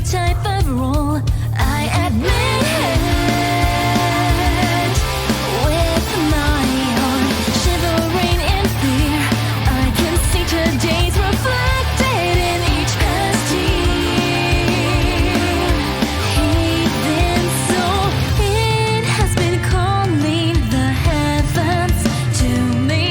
type of role. I admit with my heart shivering in fear. I can see today's reflected in each past year. Even so, it has been calling the heavens to me,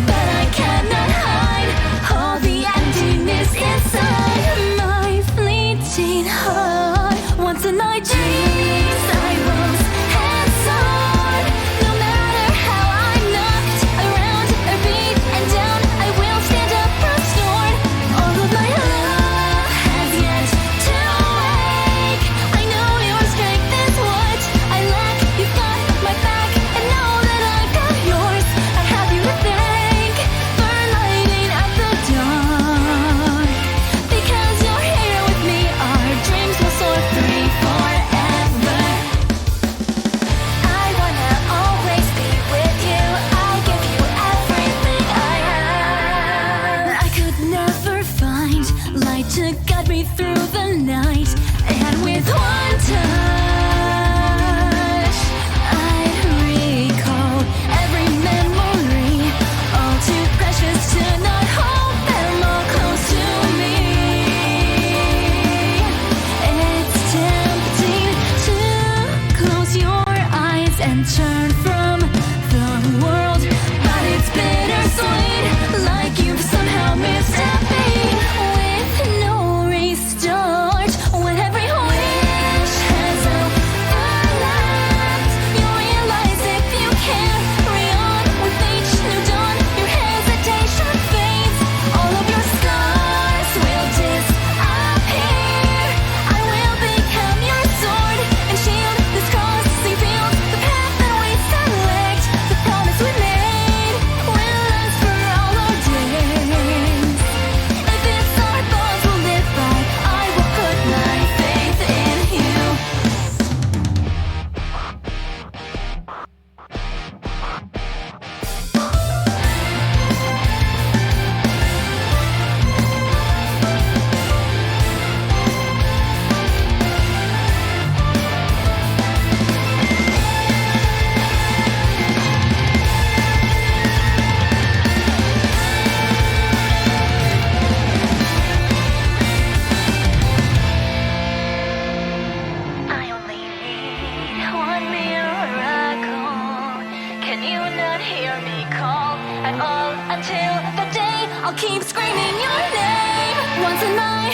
but I cannot hide all the emptiness inside my fleeting heart. Once a night dreams I rose and soared. No matter how I'm knocked around or beat and down, I will stand up restored. All of my love has yet to wake. I know your strength is what I lack. You've got my back and know that I've got yours. I have you to thank for lighting up the dawn. Because you're here with me, our dreams will soar free forever. I wanna always be with you. I'll give you everything I have. I could never find light to guide me through the night, and with one touch I recall every memory, all too precious to not hold them all close to me. It's tempting to close your eyes and turn from the world, but it's bittersweet, like you've somehow missed a beat. With no restart, when every wish has overlapped, you'll realize if you carry on with each new dawn, your hesitation fades. All of your scars will disappear. I will become your sword and shield. This crossing field, the path that we select, the promise we made will last for all our days. If it's our bonds we'll live by, I will put my faith in you. I only need one miracle. Can you not hear me call at all? Until the day I'll keep screaming your name. Once in my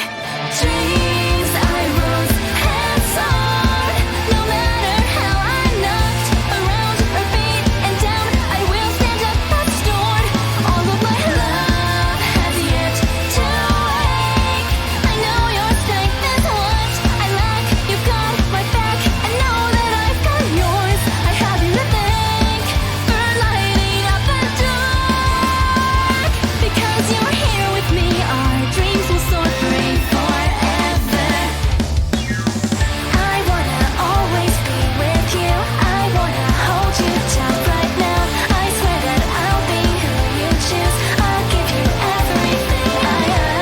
dreams I rose and soared. No matter how I'm knocked around or beat and down, I will stand up restored. All of my love has yet to wake. I know your strength is what I lack. You've got my back and know that I've got yours. I have you to thank for lighting up the dark. Because you're here with me, our dreams will soar free forever. I wanna always be with you. I wanna hold you tight right now. I swear that I'll be who you choose. I'll give you everything I have.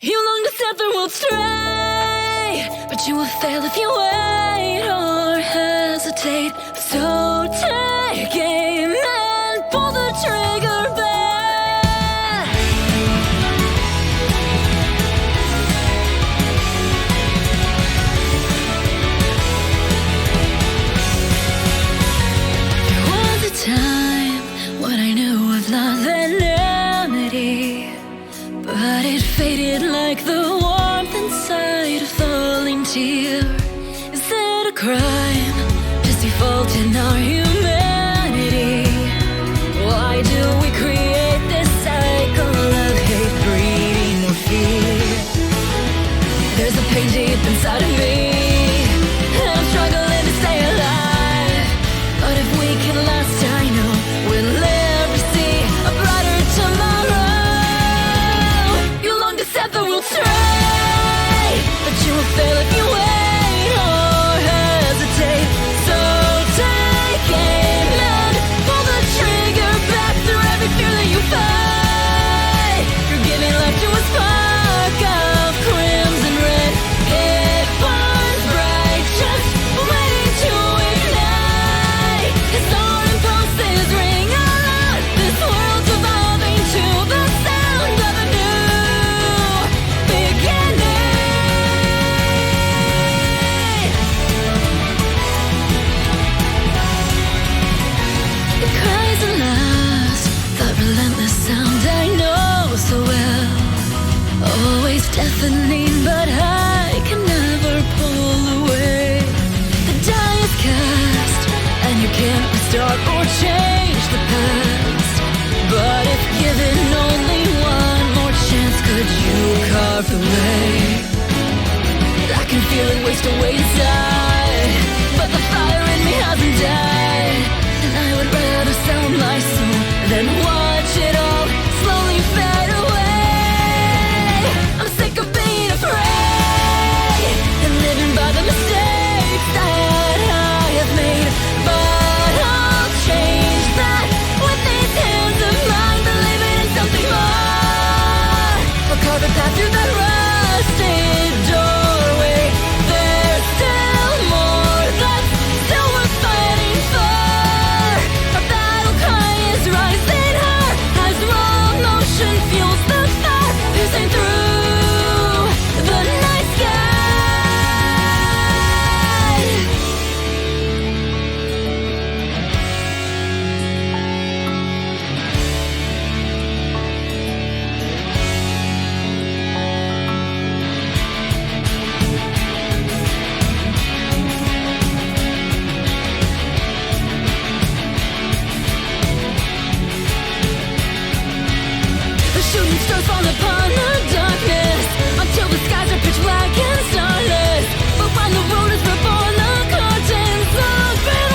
You long to set the world straight, but you will fail if you wait or hesitate. So take aim and pull the trigger back. There was a time when I knew of love and amity, but it faded like the warmth inside a falling tear. Is it a crime to see fault in our humanity? Why do we create this cycle of hate, breeding more fear? There's a pain deep inside of me, and I'm struggling to stay alive. But if we can last, I know we'll live to see a brighter tomorrow. You long to set the world straight, but you will fail if you wait or hesitate. and you can't restart or change the past. But if given only one more chance, could you carve the way? I can feel it waste away inside, but the fire in me hasn't died. And I would rather sell my soul than watch it all slowly fade away. I'm sick of being afraid and living by the mistakes that I have made. But I'll change that with these hands of mine, believing in something more. I'll carve a path through that rusted doorway. There's still more that's still worth fighting for. A battle cry is rising high as raw motion fuels the fire, piercing through the night sky. The shooting stars fall upon the darkness until the skies are pitch black and starless. But when the road is reborn, the curtains open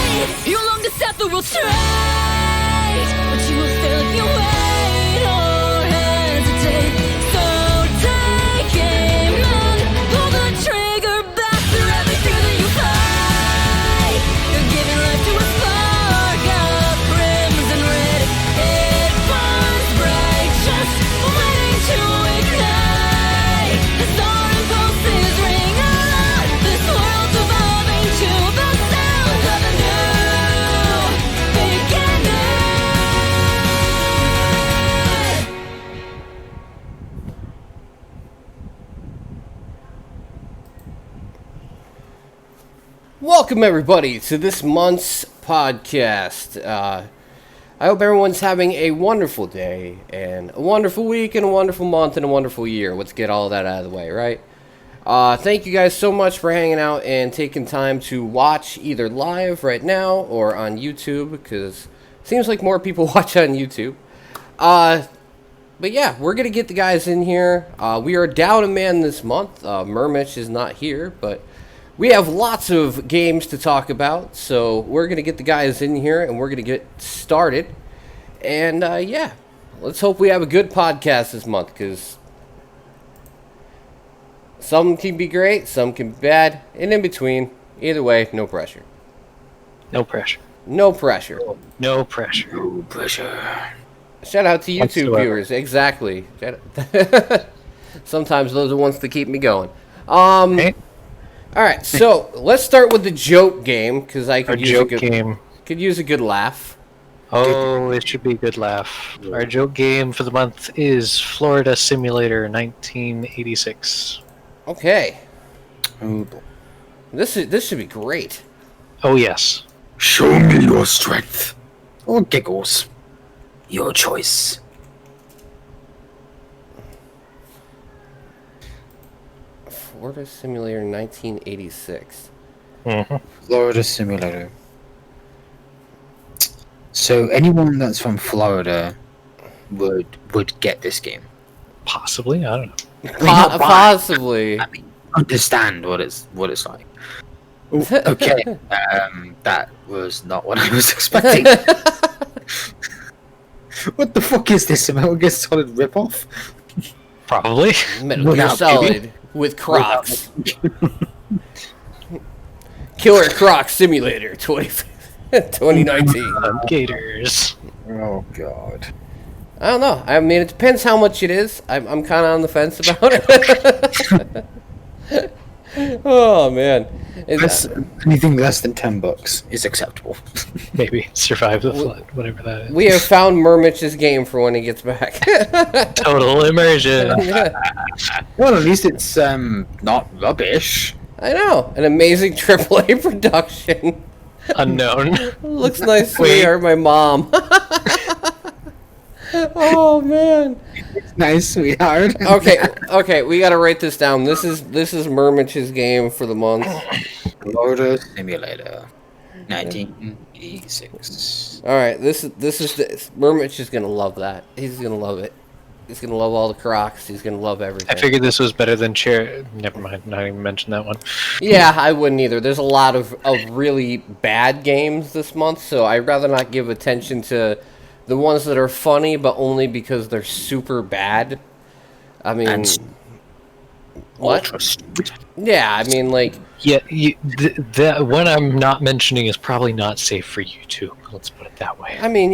wide. You long to set the world straight, but you will fail if you wait or hesitate. So take aim and pull the trigger back through every fear that you fight. You're giving life to a spark of crimson red. It burns bright, just waiting to ignite. As our impulses ring out, this world's evolving to the sound of a new beginning. Welcome, everybody, to this month's podcast. I hope everyone's having a wonderful day, and a wonderful week, and a wonderful month, and a wonderful year. Let's get all that out of the way, right? Thank you guys so much for hanging out and taking time to watch either live right now or on YouTube, because it seems like more people watch on YouTube. But yeah, we're going to get the guys in here. We are down a man this month. Murmich is not here, but we have lots of games to talk about, so we're going to get the guys in here, and we're going to get started. And, yeah, let's hope we have a good podcast this month, because some can be great, some can be bad, and in between. Either way, no pressure. No pressure. No pressure. No pressure. No pressure. Shout out to YouTube Whatsoever. viewers. Exactly. Sometimes those are the ones that keep me going. Hey, All right, so let's start with the joke game, because I our could use joke a good game. could use a good laugh. Oh, it should be a good laugh. Our joke game for the month is Florida Simulator 1986. Okay, Oh, boy. this should be great. Oh, yes. Show me your strength. Or giggles. Your choice. Florida Simulator 1986. Florida Simulator. So anyone that's from Florida would get this game. Possibly. I don't know. not buy. Possibly. I mean, understand what it's like. Ooh, okay, that was not what I was expecting. What the fuck is this? A Metal Gear Solid ripoff? Probably. Metal Gear Without Solid with Crocs. Killer Croc Simulator 2019. Gators. Oh god. I don't know. I mean, it depends how much it is. I'm kind of on the fence about it. Oh man. Anything less than $10 is acceptable. Maybe survive the flood, whatever that is. We have found Murmich's game for when he gets back. Total immersion. Well, at least it's not rubbish. I know. An amazing AAA production. Unknown. Looks nice, Wait. sweetheart, my mom. Oh man. Nice, sweetheart. Okay, we gotta write this down. This is Murmich's game for the month. Florida Simulator, 1986. All right, this is Murmich is gonna love that. He's gonna love it. He's gonna love all the Crocs. He's gonna love everything. I figured this was better than chair. Never mind, not even mention that one. Yeah, I wouldn't either. There's a lot of really bad games this month, so I'd rather not give attention to the ones that are funny, but only because they're super bad. I mean, And what? ultra stupid. Yeah, I mean, like, Yeah, the one I'm not mentioning is probably not safe for YouTube. Let's put it that way. I mean,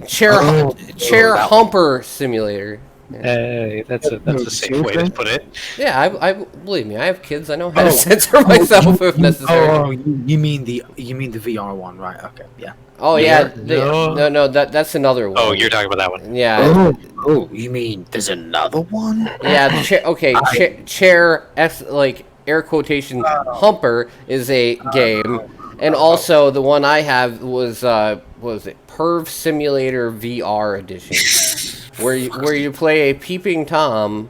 chair that humper simulator. Hey, that's a safe way to put it. Yeah, I believe me. I have kids. I know how to censor myself if necessary. Oh, you mean the VR one, right? Okay, yeah. Oh yeah, No. no, that's another one. Oh, you're talking about that one. Yeah, Oh, you mean there's another one? yeah. Chair like air quotation humper is a game, and also the one I have was what was it Perv Simulator VR edition, where you play a peeping Tom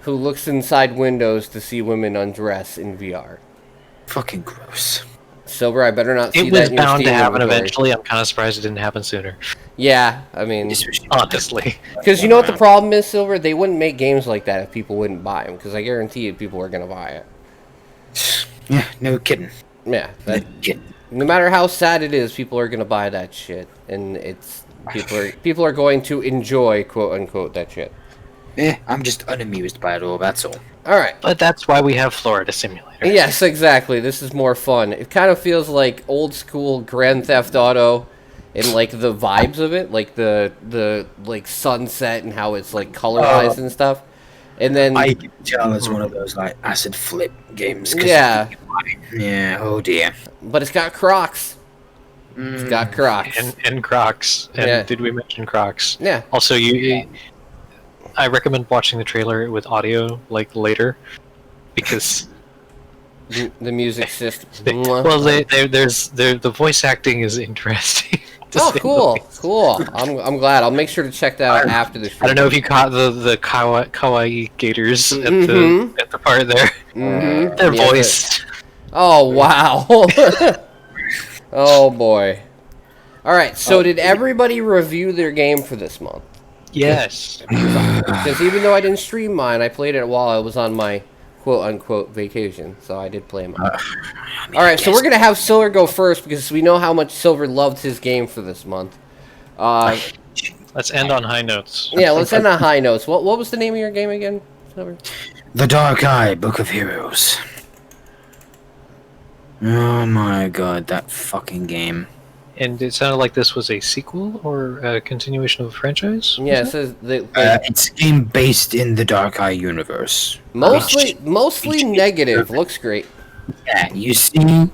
who looks inside windows to see women undress in VR. Fucking gross. Silver, I better not see It that was in your bound to Steam happen inventory. eventually. I'm kind of surprised it didn't happen sooner. Yeah, I mean, Honestly. because you know what the problem is, Silver? They wouldn't make games like that if people wouldn't buy them, because I guarantee you people are going to buy it. Yeah, no kidding. Yeah, No kidding. no matter how sad it is, people are going to buy that shit, and people are going to enjoy, quote unquote, that shit. I'm just unamused by it all, that's all. All right. But that's why we have Florida Simulator. Yes, exactly. This is more fun. It kind of feels like old school Grand Theft Auto, and like the vibes of it, like the like sunset and how it's like colorized and stuff. And then I can tell it's one of those like acid flip games. 'cause yeah, Yeah, oh dear. but it's got Crocs. It's got Crocs. And Crocs. And Yeah. did we mention Crocs? Yeah. Also, I recommend watching the trailer with audio, like, later. Because, The music system. well, the voice acting is interesting. to Oh, say the cool, least. cool. I'm glad. I'll make sure to check that out after the show. I don't know if you caught the kawaii gators at Mhm. the part there. Mhm. They're Yeah, voiced. Oh wow. Oh boy. All right. So did everybody review their game for this month? Yes. Because even though I didn't stream mine, I played it while I was on my quote-unquote vacation, so I did play mine. Alright, so we're going to have Silver go first, because we know how much Silver loved his game for this month. Let's end on high notes. Yeah, let's end on high notes. What was the name of your game again, Silver? The Dark Eye Book of Heroes. Oh my god, that fucking game. And it sounded like this was a sequel or a continuation of a franchise? Yeah, it says It's a game based in the Dark Eye universe. mostly negative. Looks great. Yeah, you see,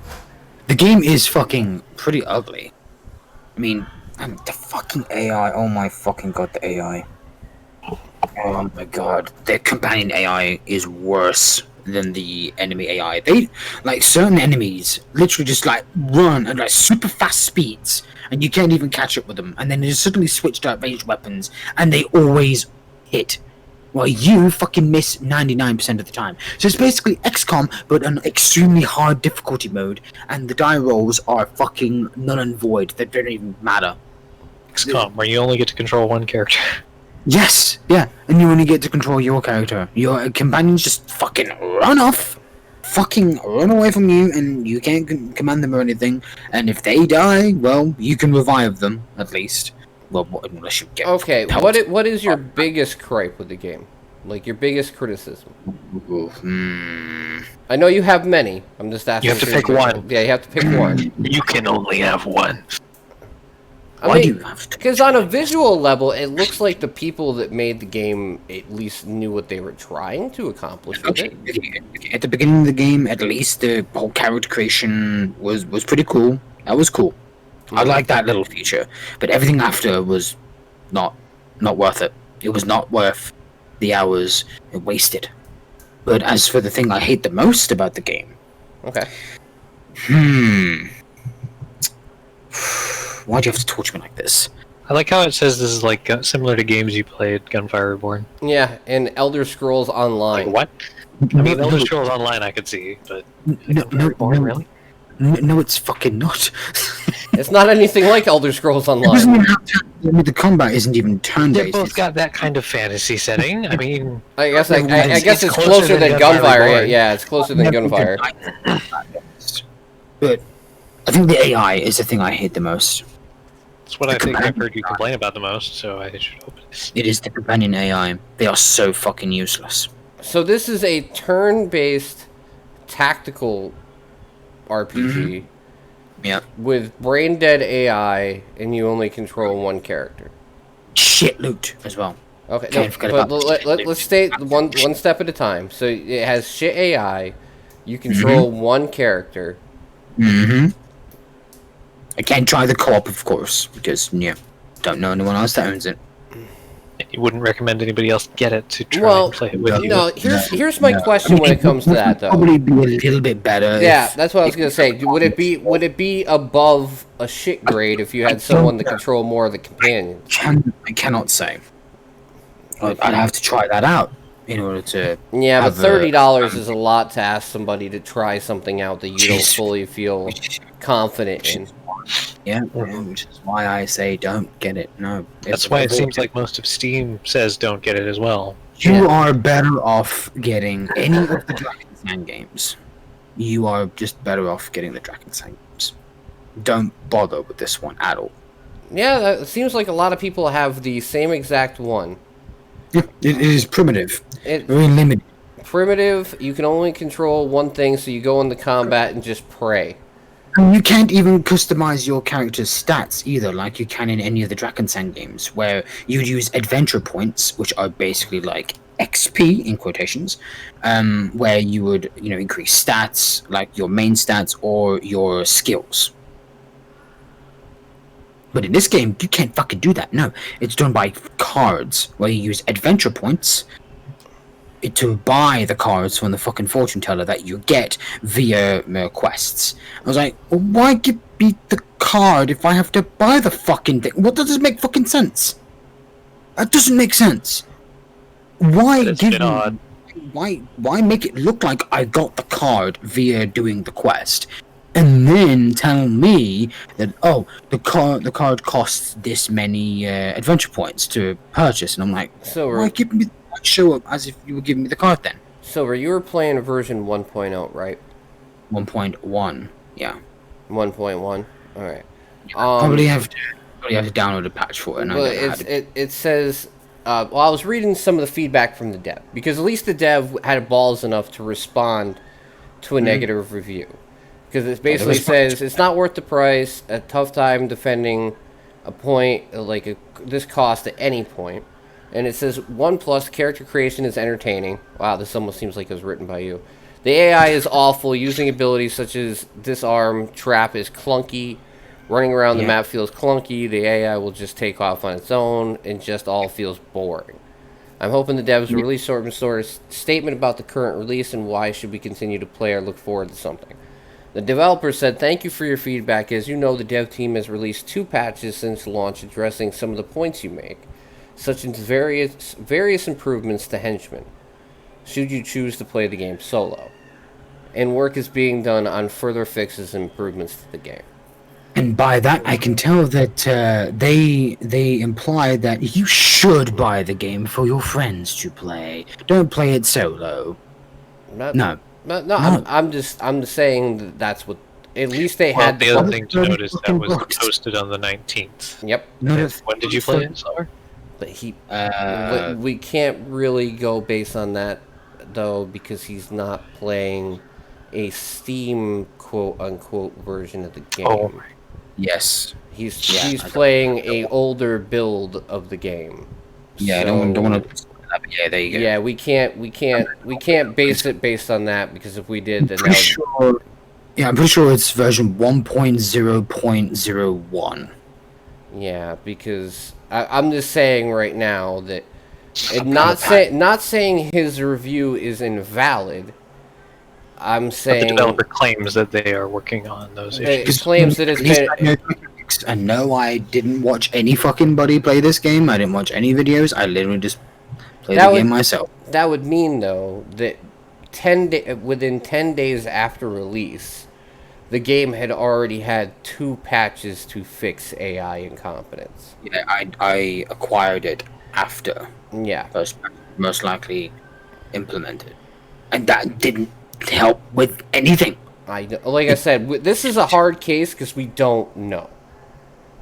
the game is fucking pretty ugly. I mean, the fucking AI, oh my fucking god, the AI. Oh my god, the companion AI is worse than the enemy AI. They, like, certain enemies literally just, like, run at, like, super fast speeds, and you can't even catch up with them, and then they just suddenly switch to ranged weapons, and they always hit. Well, you fucking miss 99% of the time. So it's basically XCOM, but an extremely hard difficulty mode, and the die rolls are fucking null and void. They don't even matter. XCOM, where you only get to control one character. Yes, yeah, and you only get to control your character. Your companions just fucking run off, fucking run away from you, and you can't command them or anything. And if they die, well, you can revive them, at least. Well, unless you get... Okay, help. what is your biggest gripe with the game? Like, your biggest criticism? I know you have many. I'm just asking. You have to for pick your- one. Yeah, you have to pick one. You can only have one. Why do you have to? Because on a visual level, it looks like the people that made the game at least knew what they were trying to accomplish with Okay, it. okay, at the beginning of the game, at least the whole character creation was pretty cool. That was cool. I like that little feature, but everything after was not worth it. It was not worth the hours it wasted. But as for the thing I hate the most about the game, Okay. why'd you have to torture me like this? I like how it says this is like similar to games you played, Gunfire Reborn. Yeah, and Elder Scrolls Online. Like what? I mean, Elder Scrolls Online I could see, but Gunfire Reborn, really? No, it's fucking not. It's not anything like Elder Scrolls It doesn't Online. even have the combat isn't even They turn-based. both got that kind of fantasy setting. I mean, I guess It's it's closer closer than than Gunfire Gunfire. Reborn. Yeah, it's closer than Gunfire. But I think the AI is the thing I hate the most. that's what I think I've heard you complain about the most, so I should hope it is. It is the companion AI. They are so fucking useless. So this is a turn-based tactical RPG Yeah. with brain-dead AI, and you only control one character. Shit loot as well. Okay, Can't no, forget but about let's stay one step at a time. So it has shit AI. You control one character. Mm-hmm. I can't try the co-op, of course, because don't know anyone else that owns it. You wouldn't recommend anybody else get it to try Well, and play it with you. no. Here's my question when it comes to that, though. Probably be a little bit better. Yeah, if- that's what I was gonna say. Would it be above a shit grade if you had someone to control more of the companions? I cannot say. I'd have to try that out in order to. Yeah, but have a- $30 is a lot to ask somebody to try something out that you don't Jeez. fully feel confident in. Yeah, which is why I say don't get it. No, That's why it seems like most of Steam says don't get it as well. you are better off getting any of the Dragon's Den games. You are just better off getting the Dragon's Den games. Don't bother with this one at all. Yeah, it seems like a lot of people have the same exact one. Yeah, it is primitive, It very limited. primitive. You can only control one thing, so you go into combat and just pray. And you can't even customize your character's stats either, like you can in any of the Dragon's Den games, where you'd use adventure points, which are basically like XP in quotations, where you would increase stats like your main stats or your skills. But in this game, you can't fucking do that. No, it's done by cards, where you use adventure points to buy the cards from the fucking fortune teller that you get via quests. I was like, well, why give me the card if I have to buy the fucking thing? What does it make fucking sense? That doesn't make sense. Why It's give been me? odd. Why make it look like I got the card via doing the quest, and then tell me that the card costs this many adventure points to purchase, and I'm like, Silver, why give me? Show up as if you were giving me the card then. Silver, you were playing version 1.0, right? 1.1, yeah. 1.1. All right. Probably have to download a patch for it. And I Well, don't know how to- it says. Well, I was reading some of the feedback from the dev because at least the dev had balls enough to respond to a negative review, because it basically says it's not worth the price. A tough time defending a point this cost at any point. And it says, 1+ character creation is entertaining. Wow, this almost seems like it was written by you. The AI is awful. Using abilities such as disarm, trap is clunky. Running around the map feels clunky. The AI will just take off on its own and just all feels boring. I'm hoping the devs will release sort of statement about the current release and why should we continue to play or look forward to something. The developer said, thank you for your feedback. As you know, the dev team has released 2 patches since launch addressing some of the points you make, such as various improvements to henchmen, should you choose to play the game solo. And work is being done on further fixes and improvements to the game. And by that, I can tell that they imply that you should buy the game for your friends to play. Don't play it solo. No. I'm just saying that's what. At least they Well, had the other thing to note is that was books. posted on the 19th. Yep. When did you play it, Sour? But we can't really go based on that though, because he's not playing a Steam quote unquote version of the game. Oh. Yes. He's playing a older build of the game. Yeah, So, I don't want to. Yeah, there you go. Yeah, we can't base it based on that, because if we did, then that Pretty would, sure. Yeah, I'm pretty sure it's version 1.0.01. yeah, because I'm just saying right now that, and not saying his review is invalid. I'm But the saying developer claims that they are working on those issues. it claims that it's been. honest. And no, I didn't watch any fucking buddy play this game. I didn't watch any videos. I literally just played the game myself. That would mean, though, that within 10 days after release, the game had already had 2 patches to fix AI incompetence. Yeah, I acquired it after Yeah. those most likely implemented, and that didn't help with anything. Like I said, this is a hard case because we don't know.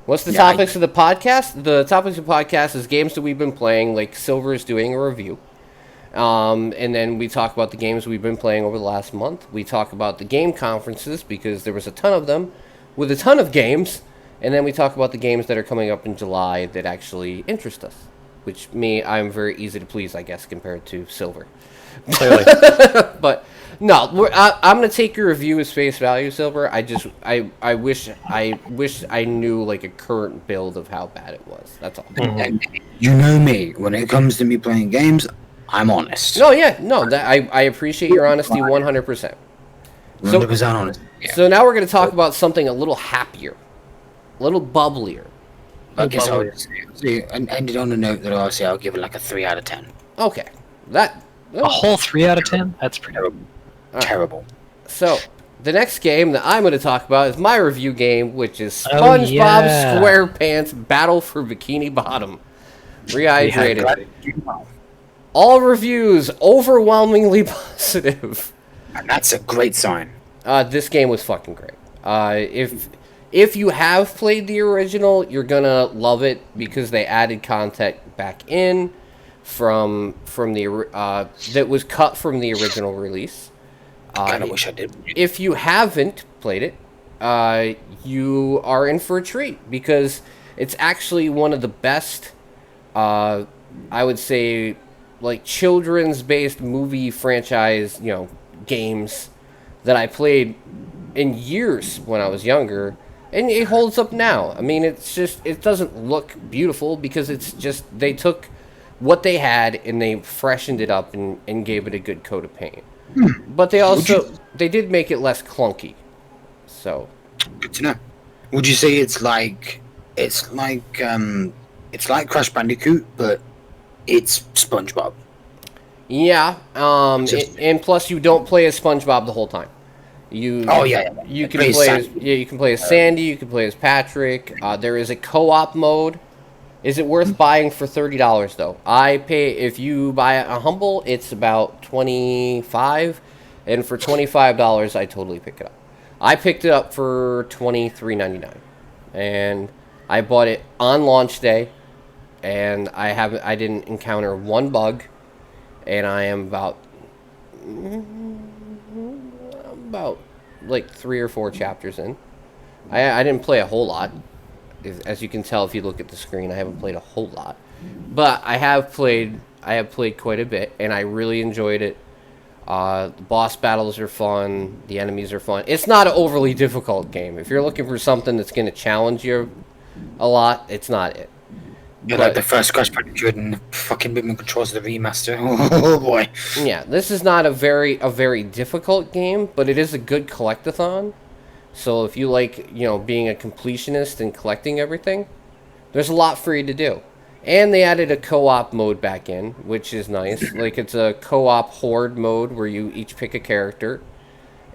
What's the Yeah, topics of the podcast? The topics of the podcast is games that we've been playing, like Silver is doing a review. And then we talk about the games we've been playing over the last month. We talk about the game conferences because there was a ton of them with a ton of games. And then we talk about the games that are coming up in July that actually interest us. Which, I'm very easy to please, I guess, compared to Silver. Clearly. But no, I'm gonna take your review as face value, Silver. I wish I knew like a current build of how bad it was. That's all. And you know me. When it comes to me playing games, I'm honest. No, yeah, no. I appreciate your honesty 100%. 100% honest. Yeah. So now we're gonna talk about something a little happier, a little bubblier. I guess I would say, and ended on a note that I'll say I'll give it like a 3 out of 10. Okay, that. A whole 3 out of 10? That's pretty Terrible. Terrible. So, the next game that I'm going to talk about is my review game, which is Oh, SpongeBob yeah. SquarePants Battle for Bikini Bottom. Rehydrated. Rehydrated. All reviews overwhelmingly positive. And that's a great sign. This game was fucking great. If you have played the original, you're gonna love it because they added content back in from the that was cut from the original release. I kind of wish I did. If you haven't played it, you are in for a treat because it's actually one of the best, I would say, like children's-based movie franchise, games that I played in years when I was younger, and it holds up now. I mean, it doesn't look beautiful because it's just they took what they had and they freshened it up and gave it a good coat of paint. But they did make it less clunky. So Good to know. Would you say it's like Crash Bandicoot, but it's SpongeBob? yeah, and plus you don't play as SpongeBob the whole time. You can play as Sandy, you can play as Patrick. There is a co-op mode. Is it worth buying for $30 though? If you buy a Humble, it's about $25, and for $25 I totally pick it up. I picked it up for $23.99, and I bought it on launch day, and I didn't encounter one bug, and I am about like 3 or 4 chapters in. I didn't play a whole lot. As you can tell if you look at the screen, I haven't played a whole lot. But I have played quite a bit, and I really enjoyed it. The boss battles are fun. The enemies are fun. It's not an overly difficult game. If you're looking for something that's going to challenge you a lot, it's not it. Yeah, like the first Crash Bandicoot and the fucking movement controls of the remaster. Oh boy. Yeah, this is not a very difficult game, but it is a good collectathon. So if you like, being a completionist and collecting everything, there's a lot for you to do. And they added a co-op mode back in, which is nice. Like, it's a co-op horde mode where you each pick a character,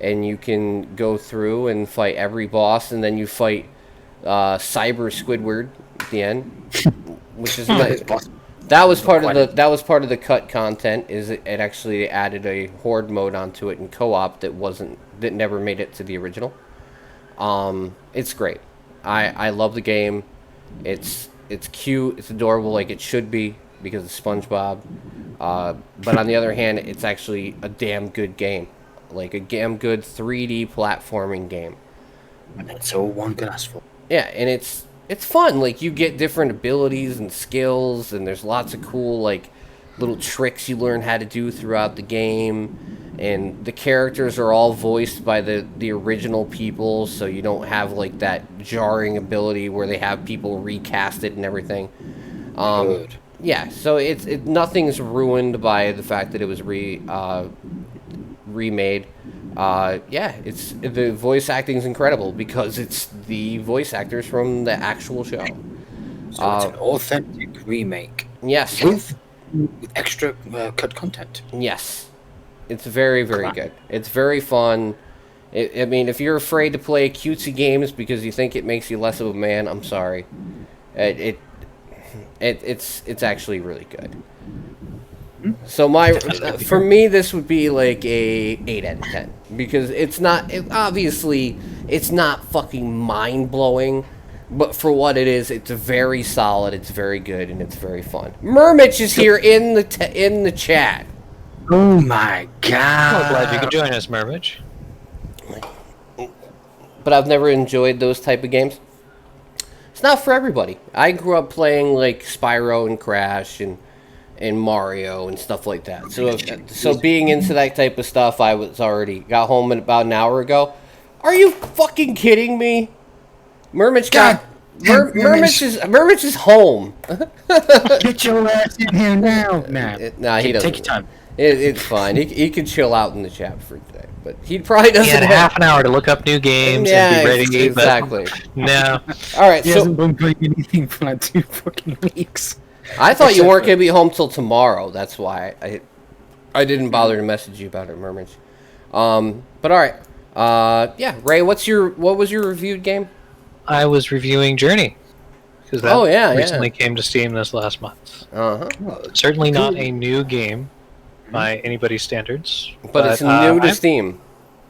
and you can go through and fight every boss, and then you fight Cyber Squidward at the end, which is nice. That was part of the cut content. Is it actually added a horde mode onto it in co-op that never made it to the original. It's great. I love the game. It's cute. It's adorable, like it should be because it's SpongeBob. But on the other hand, it's actually a damn good game, like a damn good 3D platforming game. And that's all one can ask for. Yeah, and it's fun. Like, you get different abilities and skills, and there's lots of cool like little tricks you learn how to do throughout the game. And the characters are all voiced by the original people, so you don't have like that jarring ability where they have people recast it and everything. Good. Yeah, so nothing's ruined by the fact that it was remade. Yeah, it's the voice acting is incredible because it's the voice actors from the actual show. So it's an authentic remake Yes, with extra cut content. yes, it's very, very good. It's very fun. I mean, if you're afraid to play cutesy games because you think it makes you less of a man, I'm sorry. It's actually really good. So for me, this would be like a 8 out of 10 because obviously it's not fucking mind blowing, but for what it is, it's very solid, it's very good, and it's very fun. Mermitch is here in the chat. Oh my god! I'm glad you could join us, Mermage. But I've never enjoyed those type of games. It's not for everybody. I grew up playing like Spyro and Crash and Mario and stuff like that. So being into that type of stuff, I was already got home in about an hour ago. Are you fucking kidding me? Mermitch Mermitch is home. Get your ass in here now, man. Nah, he doesn't. Take your time. It's fine. He can chill out in the chat for today, but he probably doesn't. He had half an hour to look up new games and be ready. Exactly. No. All right. He hasn't been playing anything for like 2 fucking weeks. I thought you weren't gonna be home till tomorrow. That's why I didn't bother to message you about it, Mermitch. But all right. Yeah, Ray, what was your reviewed game? I was reviewing Journey because that recently came to Steam this last month. Certainly not a new game by anybody's standards, but it's new to Steam.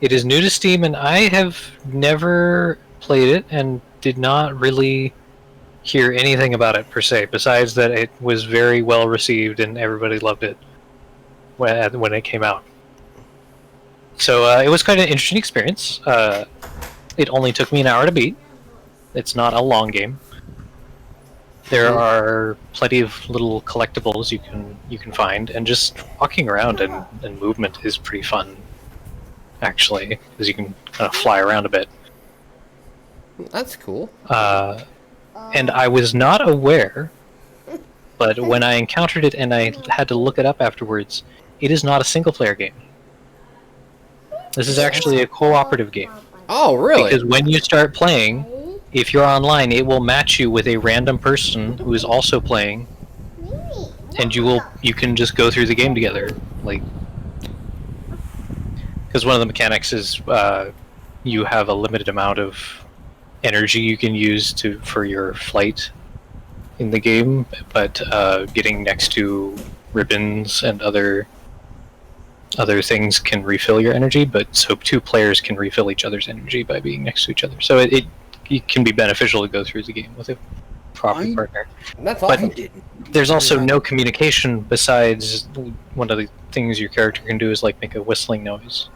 It is new to Steam, and I have never played it and did not really hear anything about it per se, besides that it was very well received and everybody loved it when it came out. So it was kind of an interesting experience. It only took me an hour to beat. It's not a long game. There are plenty of little collectibles you can find, and just walking around and movement is pretty fun, actually, because you can kind of fly around a bit. That's cool. And I was not aware, but when I encountered it and I had to look it up afterwards, it is not a single-player game. This is actually a cooperative game. Oh, really? Because when you start playing, if you're online, it will match you with a random person who is also playing, and you can just go through the game together. Like, because one of the mechanics is you have a limited amount of energy you can use for your flight in the game, but getting next to ribbons and other things can refill your energy. But so 2 players can refill each other's energy by being next to each other. So it can be beneficial to go through the game with a proper partner. That's awesome. But there's also no communication besides one of the things your character can do is like make a whistling noise.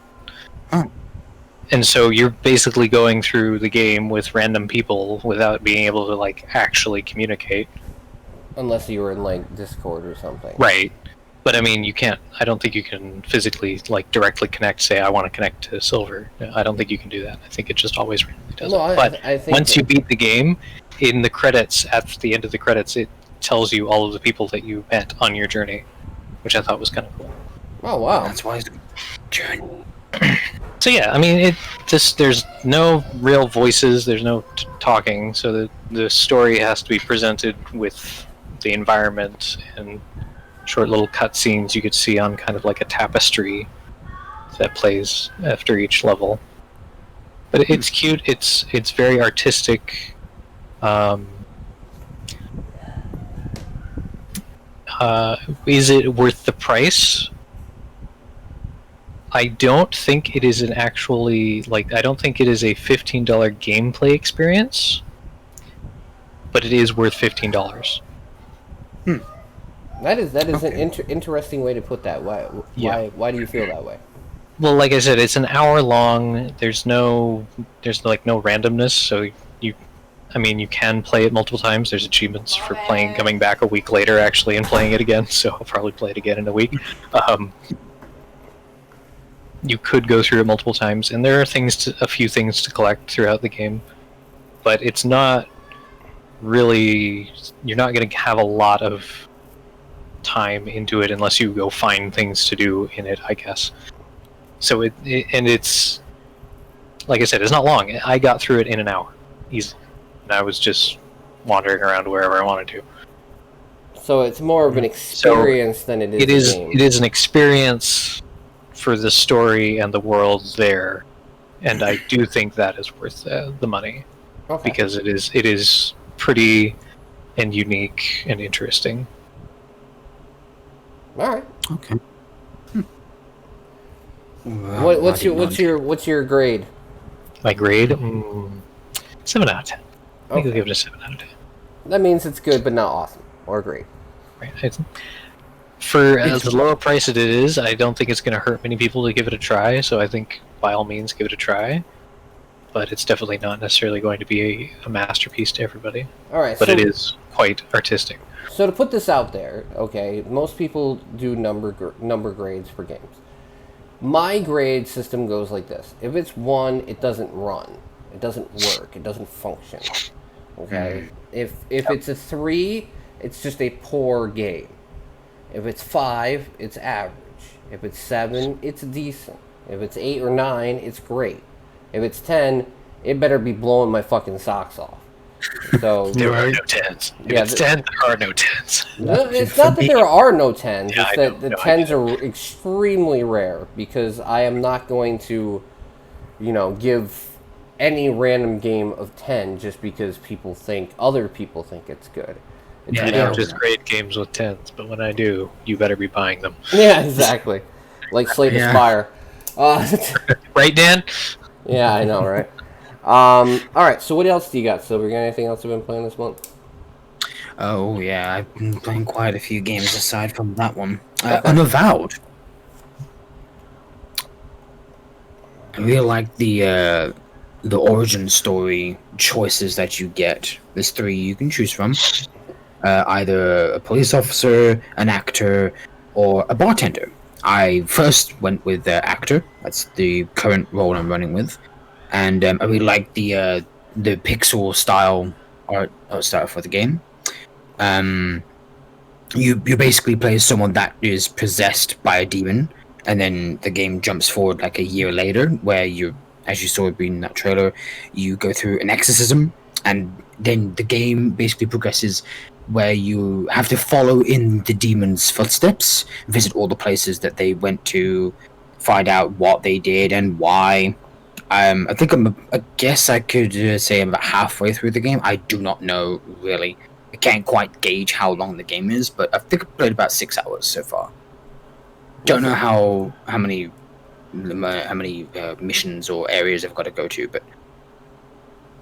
And so you're basically going through the game with random people without being able to like actually communicate. Unless you were in like Discord or something. Right. But I mean, I don't think you can physically like directly connect. Say, I want to connect to Silver. No, I don't think you can do that. I think it just always randomly does it. But I think once you beat the game, in the credits, at the end of the credits, it tells you all of the people that you met on your journey, which I thought was kind of cool. Oh wow, That's why it's Journey. So yeah, I mean, there's no real voices. There's no talking. So the story has to be presented with the environment and short little cutscenes you could see on kind of like a tapestry that plays after each level. But it's cute. It's very artistic. Is it worth the price? I don't think it is I don't think it is a $15 gameplay experience, but it is worth $15. That is an interesting way to put that. Why do you feel that way? Well, like I said, it's an hour long. There's no randomness, so you can play it multiple times. There's achievements for coming back a week later actually and playing it again, so I'll probably play it again in a week. You could go through it multiple times, and there are a few things to collect throughout the game, but it's not really. You're not going to have a lot of time into it unless you go find things to do in it, I guess. So and it's like I said, it's not long. I got through it in an hour easily, and I was just wandering around wherever I wanted to. So it's more of an experience than it is. It is. A game. It is an experience for the story and the world there, and I do think that is worth the money Okay. because it is pretty and unique and interesting. All right. Okay. What's your grade? My grade, 7 out of 10. I think Okay. I'll give it a 7 out of 10. That means it's good, but not awesome or great. Right. For as low a price it is, I don't think it's going to hurt many people to give it a try. So I think by all means give it a try. But it's definitely not necessarily going to be a masterpiece to everybody. All right. But so, it is quite artistic. So to put this out there, okay, most people do number grades for games. My grade system goes like this: if it's 1, it doesn't run, it doesn't work, it doesn't function. Okay. If it's a 3, it's just a poor game. If it's 5, it's average. If it's 7, it's decent. If it's 8 or 9, it's great. If it's 10, it better be blowing my fucking socks off. So There are no 10s. If Yeah, it's 10, there are no 10s. no, it's not that there are no 10s. Yeah, It's I that know. the No, I 10s get are extremely rare because I am not going to, give any random game of 10 just because other people think it's good. It's I never- don't just grade games with 10s, but when I do, you better be buying them. Yeah, exactly. Like Slay the Yeah. Spire. Right, Dan? Yeah, I know, right? All right. So what else do you got, Silver? You got anything else you've been playing this month? Oh yeah, I've been playing quite a few games aside from that one. Unavowed. I really like the origin story choices that you get. There's 3 you can choose from. Either a police officer, an actor, or a bartender. I first went with the actor. That's the current role I'm running with, and I really like the pixel style art style for the game. You basically play as someone that is possessed by a demon, and then the game jumps forward like a year later, where you, as you saw in that trailer, you go through an exorcism, and then the game basically progresses where you have to follow in the demon's footsteps, visit all the places that they went to, find out what they did and why. I guess I could say I'm about halfway through the game. I do not know really. I can't quite gauge how long the game is, but I think I've played about 6 hours so far. Don't know how many missions or areas I've got to go to, but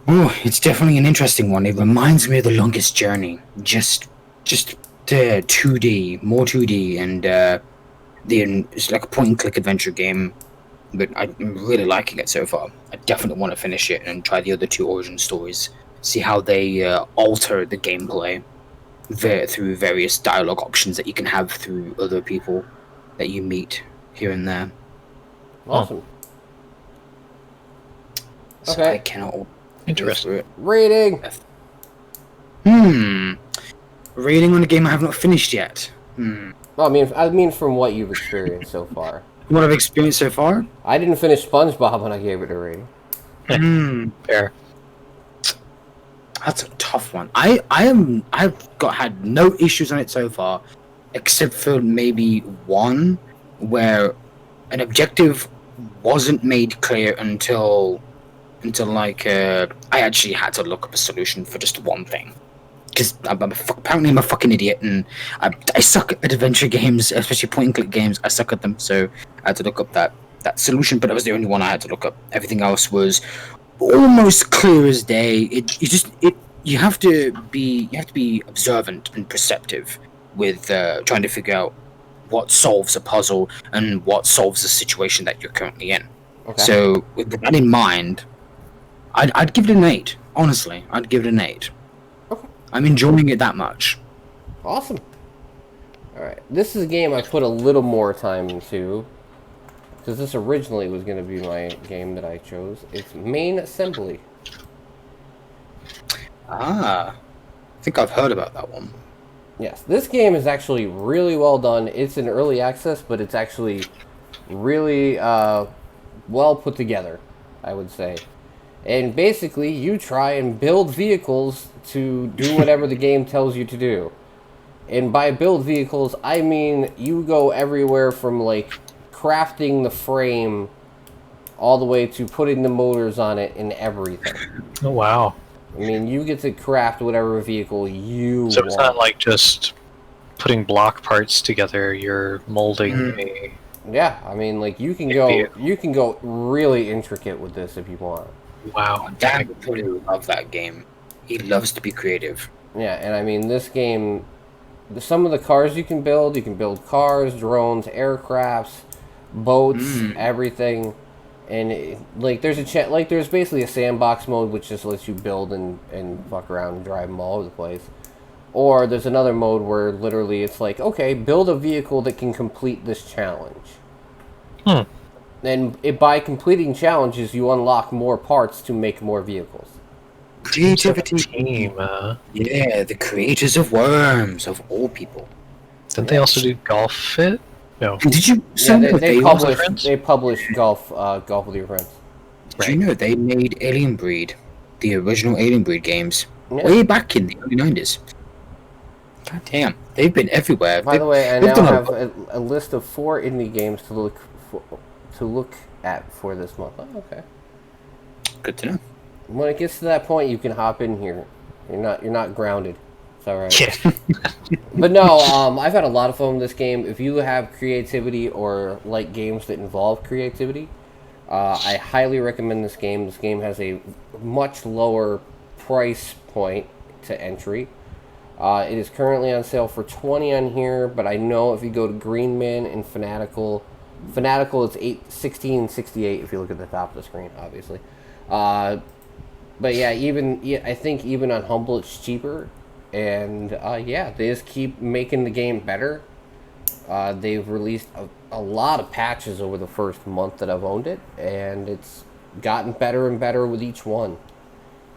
it's definitely an interesting one. It reminds me of The Longest Journey, just 2D, more 2D, and it's like a point-and-click adventure game. But I'm really liking it so far. I definitely want to finish it and try the other 2 origin stories. See how they alter the gameplay through various dialogue options that you can have through other people that you meet here and there. Awesome. So Okay. I cannot go Interesting. through it. Rating. Rating on a game I have not finished yet. Well, I mean, from what you've experienced so far. What I've experienced so far? I didn't finish SpongeBob when I gave it a rating. Fair. That's a tough one. I've had no issues on it so far, except for maybe one where an objective wasn't made clear until like I actually had to look up a solution for just one thing. Because apparently I'm a fucking idiot, and I suck at adventure games, especially point-and-click games. I suck at them, so I had to look up that solution. But that was the only one I had to look up. Everything else was almost clear as day. You have to be observant and perceptive with trying to figure out what solves a puzzle and what solves the situation that you're currently in. Okay. So with that in mind, I'd give it an 8. Honestly, I'd give it an 8. Okay. I'm enjoying it that much. Awesome. Alright, this is a game I put a little more time into, because this originally was going to be my game that I chose. It's Main Assembly. I think I've heard about that one. Yes, this game is actually really well done. It's in early access, but it's actually really well put together, I would say. And basically, you try and build vehicles to do whatever the game tells you to do. And by build vehicles, I mean you go everywhere from like crafting the frame all the way to putting the motors on it and everything. Oh, wow. I mean, you get to craft whatever vehicle you So want. it's not like just putting block parts together. You're molding a. Yeah, I mean, like you can go really intricate with this if you want. Wow. Dad would probably love that game. He loves to be creative. Yeah, and I mean, this game, some of the cars you can build cars, drones, aircrafts, boats, everything. And like there's there's basically a sandbox mode which just lets you build and fuck around and drive them all over the place. Or there's another mode where literally it's like, okay, build a vehicle that can complete this challenge. And by completing challenges, you unlock more parts to make more vehicles. Creativity. Team. Yeah, the creators of Worms, of all people. Didn't they also do Golf Fit? No. Did you Yeah, know they published Golf with Your Friends. Did you know they made Alien Breed, the original Alien Breed games, Yeah. way back in the early 90s? God damn, they've been everywhere. By the way, I they've now done have a list of 4 indie games to look at for this month. Oh, okay. Good to know. When it gets to that point, you can hop in here. You're not grounded. It's all right. Yeah. But no, I've had a lot of fun with this game. If you have creativity or like games that involve creativity, I highly recommend this game. This game has a much lower price point to entry. It is currently on sale for $20 on here, but I know if you go to Green Man and Fanatical it's $16.68 if you look at the top of the screen, obviously. But yeah, I think even on Humble it's cheaper. And yeah, they just keep making the game better. They've released a lot of patches over the first month that I've owned it, and it's gotten better and better with each one.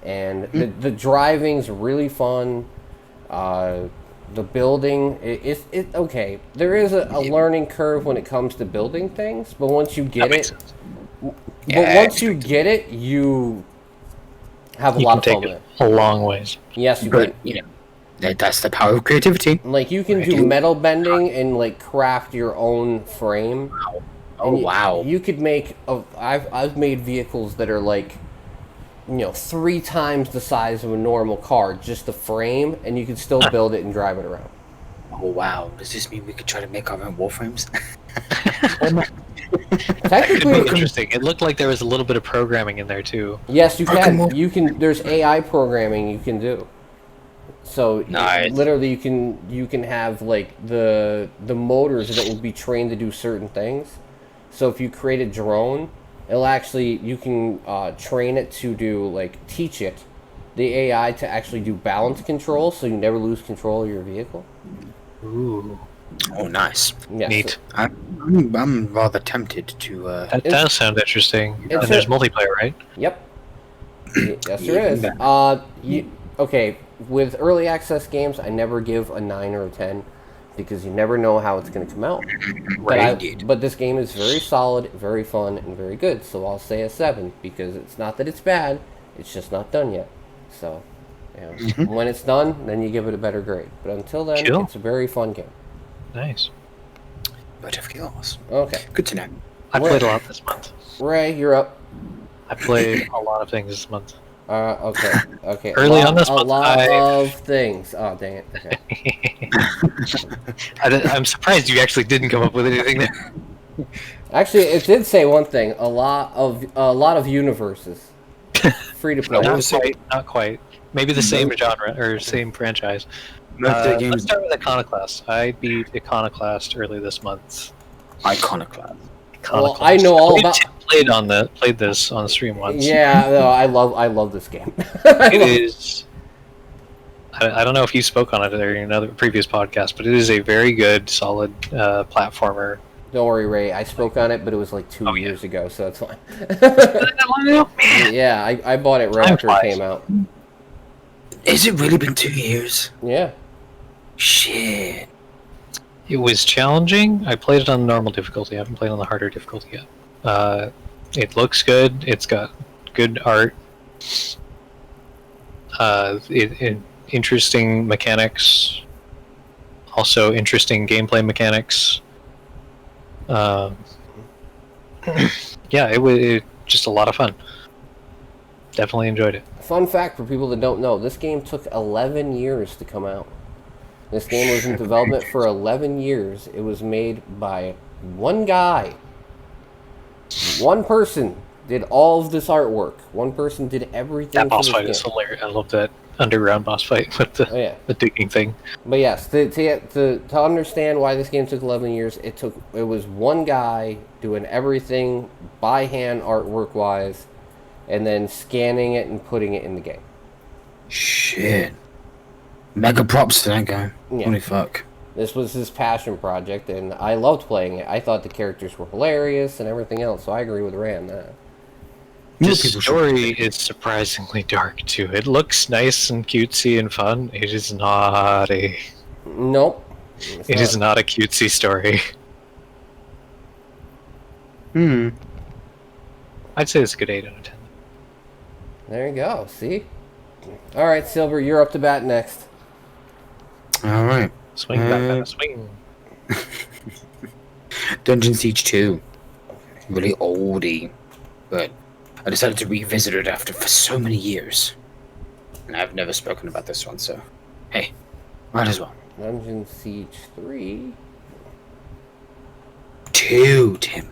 And the driving's really fun. The building, it's okay. There is a learning curve when it comes to building things, but once you get it, you have a lot of fun with it. A long ways. Yes, you But, can. that's the power of creativity. Like you can do metal bending and like craft your own frame. Oh, wow. You could make I've made vehicles that are like 3 times the size of a normal car, just the frame, and you can still build it and drive it around. Oh, wow. Does this mean we could try to make our own Warframes? Technically, Interesting. It looked like there was a little bit of programming in there too. yes, you can. You can. There's AI programming you can do. So Nice. literally, you can have like the motors that will be trained to do certain things. So if you create a drone, you can train it to teach it, the AI, to actually do balance control, so you never lose control of your vehicle. Ooh. Oh, nice. Yeah, Neat. I'm rather tempted to. That does sound interesting. It's And there's multiplayer, right? Yep. Yes, there is. Okay, with early access games, I never give a 9 or a 10 because you never know how it's going to come out. But this game is very solid, very fun, and very good. So I'll say a 7 because it's not that it's bad; it's just not done yet. So, when it's done, then you give it a better grade. But until then, Cool. it's a very fun game. Nice. But of course. Okay, Good to know. I played a lot this month. Ray, you're up. I played a lot of things this month. Okay. Early on this a month, lot of things. Oh, dang it. Okay. I'm surprised you actually didn't come up with anything there. Actually, it did say one thing. A lot of universes. Free to play. Not quite. Maybe the same genre or same franchise. Let's start with Iconoclast. I beat Iconoclast early this month. Iconoclast. Well, I know all about. Played this on the stream once. Yeah, no, I love this game. It is. I don't know if you spoke on it in another previous podcast, but it is a very good, solid platformer. Don't worry, Ray. I spoke on it, but it was like 2 years ago, so it's fine. Man. Yeah, I bought it right Time after it flies. came out. Has it really been 2 years? Yeah. Shit. It was challenging. I played it on normal difficulty. I haven't played on the harder difficulty yet. It looks good. It's got good art. Interesting mechanics. Also interesting gameplay mechanics. Yeah, it was just a lot of fun. Definitely enjoyed it. Fun fact for people that don't know, this game took 11 years to come out. This game was in development for 11 years. It was made by one guy. One person did all of this artwork. One person did everything. That boss for fight this is game. hilarious. I love that underground boss fight with Oh, yeah. the digging thing. But yes, to understand why this game took 11 years, it was one guy doing everything by hand, artwork wise, and then scanning it and putting it in the game. Shit. Mega props to that guy. Yeah. Holy fuck. This was his passion project, and I loved playing it. I thought the characters were hilarious and everything else, so I agree with Ram there. The More people should story play is surprisingly dark too. It looks nice and cutesy and fun. It is not a. Nope. It is not a cutesy story. I'd say it's a good 8 out of 10. There you go, see? Alright, Silver, you're up to bat next. Alright. Swing back, swing. Dungeon Siege 2. Really oldie. But I decided to revisit it for so many years. And I've never spoken about this one, so hey, might as well. Dungeon Siege 3? 2, Tim.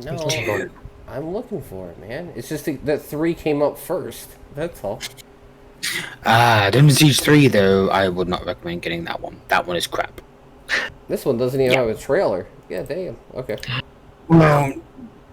No, 2. I'm looking for it, man. It's just that 3 came up first. That's all. Dungeon Siege 3, though, I would not recommend getting that one. That one is crap. This one doesn't even have a trailer. Yeah, damn. Okay. Well,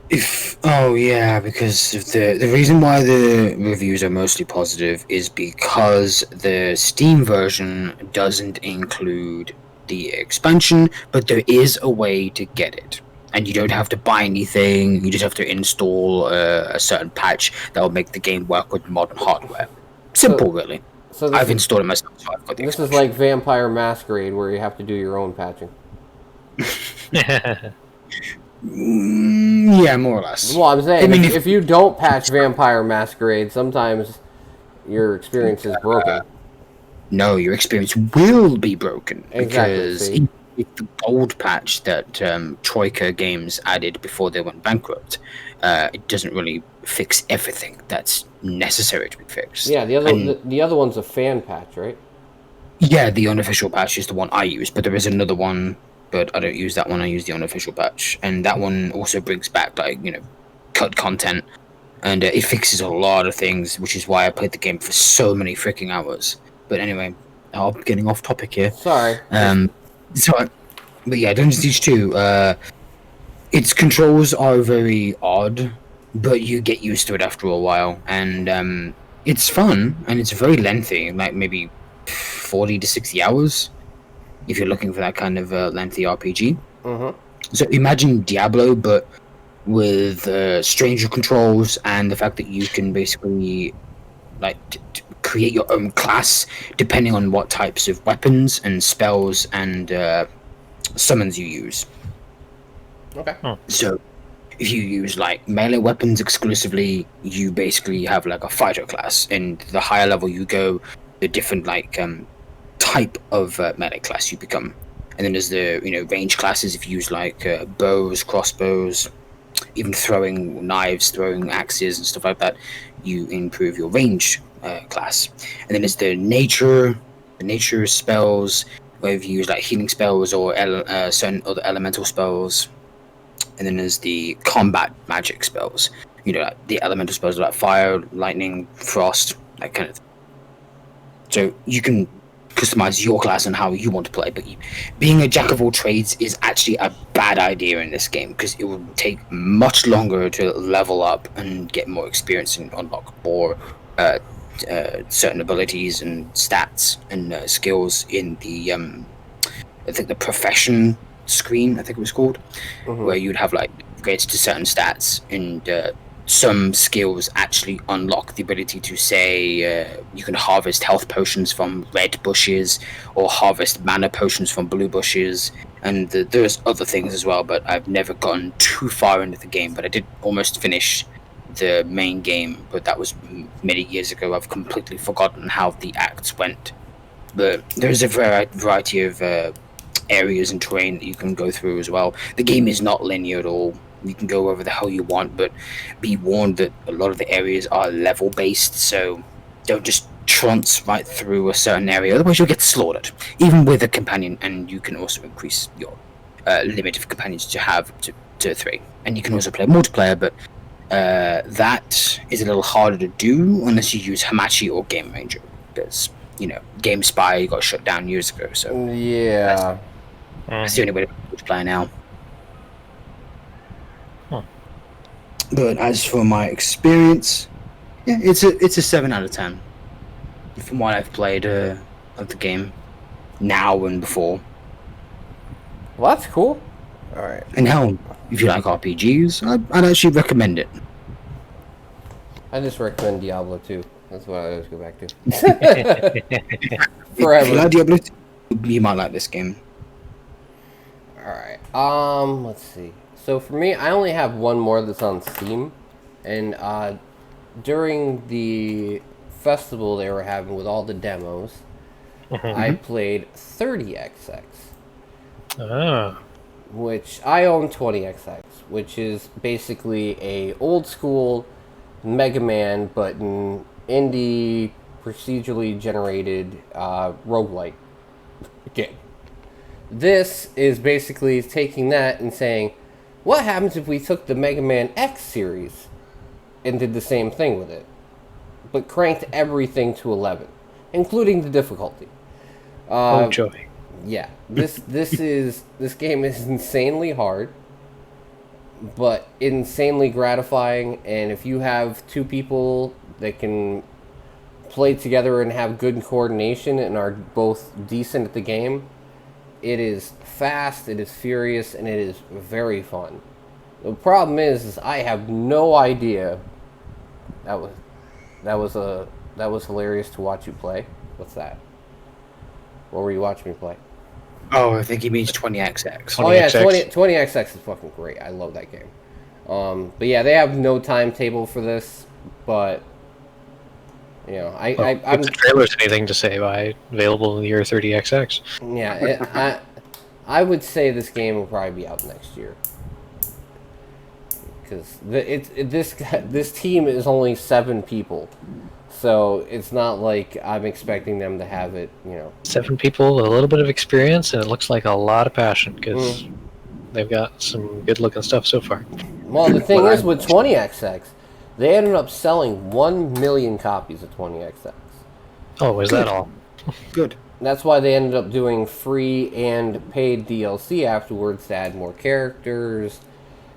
because of the reason why the reviews are mostly positive is because the Steam version doesn't include the expansion, but there is a way to get it. And you don't have to buy anything, you just have to install a certain patch that will make the game work with modern hardware. Simple, really. So I've installed it myself, so I've got the this is expansion. like Vampire Masquerade, where you have to do your own patching. Yeah, more or less. Well, I'm saying, I mean, if you don't patch Vampire Masquerade, sometimes your experience is broken. No, your experience will be broken. Exactly, Because see? if the gold patch that Troika Games added before they went bankrupt, it doesn't really fix everything that's necessary to be fixed. Yeah, the other one's a fan patch, right? Yeah, the unofficial patch is the one I use, but there is another one, but I don't use that one. I use the unofficial patch, and that one also brings back cut content, and it fixes a lot of things, which is why I played the game for so many freaking hours. But anyway, I'm getting off topic here. Sorry. But yeah, Dungeon Siege 2, its controls are very odd, but you get used to it after a while, and it's fun, and it's very lengthy, like maybe 40 to 60 hours, if you're looking for that kind of lengthy RPG. Mm-hmm. So imagine Diablo, but with stranger controls, and the fact that you can basically create your own class depending on what types of weapons and spells and summons you use. Okay. So if you use melee weapons exclusively, you basically have a fighter class, and the higher level you go, the different type of melee class you become. And then there's the range classes. If you use bows, crossbows, even throwing knives, throwing axes and stuff like that, you improve your range class. And then there's the nature spells, where if you use healing spells or certain other elemental spells. And then there's the combat magic spells, the elemental spells like fire, lightning, frost, that kind of thing. So you can customize your class and how you want to play, but being a jack of all trades is actually a bad idea in this game, because it will take much longer to level up and get more experience and unlock more certain abilities and stats and skills in the I think the profession screen, I think it was called, Mm-hmm. where you'd have grades to certain stats, and some skills actually unlock the ability to say you can harvest health potions from red bushes or harvest mana potions from blue bushes, and there's other things as well, but I've never gotten too far into the game. But I did almost finish the main game, but that was many years ago. I've completely forgotten how the acts went, but there's a variety of areas and terrain that you can go through as well. The game is not linear at all. You can go wherever the hell you want, but be warned that a lot of the areas are level based, so don't just trance right through a certain area, otherwise you'll get slaughtered, even with a companion. And you can also increase your limit of companions to have to 3, and you can also play multiplayer, but that is a little harder to do unless you use Hamachi or Game Ranger, because GameSpy got shut down years ago, so Yeah. that's the only way to play now. But as for my experience, yeah, it's a 7 out of 10 from what I've played of the game now and before. Well, that's cool. All right. And hell, if you like RPGs, I'd actually recommend it. I just recommend Diablo 2. That's what I always go back to. If Forever. you like Diablo 2, you might like this game. Alright, let's see. So for me, I only have one more that's on Steam. And, during the festival they were having with all the demos, I played 30XX. Ah. Which, I own 20XX, which is basically a old school Mega Man, but an indie, procedurally generated, roguelike game. This is basically taking that and saying, what happens if we took the Mega Man X series and did the same thing with it, but cranked everything to 11, including the difficulty? Oh joy. Yeah, this game is insanely hard, but insanely gratifying. And if you have 2 people that can play together and have good coordination and are both decent at the game, it is fast, it is furious, and it is very fun. The problem is I have no idea. That was hilarious to watch you play. What's that? What were you watching me play? Oh, I think he means 20XX. Oh yeah, 20XX. 20XX is fucking great. I love that game. But yeah, they have no timetable for this, but I'm If the trailer's anything to say by available in the year 30XX. yeah, I would say this game will probably be out next year. Because this team is only 7 people, so it's not like I'm expecting them to have it. 7 people with a little bit of experience, and it looks like a lot of passion because they've got some good looking stuff so far. Well, the thing is with 20XX, they ended up selling 1 million copies of 20XX. Oh, is that all? Good. That's why they ended up doing free and paid DLC afterwards to add more characters.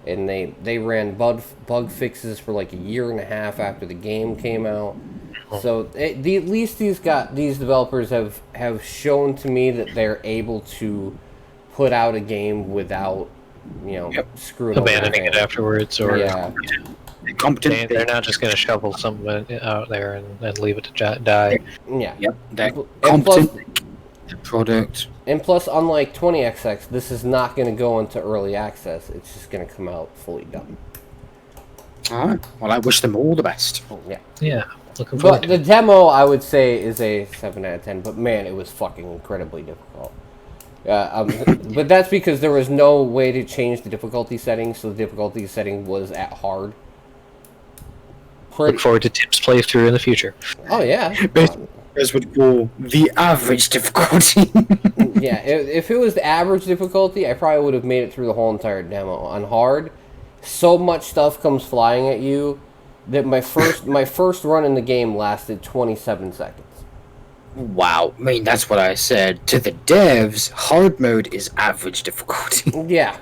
And they ran bug fixes for like a year and a half after the game came out. So at least these developers have shown to me that they're able to put out a game without screwing over Abandoning it fans. afterwards, or Yeah. Competent. they're not just going to shovel something out there and leave it to die. Yeah. Yep. They're And plus, competent product. unlike 20XX, this is not going to go into early access. It's just going to come out fully done. All right. Well, I wish them all the best. Yeah. Yeah, looking forward But to the it. demo, I would say, is a 7 out of 10. But man, it was fucking incredibly difficult. But that's because there was no way to change the difficulty setting, so the difficulty setting was at hard. Look forward to Tim's playthrough in the future. Oh yeah. As would call the average difficulty. Yeah, if it was the average difficulty, I probably would have made it through the whole entire demo. On hard, so much stuff comes flying at you that my first run in the game lasted 27 seconds. Wow. I mean, that's what I said. To the devs, hard mode is average difficulty. Yeah.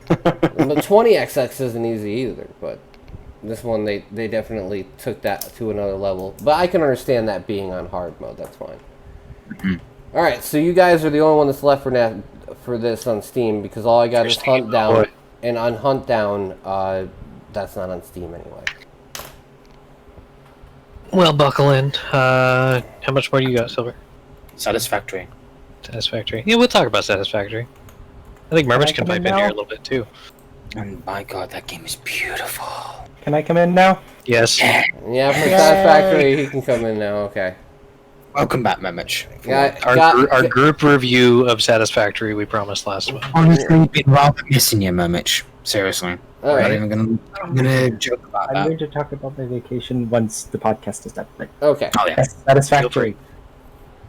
But 20XX isn't easy either, but this one they definitely took that to another level. But I can understand that being on hard mode, that's fine. Alright, so you guys are the only one that's left for this on Steam, because all I got is Hunt Down. boy. And on Hunt Down, that's not on Steam anyway. Well, buckle in. How much more do you got, Silver? Satisfactory. Satisfactory. Yeah, we'll talk about Satisfactory. I think Mermage can come in pipe in here now? a little bit too. And my god, that game is beautiful. Can I come in now? Yes. Yeah, for Yay. Satisfactory, he can come in now. Okay. Welcome back, Memich. Our group review of Satisfactory we promised last month. Honestly, been rather missing you, Memich. Seriously. All I'm not right. even gonna joke about I'm that. going to talk about my vacation once the podcast is done. Right. Okay. Oh yeah. Satisfactory.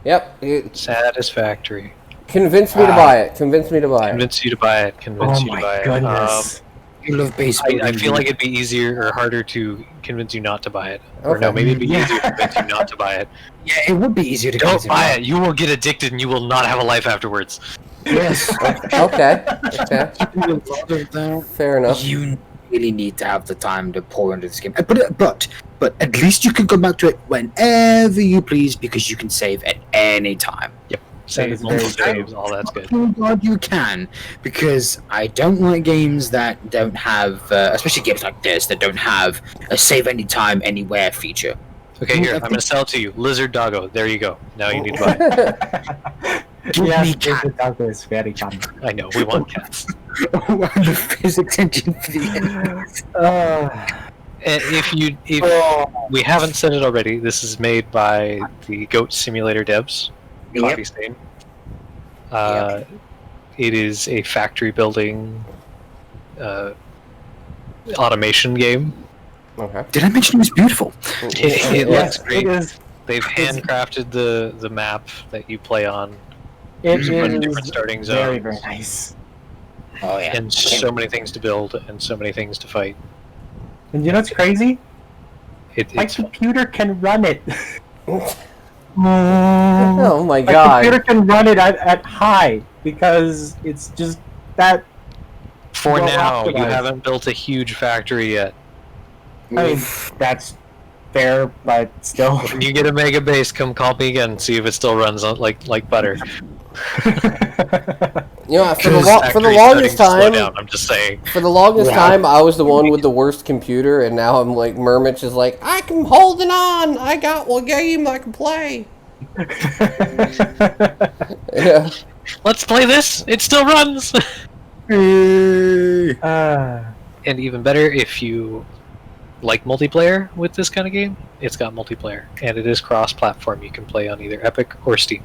Yep. You Satisfactory. convince me to buy it. Convince me to buy it. Convince you to buy it. Convince Oh you to my buy it. goodness. You love baseball. I feel like it'd be easier or harder to convince you not to buy it. Or no, Okay. maybe it'd be easier to convince you not to buy it. Yeah, it would be easier to Don't convince buy you. it. You will get addicted and you will not have a life afterwards. Yes. Okay. Okay. Fair enough. You really need to have the time to pour into this game. But at least you can go back to it whenever you please because you can save at any time. Save is multiple very true. saves, all that's good. Oh god, you can, because I don't like games that don't have, especially games like this that don't have a save anytime, anywhere feature. Okay, here, I'm gonna sell it to you. Lizard Doggo. There you go. Now you need to buy it. Give Yes, me David Doggo is very fun. I know, we want cats. the physics engine for the enemies. And if we haven't said it already, this is made by the Goat Simulator devs, Coffee Stain. It is a factory building automation game. Okay. Did I mention it was beautiful? It Yes, looks great. it is. They've handcrafted the map that you play on. It There's a bunch of different is starting zones. very, very nice. Oh yeah. And so many things to build and so many things to fight. And you know what's crazy? My It's computer can run it. Oh my My god. computer can run it at high because it's just that. for well now. You optimized. haven't built a huge factory yet. I mean, that's fair, but still. When you get a mega base, come call me again and see if it still runs like butter. You know, for the Factory's longest starting to slow time, down, I'm just saying. for the longest Yeah. time, I was the one with the worst computer, and now I'm like, Mermich is like, I'm holding on. I got one game I can play. Yeah. Let's play this. It still runs. uh, And even better, if you like multiplayer with this kind of game, it's got multiplayer, and it is cross-platform. You can play on either Epic or Steam.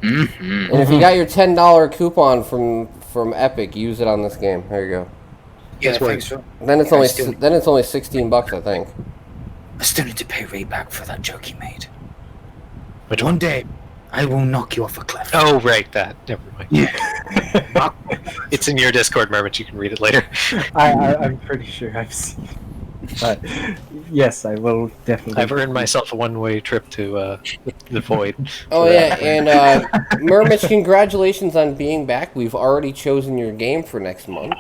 Mm-hmm. And if you got your $10 coupon from Epic, use it on this game. There you go. Yeah, It's thanks. So. Then it's I only still- $16, I think. I still need to pay Ray back for that joke he made. Which One one? day, I will knock you off a cliff. Oh, right, that. Never mind. It's in your Discord, Mermit. You can read it later. I'm pretty sure I've seen. But yes, I will definitely. I've earned myself a one-way trip to the void. Oh yeah, and Mermich, congratulations on being back. We've already chosen your game for next month.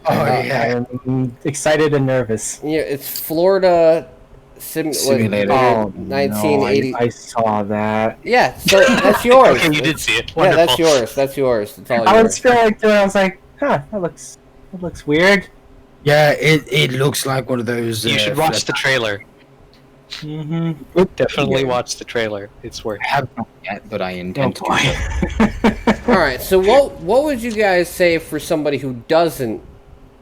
I am excited and nervous. Yeah, it's Florida Simulator. Oh, 1980. no, I saw that. Yeah, so that's yours. Okay, you did see it. Yeah, Wonderful. that's yours. That's yours. It's all I yours. was scrolling through and I was like, huh, that looks weird. Yeah, it looks like one of those. You should watch the trailer. Mm-hmm. Definitely watch the trailer. It's worth I have not yet, but I Oh intend to. boy. All right. So what would you guys say for somebody who doesn't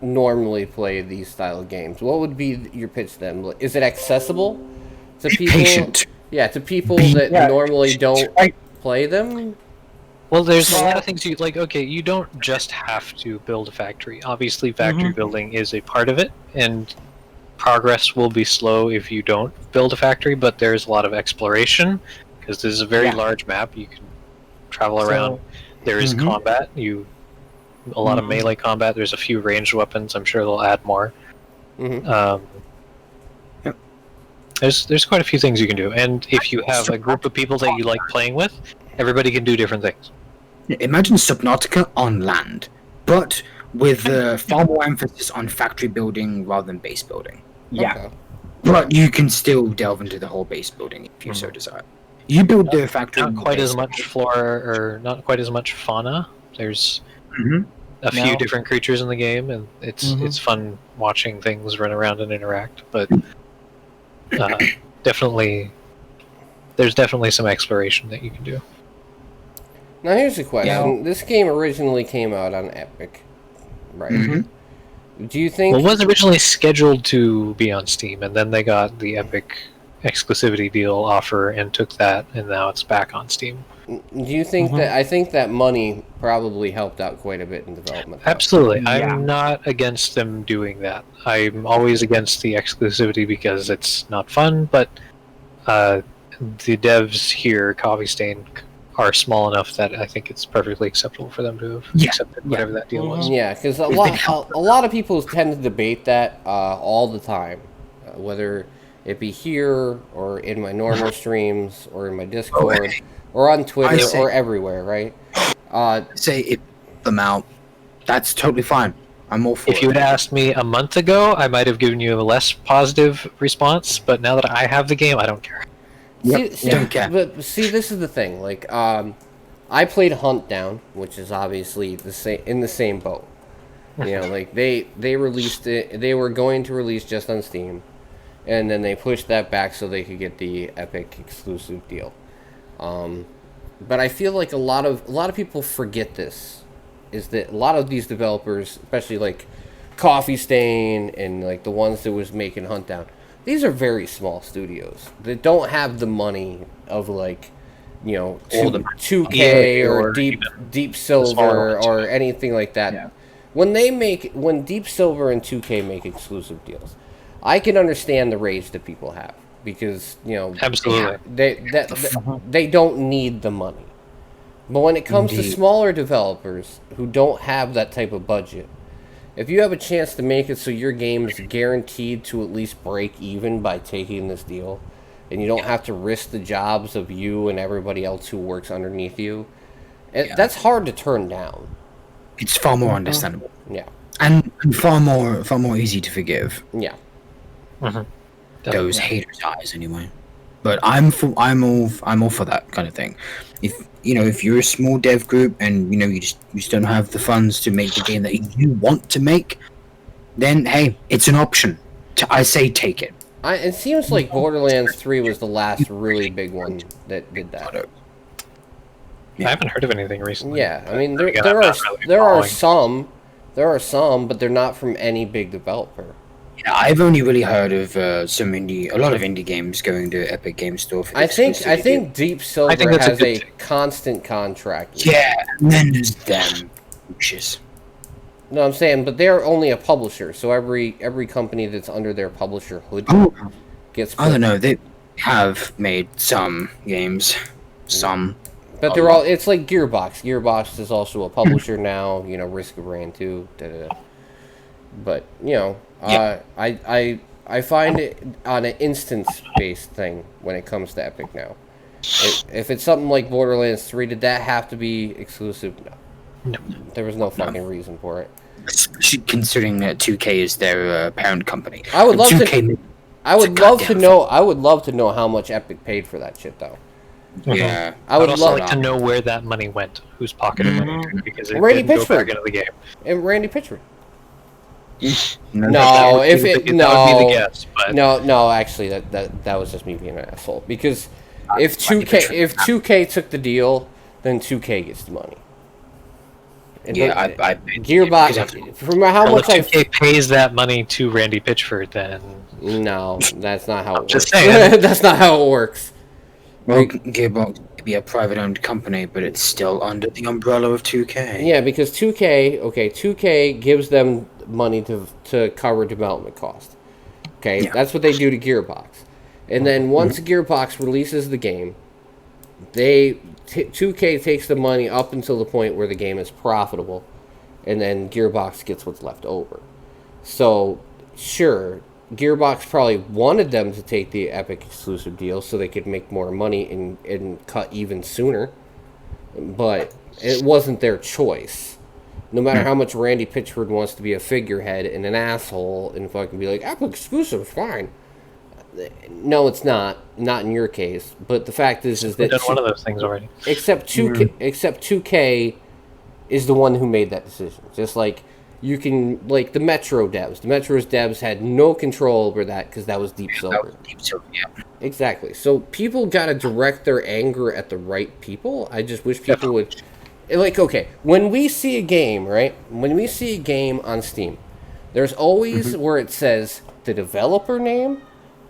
normally play these style of games? What would be your pitch to them? Is it accessible to Be people? patient. Yeah, to people Be- that Yeah. normally don't Right. play them. Well, there's a lot of things you like. Okay, you don't just have to build a factory. Obviously, factory building is a part of it, and progress will be slow if you don't build a factory. But there's a lot of exploration because this is a very Yeah. large map. You can travel So- around. There is Mhm. combat. A lot of melee combat. There's a few ranged weapons. I'm sure they'll add more. Mhm. Yep. There's quite a few things you can do, and if you have a group of people that you like playing with, everybody can do different things. Imagine Subnautica on land, but with far more emphasis on factory building rather than base building. Yeah. Okay. But you can still delve into the whole base building if you so desire. You build the factory. Not quite as much flora or not quite as much fauna. There's Mhm. a few now. different creatures in the game, and it's fun watching things run around and interact. But definitely, there's definitely some exploration that you can do. Now here's a question. Yeah. This game originally came out on Epic, right? Mm-hmm. Do you think... Well, it was originally scheduled to be on Steam, and then they got the Epic exclusivity deal offer and took that, and now it's back on Steam. Do you think that... I think that money probably helped out quite a bit in development. Absolutely. Yeah. I'm not against them doing that. I'm always against the exclusivity because it's not fun, but the devs here, Coffee Stain, are small enough that I think it's perfectly acceptable for them to have accepted whatever that deal was. Yeah, because a lot of people tend to debate that all the time, whether it be here or in my normal streams or in my Discord or on Twitter or everywhere, right? Say it them out. That's totally fine. I'm all for If you had asked me a month ago, I might have given you a less positive response, but now that I have the game, I don't care. Don't care. But see, this is the thing. Like, I played Hunt Down, which is obviously in the same boat. You know, like they released it. They were going to release just on Steam, and then they pushed that back so they could get the Epic exclusive deal. But I feel like a lot of people forget this, is that a lot of these developers, especially like Coffee Stain and like the ones that was making Hunt Down, these are very small studios that don't have the money of like, you know, 2K or Deep Silver or anything like that. Yeah. When Deep Silver and 2K make exclusive deals, I can understand the rage that people have because, you know, Absolutely. they don't need the money. But when it comes to smaller developers who don't have that type of budget, if you have a chance to make it so your game is guaranteed to at least break even by taking this deal, and you don't have to risk the jobs of you and everybody else who works underneath you, that's hard to turn down. It's far more understandable. Yeah. And far more easy to forgive. Yeah. Those haters' eyes, anyway. But I'm all for that kind of thing. If you're a small dev group and you just don't have the funds to make the game that you want to make, then hey, it's an option. I say take it. It seems like Borderlands 3 was the last really big one that did that. I haven't heard of anything recently. Yeah, I mean Again, there I'm are not really there are following. some, but they're not from any big developer. Yeah, I've only really heard of a lot of indie games going to Epic Game Store. For the I think exclusivity. Deep Silver that's a has good a thing. constant contract. Yeah, and then there's them. Bitches. No, I'm saying, but they're only a publisher, so every company that's under their publisher hood Oh, gets. I don't know. They have made some games. Some. But they're all. It's like Gearbox. Gearbox is also a publisher now. You know, Risk of Rain 2. But you know, I find it on an instance-based thing when it comes to Epic now. If it's something like Borderlands 3, did that have to be exclusive? No. There was no fucking reason for it. Especially considering that 2K is their parent company. I would love 2K to. I would love to know. I would love to know how much Epic paid for that shit, though. Yeah. I would I'd also love like to know where that money went, whose pocket it went into, because it Randy didn't go Pitchford. back into the game. And Randy Pitchford. No, No, if that it would be no, the guess, but no, actually, that was just me being an asshole. Because if 2K took the deal, then 2K gets the money. And Yeah, then I Gearbox. From how well, much if 2K pays that money to Randy Pitchford, then no, that's not how it works. just saying. That's not how it works. Well, Gearbox could be a private-owned company, but it's still under the umbrella of 2K. Yeah, because 2K gives them money to cover development costs. Okay, Yeah. that's what they do to Gearbox. And then once Gearbox releases the game, 2K takes the money up until the point where the game is profitable, and then Gearbox gets what's left over. So, sure, Gearbox probably wanted them to take the Epic exclusive deal so they could make more money and cut even sooner, but it wasn't their choice. No matter how much Randy Pitchford wants to be a figurehead and an asshole and fucking be like, Epic exclusive is fine. No, it's not. Not in your case. But the fact is we've that done one of those things already. except 2K is the one who made that decision. Just like you can, like the Metro devs. The Metro's devs had no control over that because that was Deep That Silver. was Deep Silver, yeah. Exactly. So people gotta direct their anger at the right people. I just wish people would, like, okay, when we see a game, right? When we see a game on Steam, there's always where it says the developer name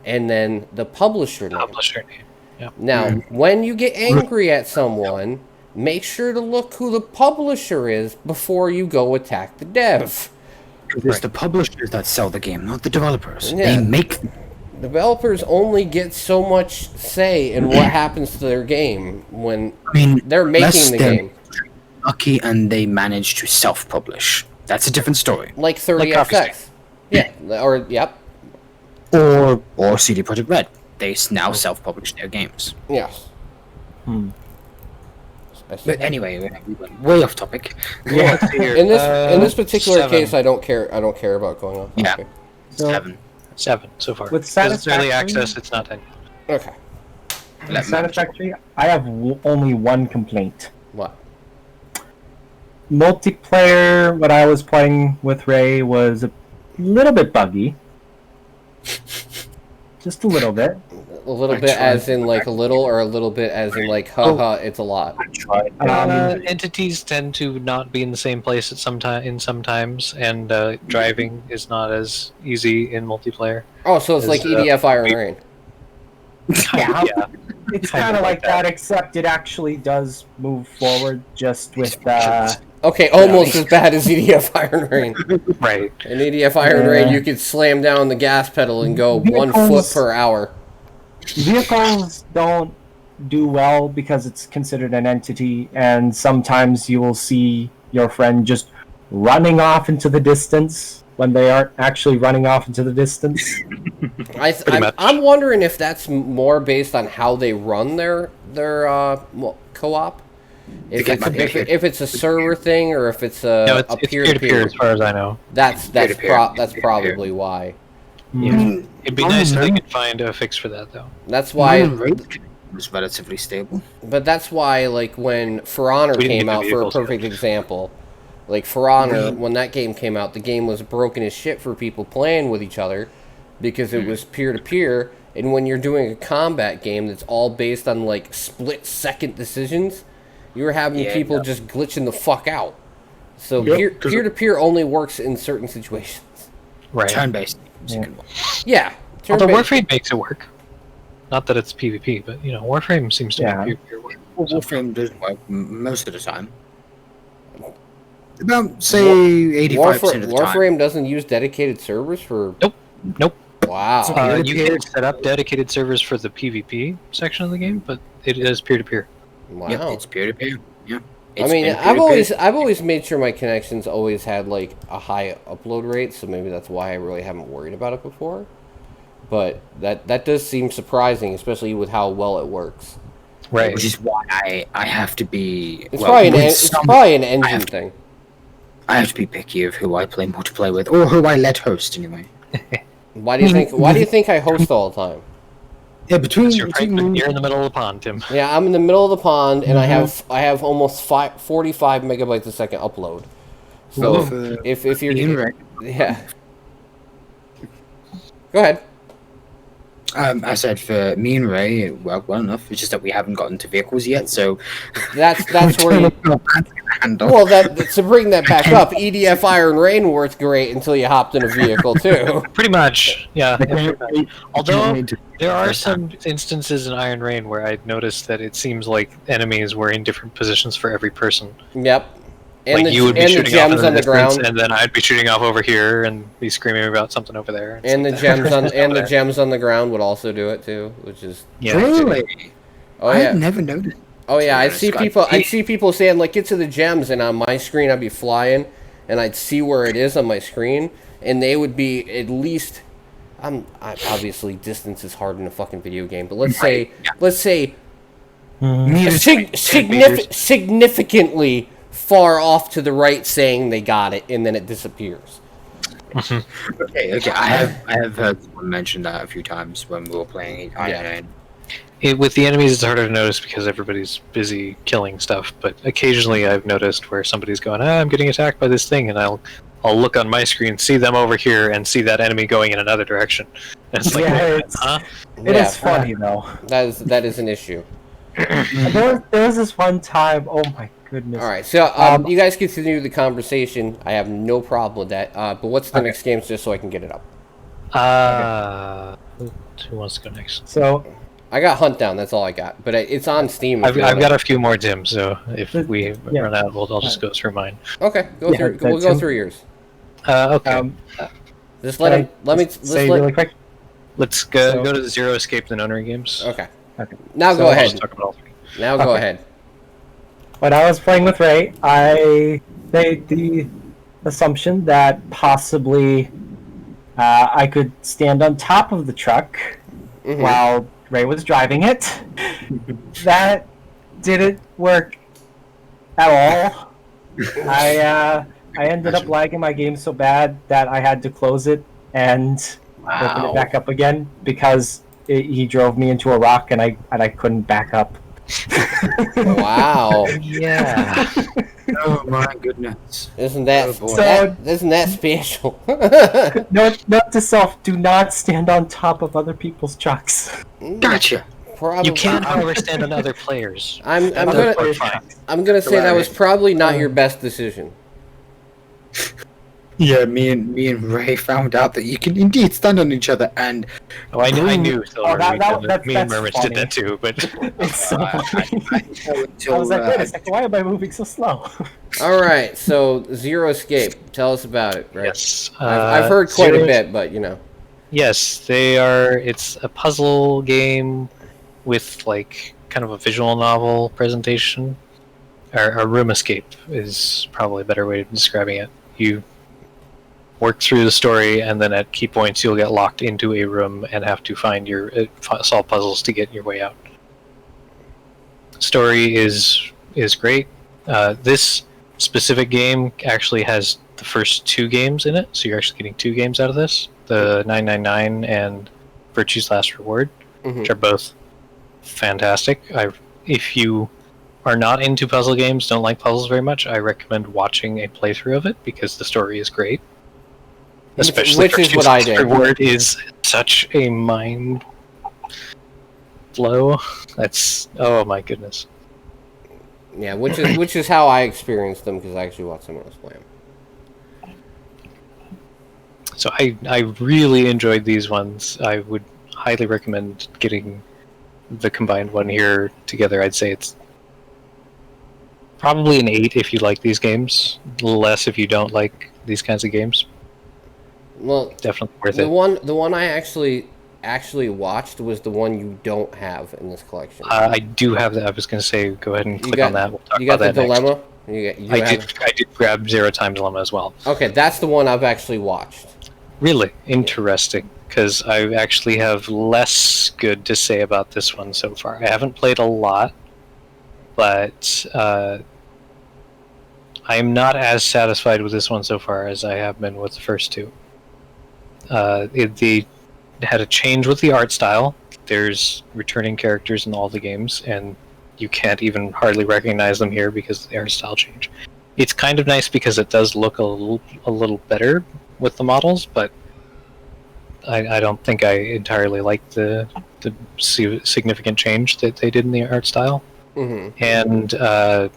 and then the publisher name. Publisher name. Yeah. Now, when you get angry at someone, make sure to look who the publisher is before you go attack the dev. It's the publishers that sell the game, not the developers. Yeah. They make Developers only get so much say in what happens to their game when they're unless making the they're game. lucky and they manage to self-publish. That's a different story. Like Like Coffee 30FX. Yeah, or, yep, Or CD Projekt Red. They now self-publish their games. yes. But anyway, we went way off topic. Yeah. Let's see here. In this particular 7. case, I don't care about going on. Yeah. Okay. So 7 so far. With Because it's early Satisfactory- access, it's not 10. Okay. Let me- Satisfactory, I have only one complaint. What? Multiplayer, what I was playing with Ray was a little bit buggy. Just a little bit. A little I bit tried. as in like a little, or a little bit as in like, haha, it's a lot. I tried. Entities tend to not be in the same place at sometimes, and driving is not as easy in multiplayer. Oh, so it's like EDF Iron Rain. Yeah. Yeah. It's Kinda kind of like like that, except it actually does move forward just with Okay, almost as bad as EDF Iron Rain. Right. In EDF Iron Rain, Yeah. you could slam down the gas pedal and go 1 Vehicles- foot per hour. vehicles don't do well because it's considered an entity, and sometimes you will see your friend just running off into the distance when they aren't actually running off into the distance. much. I'm wondering if that's more based on how they run their co-op. If get it's, money. if it's a server thing or if it's No, a it's peer-to-peer. peer-to-peer as far as I know. That's Peer-to-peer. probably why. Yeah. It'd be I nice if they remember- could find a fix for that, though. That's why. Raid was relatively stable. But that's why, like, when For Honor We didn't came get the out, for a vehicles yet. perfect example, like, For Honor, when that game came out, the game was broken as shit for people playing with each other because it was peer-to-peer, and when you're doing a combat game that's all based on, like, split-second decisions, you were having Yeah, people yeah. just glitching the fuck out. So Yep, 'cause- peer-to-peer only works in certain situations. Right. Turn-based. Yeah. Although turn-based. Warframe makes it work. Not that it's PvP, but, Warframe seems to Yeah. make peer-to-peer work. Warframe doesn't work most of the time. About, say, 85% of the time. Warframe doesn't use dedicated servers for... Nope. Wow. You can set up dedicated servers for the PvP section of the game, but it is peer-to-peer. Wow. Yep, it's peer-to-peer. Yeah. I It's mean, been I've peer-to-peer. always made sure my connections always had like a high upload rate, so maybe that's why I really haven't worried about it before. But that does seem surprising, especially with how well it works. Right. Which is why I have to be. It's well, probably with it's some- probably an engine have- thing. I have to be picky of who I play multiplayer with, or who I let host anyway. Why do you think I host all the time? Yeah, between, You're in the middle of the pond, Tim. Yeah, I'm in the middle of the pond, and I have almost 45 megabytes a second upload. So Ooh. if you're Right. yeah, go ahead. I said for me and Ray, it worked well enough. It's just that we haven't gotten to vehicles yet, so That's where you. handle. Well, to bring that back up, EDF Iron Rain worked great until you hopped in a vehicle too. Pretty much, yeah. pretty much. Although Need to- there are first time. some instances in Iron Rain where I noticed that it seems like enemies were in different positions for every person. Yep. And Like you would be and the shooting off gems in on the distance, ground, and then I'd be shooting off over here and be screaming about something over there. and the stuff. gems on and the there. gems on the ground would also do it too, which is Yeah. Really? oh I yeah, never noticed. oh yeah. I'd honest, see God. people saying like get to the gems, and on my screen I'd be flying, and I'd see where it is on my screen, and they would be at least. Obviously distance is hard in a fucking video game, but let's say significantly far off to the right, saying they got it, and then it disappears. Okay. I have heard someone mention that a few times when we were playing Iron Yeah. Man. With the enemies, it's harder to notice because everybody's busy killing stuff. But occasionally, I've noticed where somebody's going, I'm getting attacked by this thing, and I'll look on my screen, see them over here, and see that enemy going in another direction. And it's like, Yeah, huh? It is funny though. That is an issue. There was this one time. Oh my goodness. All right, so you guys continue the conversation. I have no problem with that. But what's the next game, just so I can get it up? Who wants to go next? So I got Hunt Down. That's all I got. But it's on Steam. if I've you wanna- got a few more, Tim. So if we Yeah. run out, I'll just go through mine. Okay, go Yeah, through. We'll that's go him. through yours. Okay. Just let him. Let me. say really quick. Let's go so- go to the Zero Escape the Nonary games. Okay. Okay. Now So- go I'll ahead. just talk about all three. Now go Okay. ahead. When I was playing with Ray, I made the assumption that possibly I could stand on top of the truck Mhm. while Ray was driving it. That didn't work at all. I ended up lagging my game so bad that I had to close it and open it back up again because he drove me into a rock and I couldn't back up. Wow. Yeah. Oh my goodness. Isn't that, Oh, boy. isn't that special? Note to self: do not stand on top of other people's trucks. Gotcha. Probably. You can, however, stand on other players. I'm Other gonna players' fine. trucks. I'm gonna say that was Hilarious. probably not your best decision. Yeah, me and Ray found out that you can indeed stand on each other, and Oh, I knew. Silver, that- me and that's Murmurs funny. did that too, but It's so I funny. I until was like, wait a second, why am I moving so slow? All right, so Zero Escape. Tell us about it. Right. yes. I've heard quite a Zero- bit, but you know. Yes, they are. It's a puzzle game with like kind of a visual novel presentation. Or a room escape is probably a better way of describing it. You work through the story, and then at key points, you'll get locked into a room and have to find solve puzzles to get your way out. Story is great. This specific game actually has the first two games in it, so you're actually getting two games out of this: the 999 and Virtue's Last Reward, Mhm. which are both fantastic. If you are not into puzzle games, don't like puzzles very much, I recommend watching a playthrough of it because the story is great. Especially Which is Virtue's what I Last did. Reward is such a mind blow. That's oh my goodness. Yeah, which is how I experienced them because I actually watched someone else play them. So I really enjoyed these ones. I would highly recommend getting the combined one here together. I'd say it's probably an 8 if you like these games, less if you don't like these kinds of games. Well, Definitely worth the it. one I actually watched was the one you don't have in this collection. I do have that. I was going to say, go ahead and You click got- on that. We'll talk you got about the that next. dilemma. You I did grab Zero Time Dilemma as well. Okay, that's the one I've actually watched. Really interesting, because I actually have less good to say about this one so far. I haven't played a lot, but I'm not as satisfied with this one so far as I have been with the first two. They had a change with the art style. There's returning characters in all the games, and you can't even hardly recognize them here because of the art style change. It's kind of nice because it does look a little better with the models, but I don't think I entirely like the significant change that they did in the art style. Hmm. And the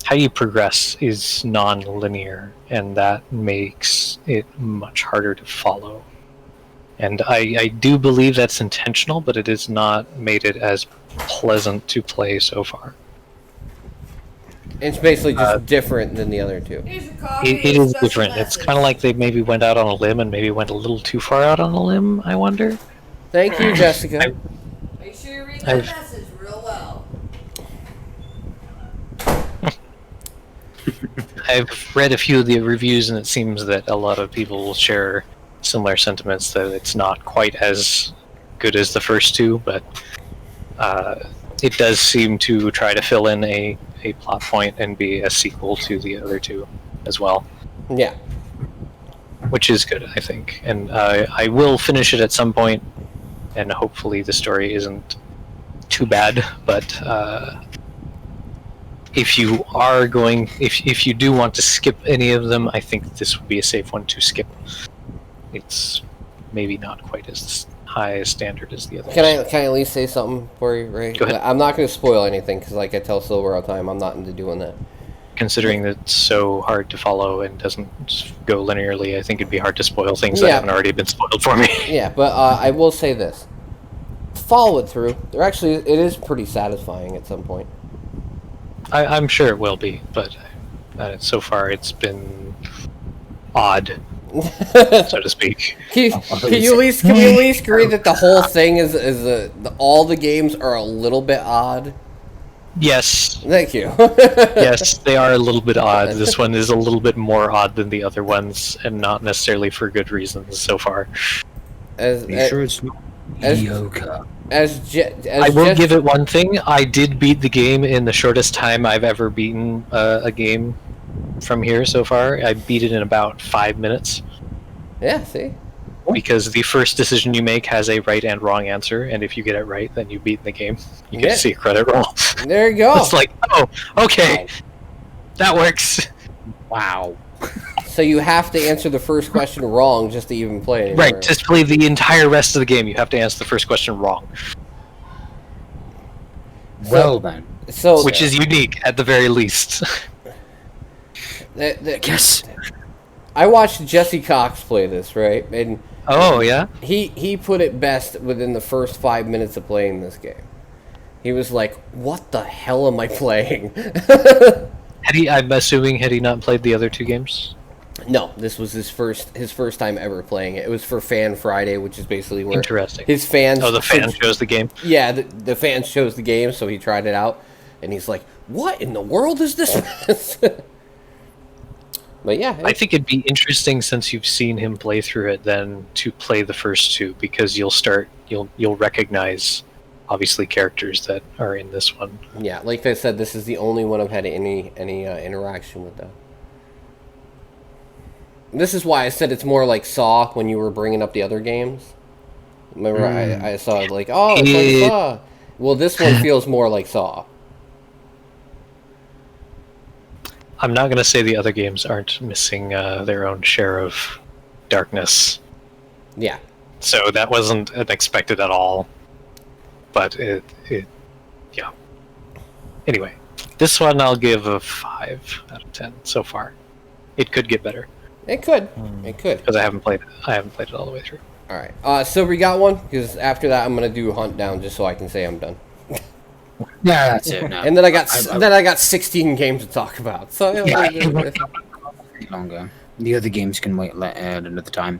how you progress is non-linear, and that makes it much harder to follow. And I do believe that's intentional, but it has not made it as pleasant to play so far. It's basically just different than the other two. Here's your coffee. It is special different. It's message. kind of like they maybe went out on a limb and maybe went a little too far out on a limb, I wonder. Thank you, Jessica. Make sure you read that I've- message real well. I've read a few of the reviews, and it seems that a lot of people will share similar sentiments that it's not quite as good as the first two, but it does seem to try to fill in a plot point and be a sequel to the other two as well, Yeah. which is good, I think. And I will finish it at some point and hopefully the story isn't too bad. But if you are going, if you do want to skip any of them, I think this would be a safe one to skip. It's maybe not quite as high a standard as the others. Can I at least say something for you, Ray? Go ahead. I'm not going to spoil anything because, like I tell Silver all the time, I'm not into doing that. Considering that it's so hard to follow and doesn't go linearly, I think it'd be hard to spoil things that Yeah. haven't already been spoiled for me. Yeah, but I will say this: follow it through. It is pretty satisfying at some point. I'm sure it will be, but so far it's been odd, so to speak. Can we at least agree that the whole thing is all the games are a little bit odd? Yes, Thank you. yes, they are a little bit odd. This one is a little bit more odd than the other ones, and not necessarily for good reasons so far. As, Are you sure it's not as- mediocre? I will give it one thing. I did beat the game in the shortest time I've ever beaten a game from here so far. I beat it in about 5 minutes. Yeah, see? Because the first decision you make has a right and wrong answer, and if you get it right, then you beat the game. You get Yeah. to see a credit roll. There you go. It's like, oh, okay, that works. Wow. So you have to answer the first question wrong just to even play anymore. Right, just play the entire rest of the game. You have to answer the first question wrong, Well then. So, which is unique at the very least. Yes. I watched Jesse Cox play this, right? And Oh, yeah? he put it best within the first 5 minutes of playing this game. He was like, "What the hell am I playing?" I'm assuming, had he not played the other two games? No, this was his first time ever playing it. It was for Fan Friday, which is basically where Interesting. his fans. Oh, the fan chose the game? Yeah, the fans chose the game, so he tried it out, and he's like, "What in the world is this?" But yeah, I think it'd be interesting, since you've seen him play through it, then to play the first two, because you'll recognize obviously characters that are in this one. yeah, like I said, this is the only one I've had any interaction with though. This is why I said it's more like Saw when you were bringing up the other games. Remember, I saw it like, oh, it's like Saw. Well, this one feels more like Saw. I'm not going to say the other games aren't missing their own share of darkness, Yeah. so that wasn't unexpected at all. But yeah. Anyway, this one I'll give a 5 out of 10 so far. It could get better It could. It could. because I haven't played it all the way through. All right. So we got one because after that I'm gonna do Hunt Down just so I can say I'm done. Yeah, that's it. No. And then I got 16 games to talk about. So Yeah, longer. The other games can wait another time.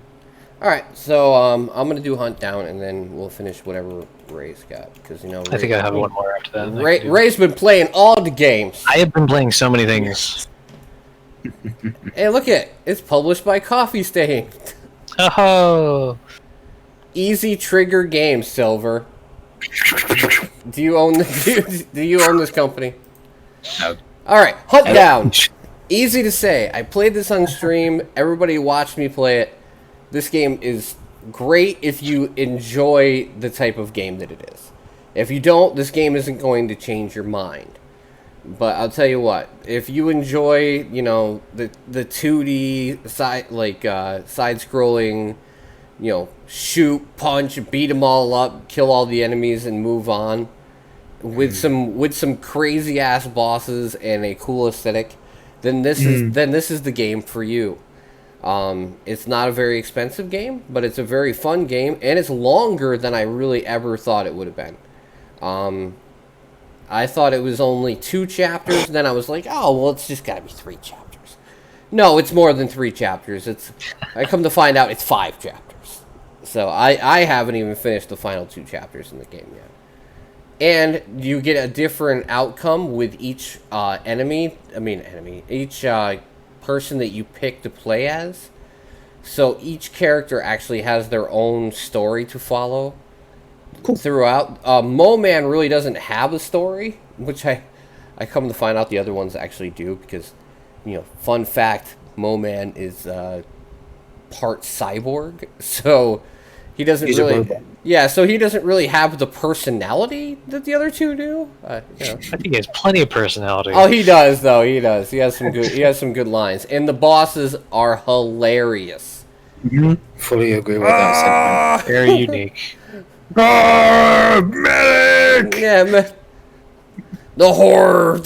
all right. So I'm gonna do Hunt Down and then we'll finish whatever Ray's got because I think I have one more after that. Ray's been playing all the games. I have been playing so many things. Hey, look at it. It's published by Coffee Stain. Oh, Easy Trigger Games, Silver. Do you own this company? No. All right, Hunt Down. Easy to say. I played this on stream. Everybody watched me play it. This game is great if you enjoy the type of game that it is. If you don't, this game isn't going to change your mind. But I'll tell you what, if you enjoy, the 2D side-scrolling, shoot, punch, beat them all up, kill all the enemies, and move on, with some crazy ass bosses and a cool aesthetic, then this is the game for you. It's not a very expensive game, but it's a very fun game, and it's longer than I really ever thought it would have been. I thought it was only 2 chapters, then I was like, oh, well, it's just gotta be 3 chapters. No, it's more than 3 chapters. I come to find out it's 5 chapters. So I haven't even finished the final 2 chapters in the game yet. And you get a different outcome with each each person that you pick to play as. So each character actually has their own story to follow. Cool. Throughout. Mo-Man really doesn't have a story, which I come to find out the other ones actually do, because, fun fact, Mo-Man is part cyborg, so He doesn't He's a really. robot. Yeah, so he doesn't really have the personality that the other two do. You know. I think he has plenty of personality. Oh, he does though. He does. He has some good. He has some good lines, and the bosses are hilarious. Fully agree with that sentiment. Very unique. Medic! Yeah, man. The horror.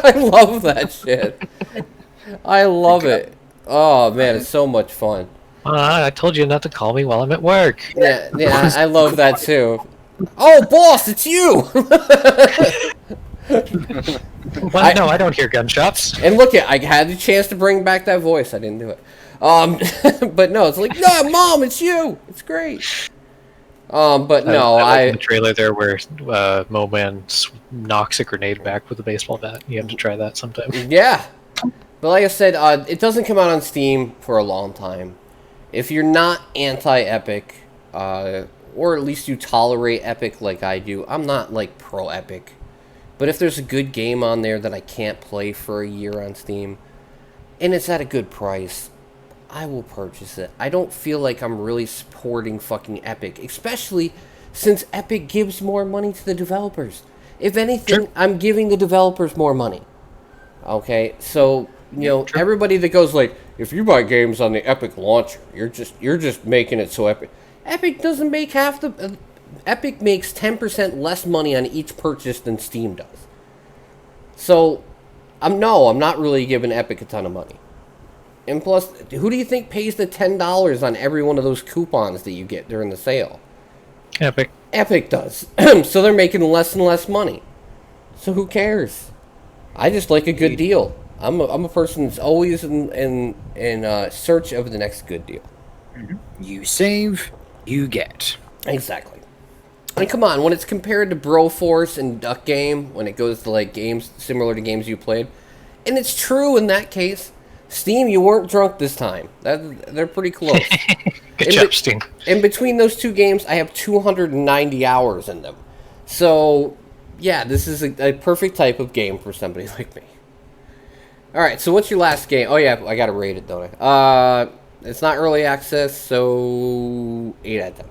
I love that shit. I love it. Oh man, it's so much fun. I told you not to call me while I'm at work. Yeah, I love that too. Oh, boss, it's you. Well, no, I don't hear gunshots. And look, I had the chance to bring back that voice. I didn't do it. But no, it's like, no, Mom, it's you. It's great. But no, I like the trailer there where Mo-Man knocks a grenade back with a baseball bat. You have to try that sometime. Yeah. But like I said, it doesn't come out on Steam for a long time. If you're not anti-Epic, or at least you tolerate Epic like I do, I'm not like pro-Epic. But if there's a good game on there that I can't play for a year on Steam, and it's at a good price, I will purchase it. I don't feel like I'm really supporting fucking Epic, especially since Epic gives more money to the developers. If anything, I'm giving the developers more money. Okay, so you know, everybody that goes like, if you buy games on the Epic launcher, you're just making it so Epic. Epic doesn't make half the. Epic makes 10% less money on each purchase than Steam does. So, I'm not really giving Epic a ton of money. And plus, who do you think pays the $10 on every one of those coupons that you get during the sale? Epic. Epic does. So they're making less and less money. So who cares? I just like a good deal. I'm a person that's always in search of the next good deal. You save, you get. Exactly. And come on, when it's compared to Broforce and Duck Game, when it goes to like games similar to games you played, and it's true in that case, Steam, you weren't drunk this time. They're pretty close. Good job, Steam. In between those two games, I have 290 hours in them. So, yeah, this is a perfect type of game for somebody like me. Alright, so what's your last game? Oh yeah, I gotta rate it, don't I? It's not early access, so 8 out of 10.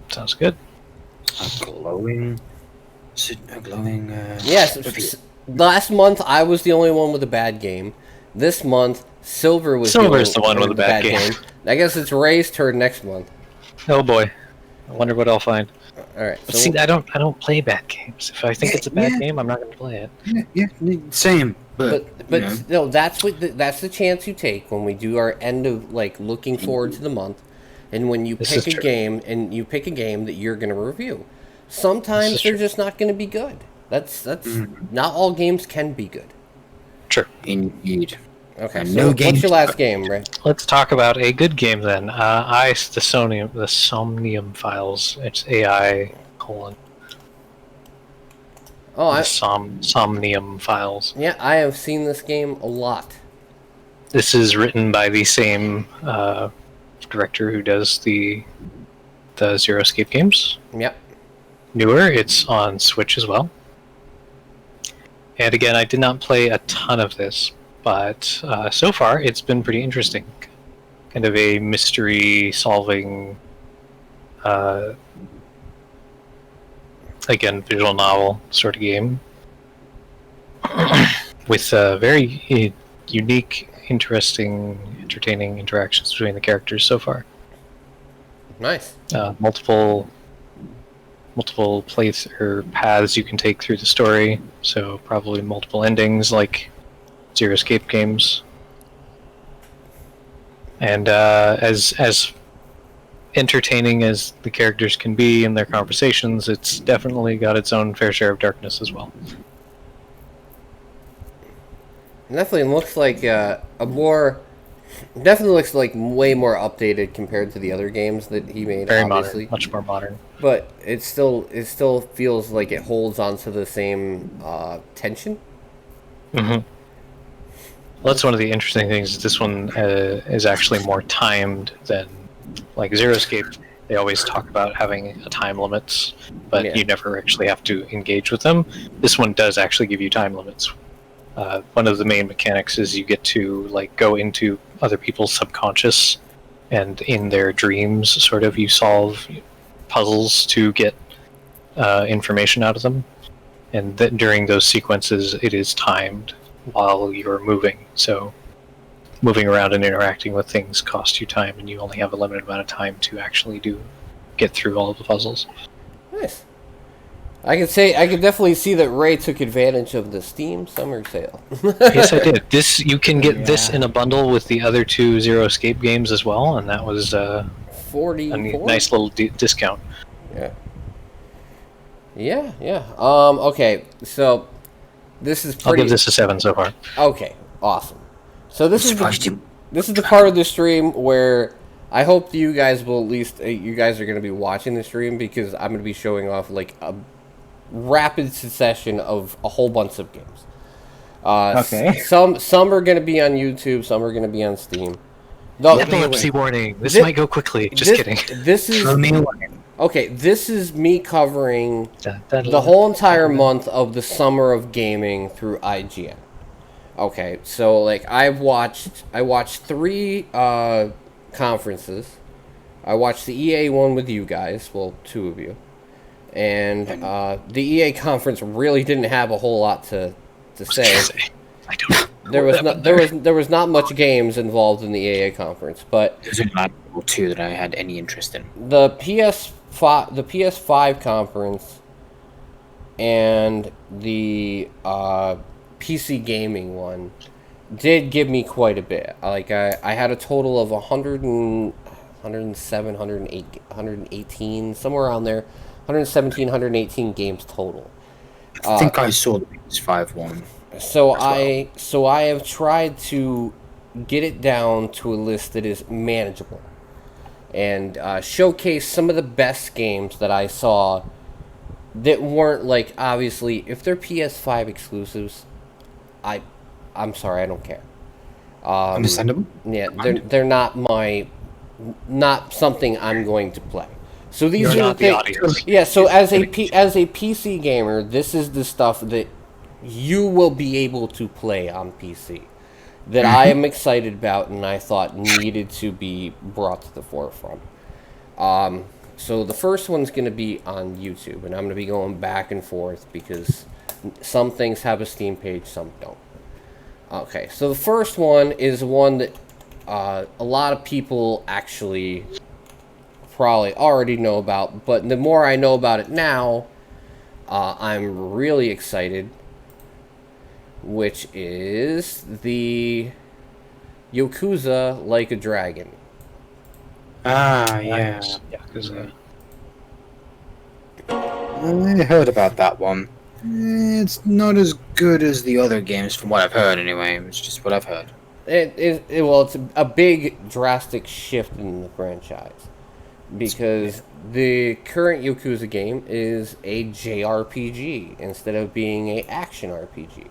Sounds good. A glowing. Yes, last month I was the only one with a bad game. This month, Silver was Silver's the one with a bad game. I guess it's Ray's turn next month. Oh boy, I wonder what I'll find. All right. But see, I don't play bad games. If I think it's a bad game, I'm not going to play it. Yeah, same. But you know. no, that's the chance you take when we do our end of like looking forward to the month, and when you This pick is a true. game and you pick a game that you're going to review. Sometimes is they're true. just not going to be good. That's not all games can be good. True. Indeed. Okay. And So no what's games your last suck. game, Ray? Let's talk about a good game then. The Somnium Files. It's AI : Oh, the Somnium Files. yeah, I have seen this game a lot. This is written by the same director who does the Zero Escape games. Yep. Newer. It's on Switch as well. And again, I did not play a ton of this, but so far it's been pretty interesting. Kind of a mystery solving, again, visual novel sort of game with very unique, interesting, entertaining interactions between the characters so far. Nice. Multiple places or paths you can take through the story, so probably multiple endings like Zero Escape games. And as entertaining as the characters can be in their conversations, it's definitely got its own fair share of darkness as well. It definitely looks like definitely looks like way more updated compared to the other games that he made. Very obviously. modern, much more modern. But it still feels like it holds on to the same tension. Mm-hmm. Well, that's one of the interesting things. This one is actually more timed than like Zero Escape. They always talk about having a time limits, but Yeah. you never actually have to engage with them. This one does actually give you time limits. One of the main mechanics is you get to like go into other people's subconscious and in their dreams, sort of, you solve puzzles to get information out of them, and that during those sequences, it is timed while you're moving. So, moving around and interacting with things costs you time, and you only have a limited amount of time to actually get through all of the puzzles. Nice. I could definitely see that Ray took advantage of the Steam summer sale. Yes, I did. You can get this in a bundle with the other two Zero Escape games as well, and that was a 44? nice little discount. Yeah. Okay, so this is I'll pretty... give this a 7 so far. Okay, awesome. So this is Surprised you. the part of the stream where I hope you guys will at least... you guys are going to be watching the stream, because I'm going to be showing off, like, a rapid succession of a whole bunch of games. Okay. Some are going to be on YouTube, some are going to be on Steam. No, Epilepsy warning. This Thi- might go quickly. Just kidding. This is... Throw me away. Okay, this is me covering Dun, dun, the dun. whole entire month of the summer of gaming through IGN. Okay, so like I watched 3 conferences. I watched the EA one with you guys, well, 2 of you, and the EA conference really didn't have a whole lot to say. I don't. There was not much games involved in the EA conference, but There's a lot of 2 that I had any interest in. the PS5 conference and the PC gaming one did give me quite a bit. Like I had a total of 107, 108, 118, somewhere around there, 117, 118 games total. I think I saw the PS5 one. So I have tried to get it down to a list that is manageable, and showcase some of the best games that I saw that weren't, like, obviously, if they're PS5 exclusives, I'm sorry, I don't care. Understandable. Yeah, they're not something I'm going to play. So these You're are not the the things. audience. Yeah, so as a PC gamer, this is the stuff that you will be able to play on PC that I am excited about and I thought needed to be brought to the forefront. So the first one's going to be on YouTube, and I'm going to be going back and forth because some things have a Steam page, some don't. Okay, so the first one is one that a lot of people actually probably already know about, but the more I know about it now, I'm really excited, which is the Yakuza Like a Dragon. Ah, yeah. Yeah, because I heard about that one. It's not as good as the other games, from what I've heard. Anyway, it's just what I've heard. It's a big drastic shift in the franchise because the current Yakuza game is a JRPG instead of being a action RPG.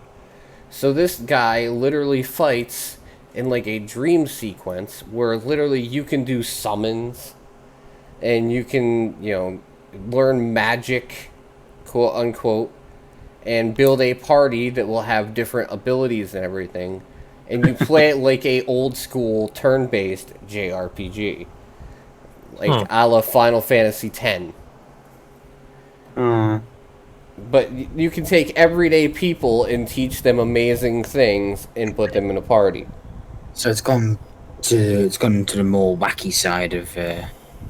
So this guy literally fights in like a dream sequence where literally you can do summons and you can, learn magic, quote unquote, and build a party that will have different abilities and everything. And you play it like a old school turn-based JRPG. Like a la Final Fantasy X. But you can take everyday people and teach them amazing things and put them in a party. So it's gone to the more wacky side of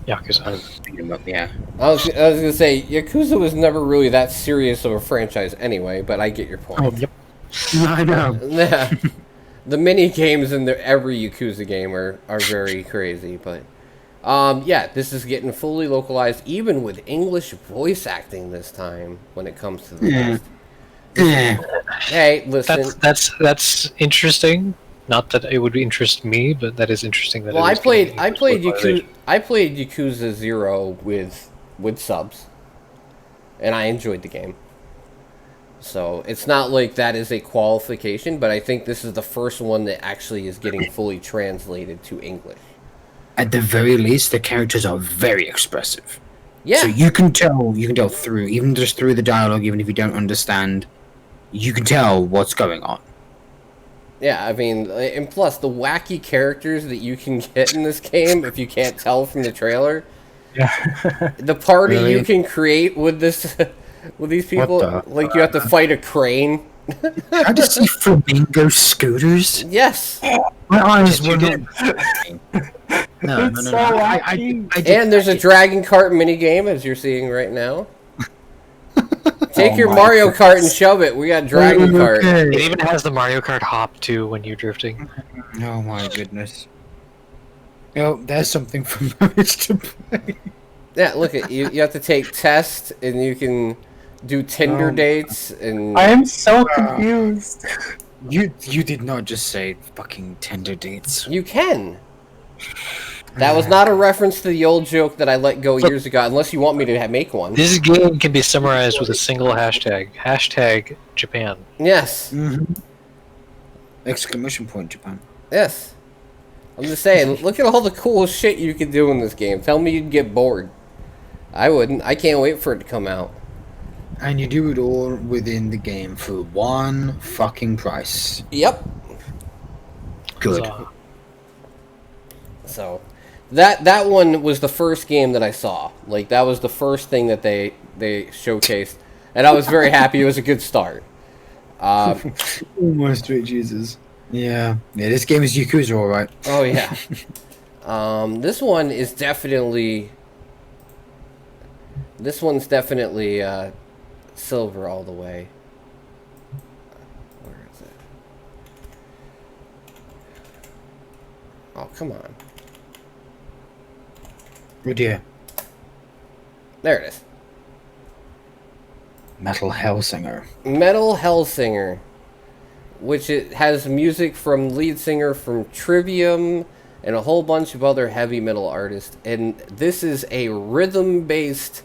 Yakuza. beat 'em up, yeah. I was gonna say Yakuza was never really that serious of a franchise anyway, but I get your point. Oh, yep. I know. Yeah. The mini games in every Yakuza game are very crazy, but this is getting fully localized, even with English voice acting this time when it comes to the list. Hey, listen. That's interesting. Not that it would interest me, but that is interesting. That Well, it I is played getting localization. Yakuza 0 with subs, and I enjoyed the game. So it's not like that is a qualification, but I think this is the first one that actually is getting fully translated to English. At the very least, the characters are very expressive. Yeah, So you can tell through, even just through the dialogue, even if you don't understand, you can tell what's going on. Yeah, I mean, and plus the wacky characters that you can get in this game, if you can't tell from the trailer, Yeah. the party Really? you can create with this, with these people, the like you have to fight a crane. I just see flamingo scooters. Yes, My eyes Did you were get- No, It's so I wacky. did- and there's a Dragon Kart mini game as you're seeing right now. Take Oh your my Mario goodness. Kart and shove it. We got Dragon Kart. It Okay. even has the Mario Kart hop too when you're drifting. Oh my goodness. Oh, there's something for marriage to play. Yeah, look at you. You have to take tests, and you can do Tinder Oh. dates, and I am so confused. You did not just say fucking Tinder dates. you can. That was not a reference to the old joke that I let go years ago, unless you want me to make one. This game can be summarized with a single hashtag. Hashtag Japan. Yes, Mm-hmm. Exclamation point, Japan. yes. I'm just saying, look at all the cool shit you can do in this game. Tell me you'd get bored. I wouldn't. I can't wait for it to come out. And you do it all within the game for one fucking price. Yep. Good. So, that one was the first game that I saw. Like, that was the first thing that they showcased, and I was very happy. It was a good start. Oh my sweet Jesus. Yeah. Yeah, this game is Yakuza, alright. Oh yeah. This one is definitely. This one's definitely silver all the way. Where is it? Oh come on! Oh dear. There it is. Metal Hellsinger. Metal Hellsinger, which it has music from lead singer from Trivium and a whole bunch of other heavy metal artists, and this is a rhythm-based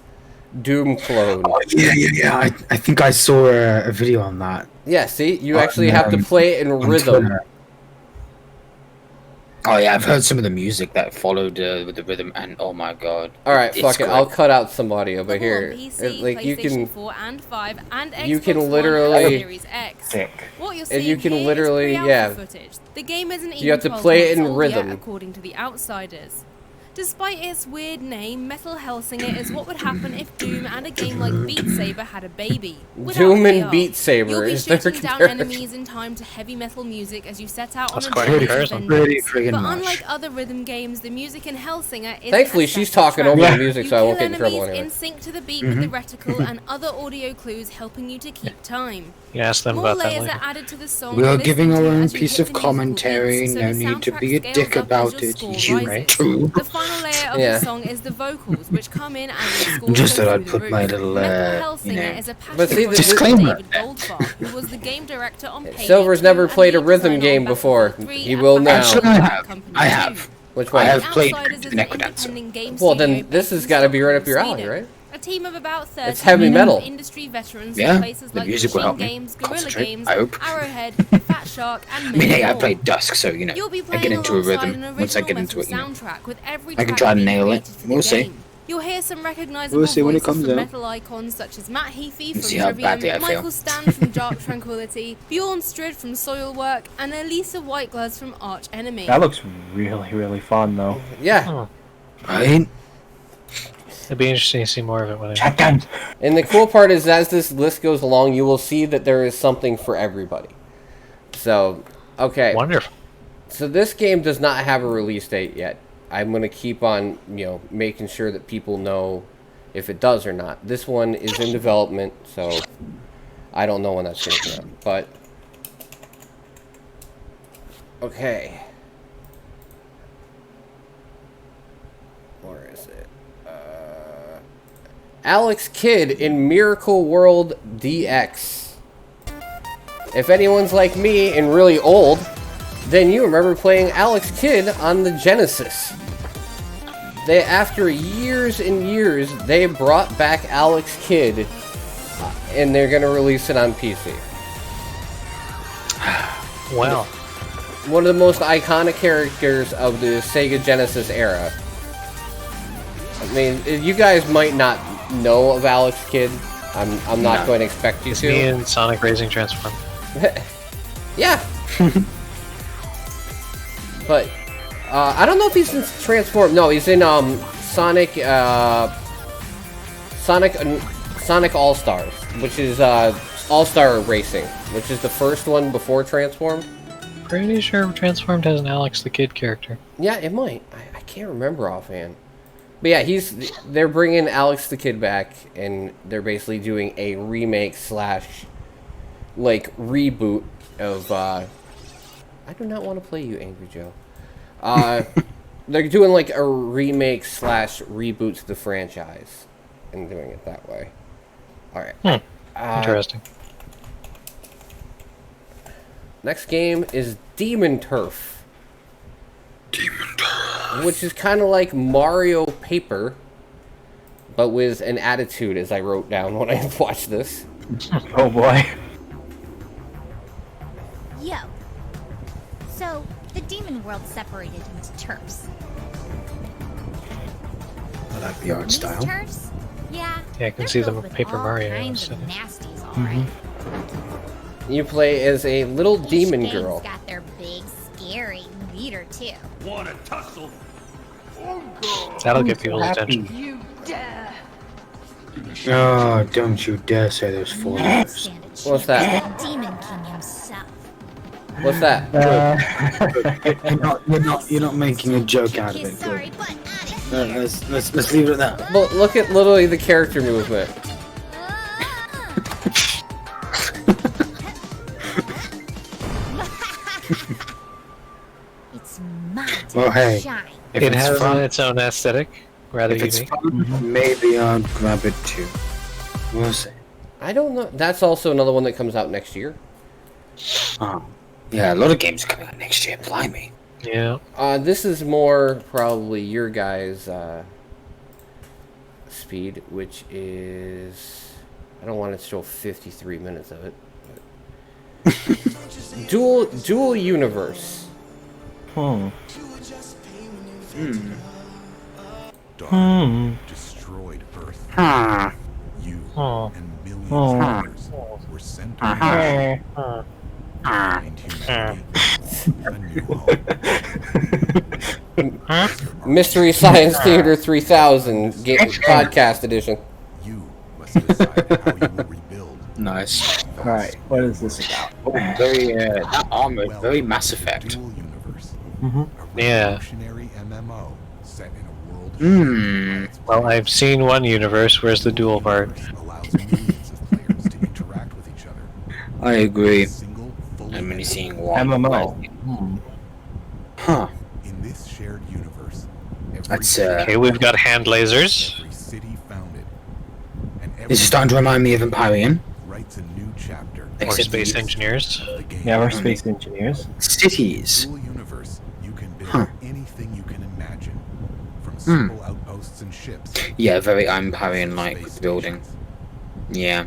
Doom clone. Oh, yeah. I think I saw a video on that. Yeah, see, you actually have to play it in on rhythm. Twitter. Oh yeah, I've heard some of the music that followed with the rhythm, and oh my god. All right, It's fuck it. great. I'll cut out some audio, but Available here, on PC, like you PlayStation can, 4 and 5, and you Xbox can One literally- and Series X. Sick. What you're And seeing you can here literally- is pre-alpha yeah. footage. The game isn't You even have to 12 play it months in old yet, rhythm. according to the outsiders. Despite its weird name, Metal Hellsinger is what would happen if Doom and a game like Beat Saber had a baby. Without Doom and VR. Beat Saber You'll be is their shooting down comparison. enemies in time to heavy metal music as you set out That's on a quite a journey to comparison. defend Pretty base. friggin' But much. unlike other rhythm games, the music in Hellsinger is Thankfully, she's talking over the music, so I won't get in trouble anyway. in sync to the beat with the reticle and other audio clues helping you to keep time. You can ask them More about that layers later. are added to the song. We are to listen giving to our own as you piece hit of the musical commentary, beats, so no the need to soundtrack be a scales dick up as about your it. score You rises. too. The final layer of Yeah. the song is the vocals, which come in as the score Just goes thought I'd through put the my roof. little, Metal you know. Hellsinger is a passion But see, project the- of Disclaimer. David Goldfarb, who was the game director on Payday Silver's 2 never and played a lead rhythm designer game on before. Battlefield 3 He and will now. Battlefield Actually, I have. Company I 2. have. Which I one? have played Outsiders is an Necrodancer. independent game Well, studio then this based in has got to be right up Stockholm, your alley, Sweden. right? A team of about 30 It's heavy men, metal. industry veterans Yeah, from places the like music will Machine help me Games, Guerrilla concentrate, Games, I hope. Arrowhead, Fat Shark, and I mean, many hey, I more. played Dusk, so you know, You'll be I playing get into a alongside rhythm an once I original get into it. metal You know. soundtrack with every I can track try to being nail it. created for the We'll see. game. You'll hear some recognizable We'll see when it voices comes from out. metal icons such as Matt Heafy from See how badly I Trivium, feel. Michael Stan from Dark Tranquillity, Bjorn Strid from Soilwork, and Elisa Whiteglass from Arch Enemy. That looks really, really fun, though. Yeah, Oh, Right? it'd be interesting to see more of it when I. Shotgun! and the cool part is as this list goes along, you will see that there is something for everybody. So, okay. Wonderful. So this game does not have a release date yet. I'm going to keep on, making sure that people know if it does or not. This one is in development, so I don't know when that's going to come out. But, okay. Where is it? Alex Kidd in Miracle World DX. If anyone's like me and really old, then you remember playing Alex Kidd on the Genesis. After years and years, they brought back Alex Kidd, and they're gonna release it on PC. Wow. One of the most iconic characters of the Sega Genesis era. I mean, you guys might not know of Alex Kidd. I'm not No. going to expect you It's me to. and Sonic Racing Transform. Yeah. But I don't know if he's in Transform. No, he's in Sonic All Stars, which is All Star Racing, which is the first one before Transform. Pretty sure Transformed has an Alex the Kid character. Yeah, it might. I can't remember offhand. But yeah, they're bringing Alex the Kid back, and they're basically doing a remake / like reboot of. I do not want to play you, Angry Joe. They're doing like a remake / reboot to the franchise, and doing it that way. All right. Interesting. Next game is Demon Turf. Which is kind of like Mario Paper, but with an attitude, as I wrote down when I watched this. Oh boy. Yo. So, the demon world separated into turfs. I like the art These style. turfs? Yeah. Yeah, I can they're see them filled with with Paper all Mario kinds of instead. nasties, alright. You play as a little demon Each gang's girl. got their big, scary leader too. That'll get people's happy? attention. Oh, don't you dare say there's 4 Can't lives. stand a What's chance that? of the Demon King himself. What's that? You're not making a joke out of Okay, it. sorry, Good. but out of here. Let's leave it at that. Look at literally the character movement. It's my time Well, hey. to shine. If It it's has fun, its own aesthetic, rather if it's unique. fun, maybe I'll grab it too. We'll see. I don't know. That's also another one that comes out next year. Oh. Yeah, a lot of games are coming out next year. Blimey. Yeah. This is more probably your guys' speed, which is... I don't want to show 53 minutes of it. But... Dual Universe. Destroyed Earth. Huh. You Oh. and millions Oh. of others were sent to find humanity a new home. Mystery Science Theater 3000 podcast edition. You must decide how you will rebuild. Nice. Alright, what is this about? Oh, very, that armor, very Mass Effect. Dual Universe. Mm-hmm. A Yeah. revolutionary MMO set in a world Hmm. Well, I've seen one universe. Where's the dual part? allows millions of players to interact with each other. I agree. A single, fully I'm only integrated seeing one. MMO. Huh. In this shared universe, every That's, Okay, we've got hand lasers. every city founded, and every This is starting to remind me of Empyrean. writes a new chapter Or Except space these engineers. of the game. Yeah, we're space engineers. cities. Dual universe, you can build Huh. anything you can imagine, from simple outposts and ships. Yeah, very Empyrean like space building. stations. Yeah.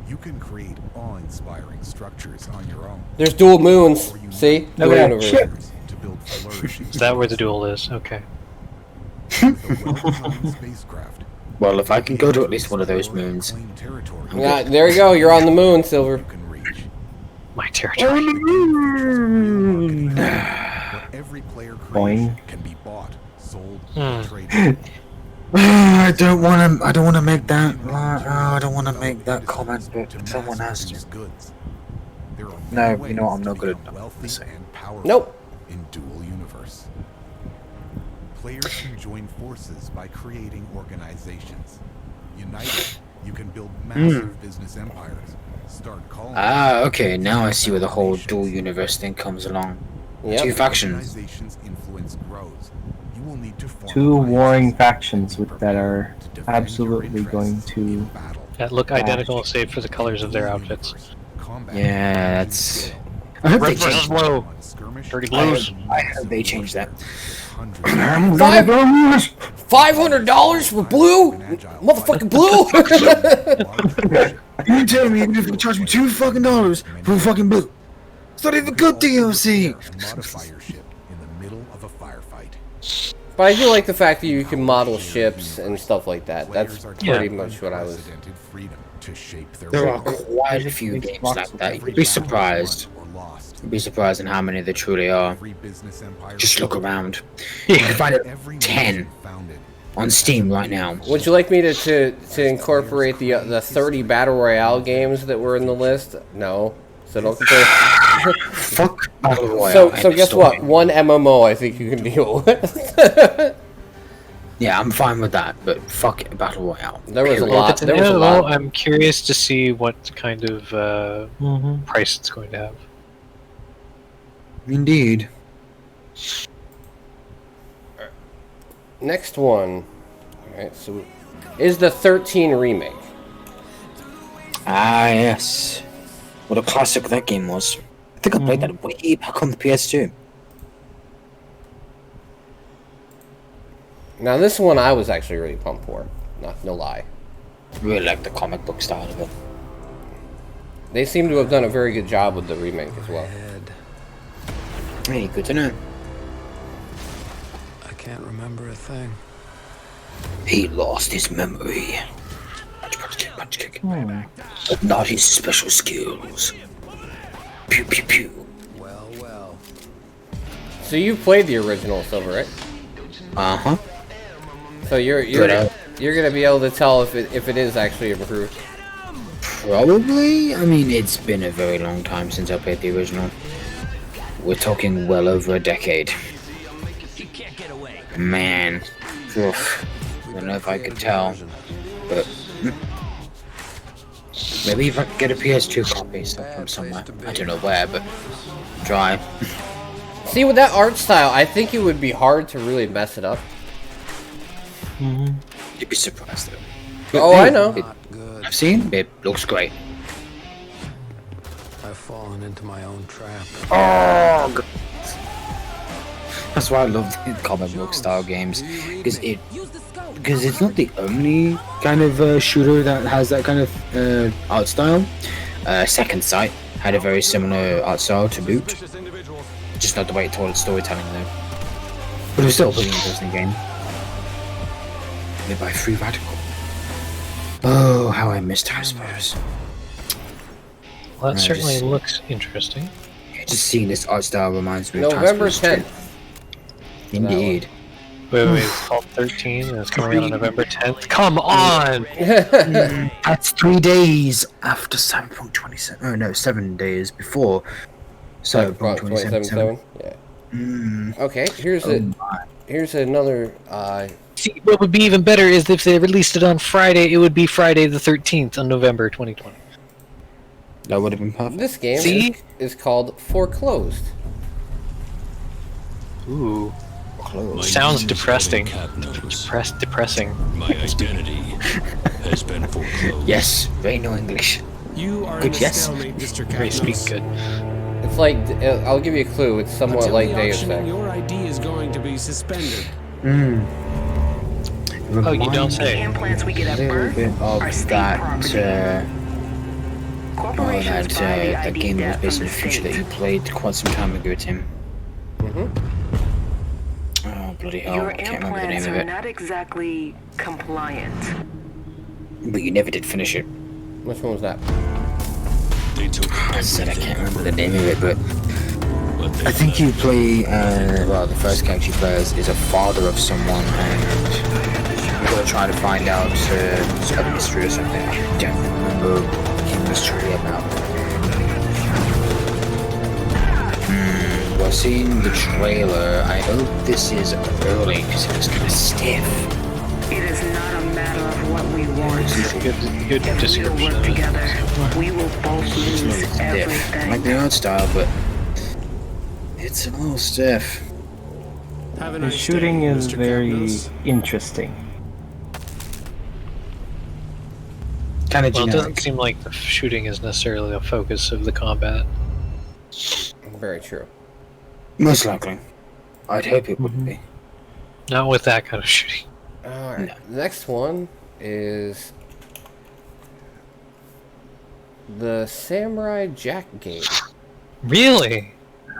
You can create awe-inspiring structures on your own. There's dual moons. See? Dual Okay, Universe. shit. To build flourishing Is that where the duel is? Okay. with a well-designed spacecraft. Well, if I can go to at least one of those Explore and moons. claim territory Yeah, there you go. You're on the moon, Silver. you can reach. My territory. What every player creates Boing. can be bought, sold, Hmm. traded. I don't want to make that. I don't want to make that comment, but someone has to. Goods. There are No, many you know what, I'm ways not to good become at wealthy saying. and powerful Nope. in Dual Universe. Players can join forces by creating organizations. United, you can build massive business empires. Start calling. Okay, now I see where the whole dual universe thing comes along. Yep. Two factions. Organization's influence grows. You will need to form Two warring alliances factions and that are prepare to defend your absolutely going interests to. in battle. That look identical, save for the colors of their outfits. Yeah, that's. I hope they Red versus change. blue. Dirty blues. I hope they change that. $500 for blue? Motherfucking blue? You tell me if you charge me $2 for fucking blue? It's not even good DLC. Modify your ship in the middle of a firefight. But I do like the fact that you can model ships and stuff like that. That's Players are pretty given much what I was... unprecedented freedom to shape their There are world. quite a few games like that. You'd be surprised. Or lost. You'd be surprised at how many there truly are. Every business empire Just look built, around. You can find every 10 nation founded. on Steam right now. Would you like me to incorporate the 30 battle royale games that were in the list? No. So don't compare. Fuck Battle Royale. So guess what? One MMO I think you can deal with. Yeah, I'm fine with that, but fuck it, Battle Royale. There was a Period. lot. There was a Well, lot. I'm curious to see what kind of price it's going to have. Indeed. Next one. Alright, so is the 13 remake. Ah, yes. What a classic that game was. I think I played that way back on the PS2. Now this one I was actually really pumped for. No lie. Really like the comic book style of it. They seem to have done a very good job with the remake as well. Hey, good to know. I can't remember a thing. He lost his memory. Punch kick. But not his special skills. Pew pew pew. Well. So you played the original Silver, right? Uh-huh. So you're gonna be able to tell if it is actually improved. Probably. I mean, it's been a very long time since I played the original. We're talking well over a decade. Man. Oof. I don't know if I could tell, but maybe if I could get a PS2 copy from somewhere. I don't know where, but try. See, with that art style, I think it would be hard to really mess it up. You'd be surprised though. Oh, I know. I've seen. It looks great. I've fallen into my own trap. Oh, God. That's why I love the comic book style games, because it's not the only kind of shooter that has that kind of art style. Second Sight had a very similar art style to boot, just not the way it told its storytelling though. But it was still a pretty interesting game. Made by Free Radical. Oh, how I missed Housepairs. Well, that I certainly just- looks interesting. Just seeing this art style reminds me of November Housepairs 10th. 2. Indeed. Wait, it's called 13 and it's coming out on November 10th. Come on! That's 3 days after Cyberpunk 27. Oh no, 7 days before Cyberpunk 2077. 2077. Yeah. Okay, here's another. See, what would be even better is if they released it on Friday, it would be Friday the 13th on November 2020. That would have been perfect. This game See? is called Foreclosed. Ooh. Close. Sounds depressing. Depressing. Depressing. My identity has been foreclosed. Yes, very no English. You are Good, yes. Mr. Very speak good. It's like I'll give you a clue. It's somewhat like Deus Ex. Your ID is going to be suspended. Oh, you don't say. Implants we get A at little birth bit are of state that, property. Corporations buy the that ID game that was debt based from in the the future that you state. played quite some time ago, Tim. Oh, bloody hell, Your I can't remember the implants name are of it. not exactly compliant. But you never did finish it. Which one was that? They took I said I can't remember the name of it, but what they I think you play, well, the first character you play is a father of someone, and you gotta try to find out some mystery or something. I don't remember the mystery about. Well, seeing the trailer, I hope this is early, because it was kind of stiff. It is not a matter of what we want. Good If we don't description. work together, we will both It's a lose little stiff. I everything. like the art style, but it's a little stiff. The shooting is very interesting. Kind of Well, it generic. doesn't seem like the shooting is necessarily the focus of the combat. Very true. Most likely. I'd hope it would be. Not with that kind of shooting. Alright. Next one is the Samurai Jack game. Really?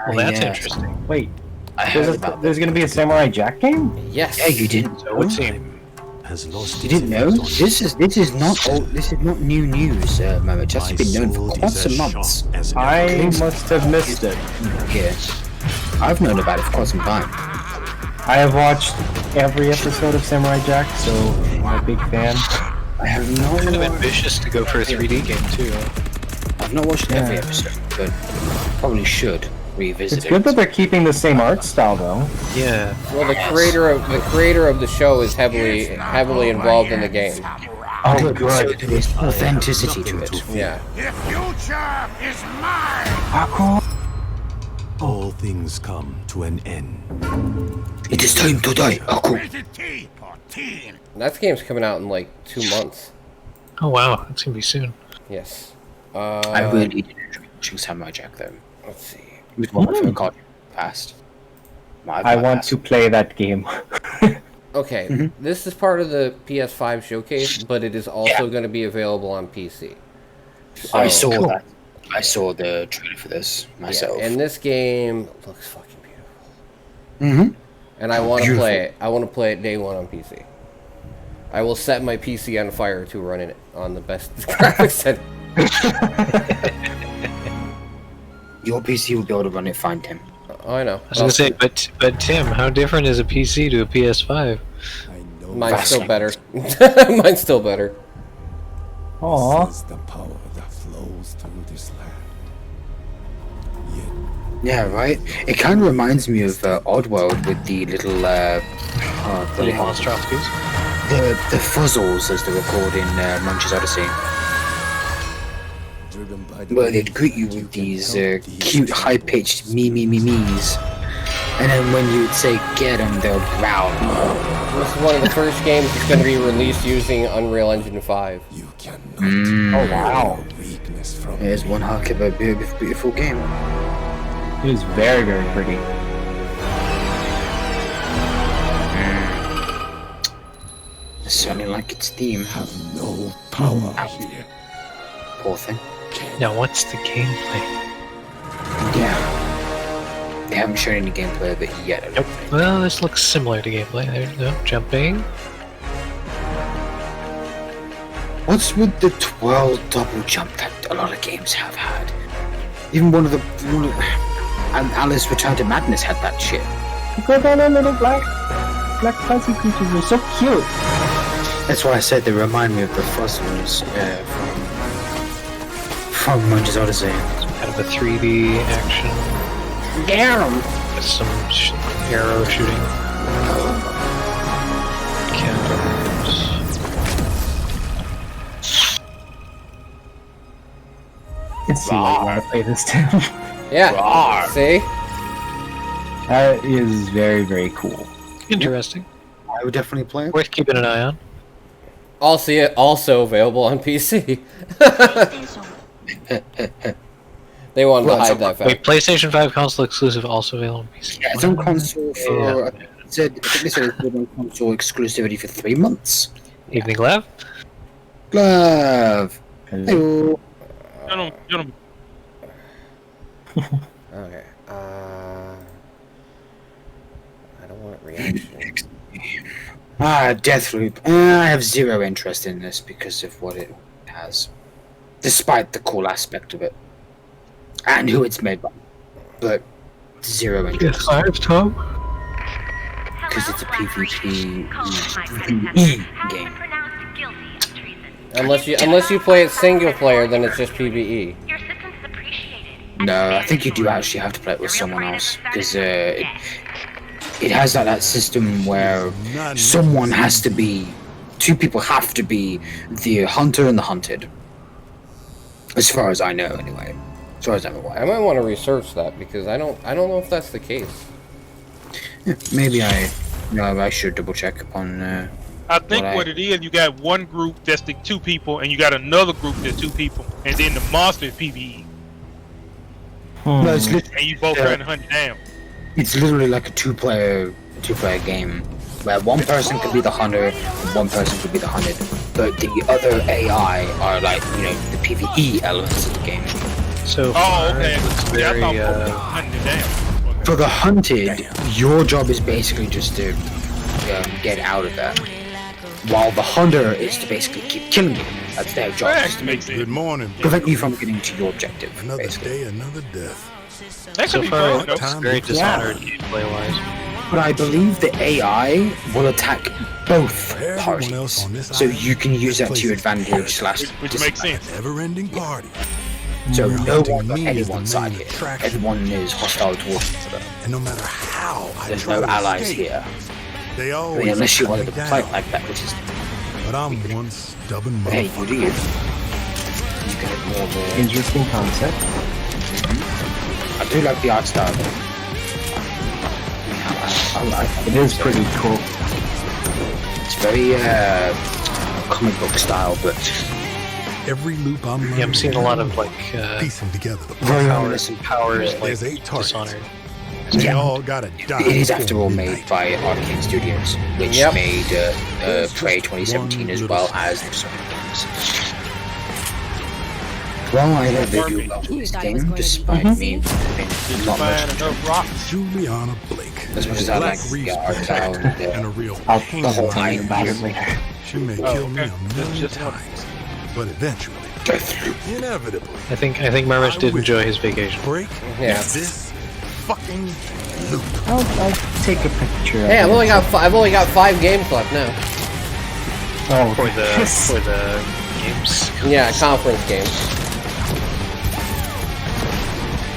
Well, that's Yeah. interesting. Wait, I heard about there's gonna be a Samurai Jack game? Yes. Yeah, you didn't. So it would seem. has lost. You didn't know? This is not old. This is not new news, Mama. Just been known for quite some months. I must have missed it. Yeah, I've known about it for quite some time. I have watched every episode of Samurai Jack, so I'm a big fan. I have no. Kind of ambitious to go for a 3D game too. I've not watched every episode, but probably should revisit It's it. good that they're keeping the same art style, though. Yeah. Well, the creator of the show is heavily involved in the game. Oh, good. good. So there is authenticity to it. Yeah. The future is mine! All things come to an end. It is time to die, Aku. Rated T for teen. That game's coming out in like 2 months. Oh wow, it's gonna be soon. Yes. I really did enjoy watching Samurai Jack though. Let's see. It was one of my favorite cartoons past. I want to play that game. Okay, this is part of the PS5 showcase, but it is also going to be available on PC. I saw So- that. I saw the trailer for this myself. Yeah, and this game looks fucking beautiful. Mm-hmm. And I want to Beautiful. play it. I want to play it day one on PC. I will set my PC on fire to running it on the best graphics setting. Your PC will be able to run it fine, Tim. Oh, I know. I was gonna say, but Tim, how different is a PC to a PS5? Mine's still better. Mine's still better. Aww. This is the power that flows through this land. Yeah, right. It kind of reminds me of Oddworld with the little Little monstrosities. the fuzzles, as they were called in Munch's Odyssey, where they'd greet you with these cute, high-pitched me's, and then when you'd say get them, they'll growl. This is one of the first games that's going to be released using Unreal Engine 5. Oh, wow. There's one heck of a beautiful game. It is very, very pretty. I certainly like its theme. Have no power here. Poor thing. Now, what's the gameplay? Yeah. They haven't shown any gameplay of it yet. I don't think. Well, this looks similar to gameplay. There's no jumping. What's with the twirl double jump that a lot of games have had? Even one of Alice Return to Madness had that shit. Look at all the little black fuzzy creatures. They're so cute. That's why I said they remind me of the fuzzles from Munch's Odyssey. Kind of a 3D action Damn! with some arrow shooting. Counters. Can see why you want to play this, Tim. Yeah. Rawr. See? That is very, very cool. Interesting. I would definitely play it. Worth keeping an eye on. I'll see it also available on PC. They wanted to hide that Wait, fact. PlayStation 5 console exclusive also available on PC. Yeah, it's on console for. I think it said it's on console exclusivity for 3 months. Evening Lab. Glove. Hello. Okay. I don't want reaction. Deathloop. I have zero interest in this because of what it has, despite the cool aspect of it and who it's made by. But zero interest Tom. because it's a PvP game. Unless you play it single player, then it's just PvE. No, I think you do actually have to play it with someone else because it has that system where someone has to be, 2 people have to be the hunter and the hunted. As far as I know, anyway. As far as I'm aware. I might want to research that because I don't know if that's the case. Yeah, maybe I should double check on. I think what it is, you got one group that's the 2 people, and you got another group that's 2 people, and then the monster is PvE. No, it's And you both trying to hunt it down. It's literally like a two-player game where one person could be the hunter and one person could be the hunted, but the other AI are like the PvE elements of the game. So okay. looks Yeah, I very, thought both were hunting it down. For the hunted, your job is basically just to get out of that. while the hunter is to basically keep killing you. That's their job. That Is to makes sense. Good morning. prevent you from getting to your objective. Another basically. day, another death. That could So be far, fun. it's Time very to- Dishonored gameplay-wise. But I believe the AI will attack both Everyone parties, else on this so island, you can use this that to your place is advantage. Slash, Which makes sense. Never-ending party. so Where no hunting one on me is the anyone's side main here. attraction. Everyone is hostile towards each other. And no matter how I There's try no to allies escape, here. they I always mean, unless you hunt wanted me to fight down. like that, which is But I'm one stubborn hey, you motherfucker. do you. You can ignore the. Interesting concept. I do like the art style. Though. I like It is pretty cool. It's very comic book style, but Every loop I'm Yeah, I'm seeing a lot of like piecing together the very puzzle. ominous and powers like There's 8 targets. Dishonored. They Yeah. all gotta die. it is before after all midnight. made by Arcane Studios, which Yep. made Prey 2017 as well as the Dishonored games. Well, I know they do well with this game, despite me Did being you not find much. enough rocks? Juliana Blake. As much as I Black like Reef's the art style protector and a and real I'll pain the whole in the tell you hype about here. it later. She may Oh, kill me okay. a million Just times, but eventually, go through. inevitably, I think Murmish did will enjoy his vacation. break Yeah. this fucking loop. I'll take a picture. Hey, of it. I've only got 5 games left now. Oh, For the games. Yeah, conference games.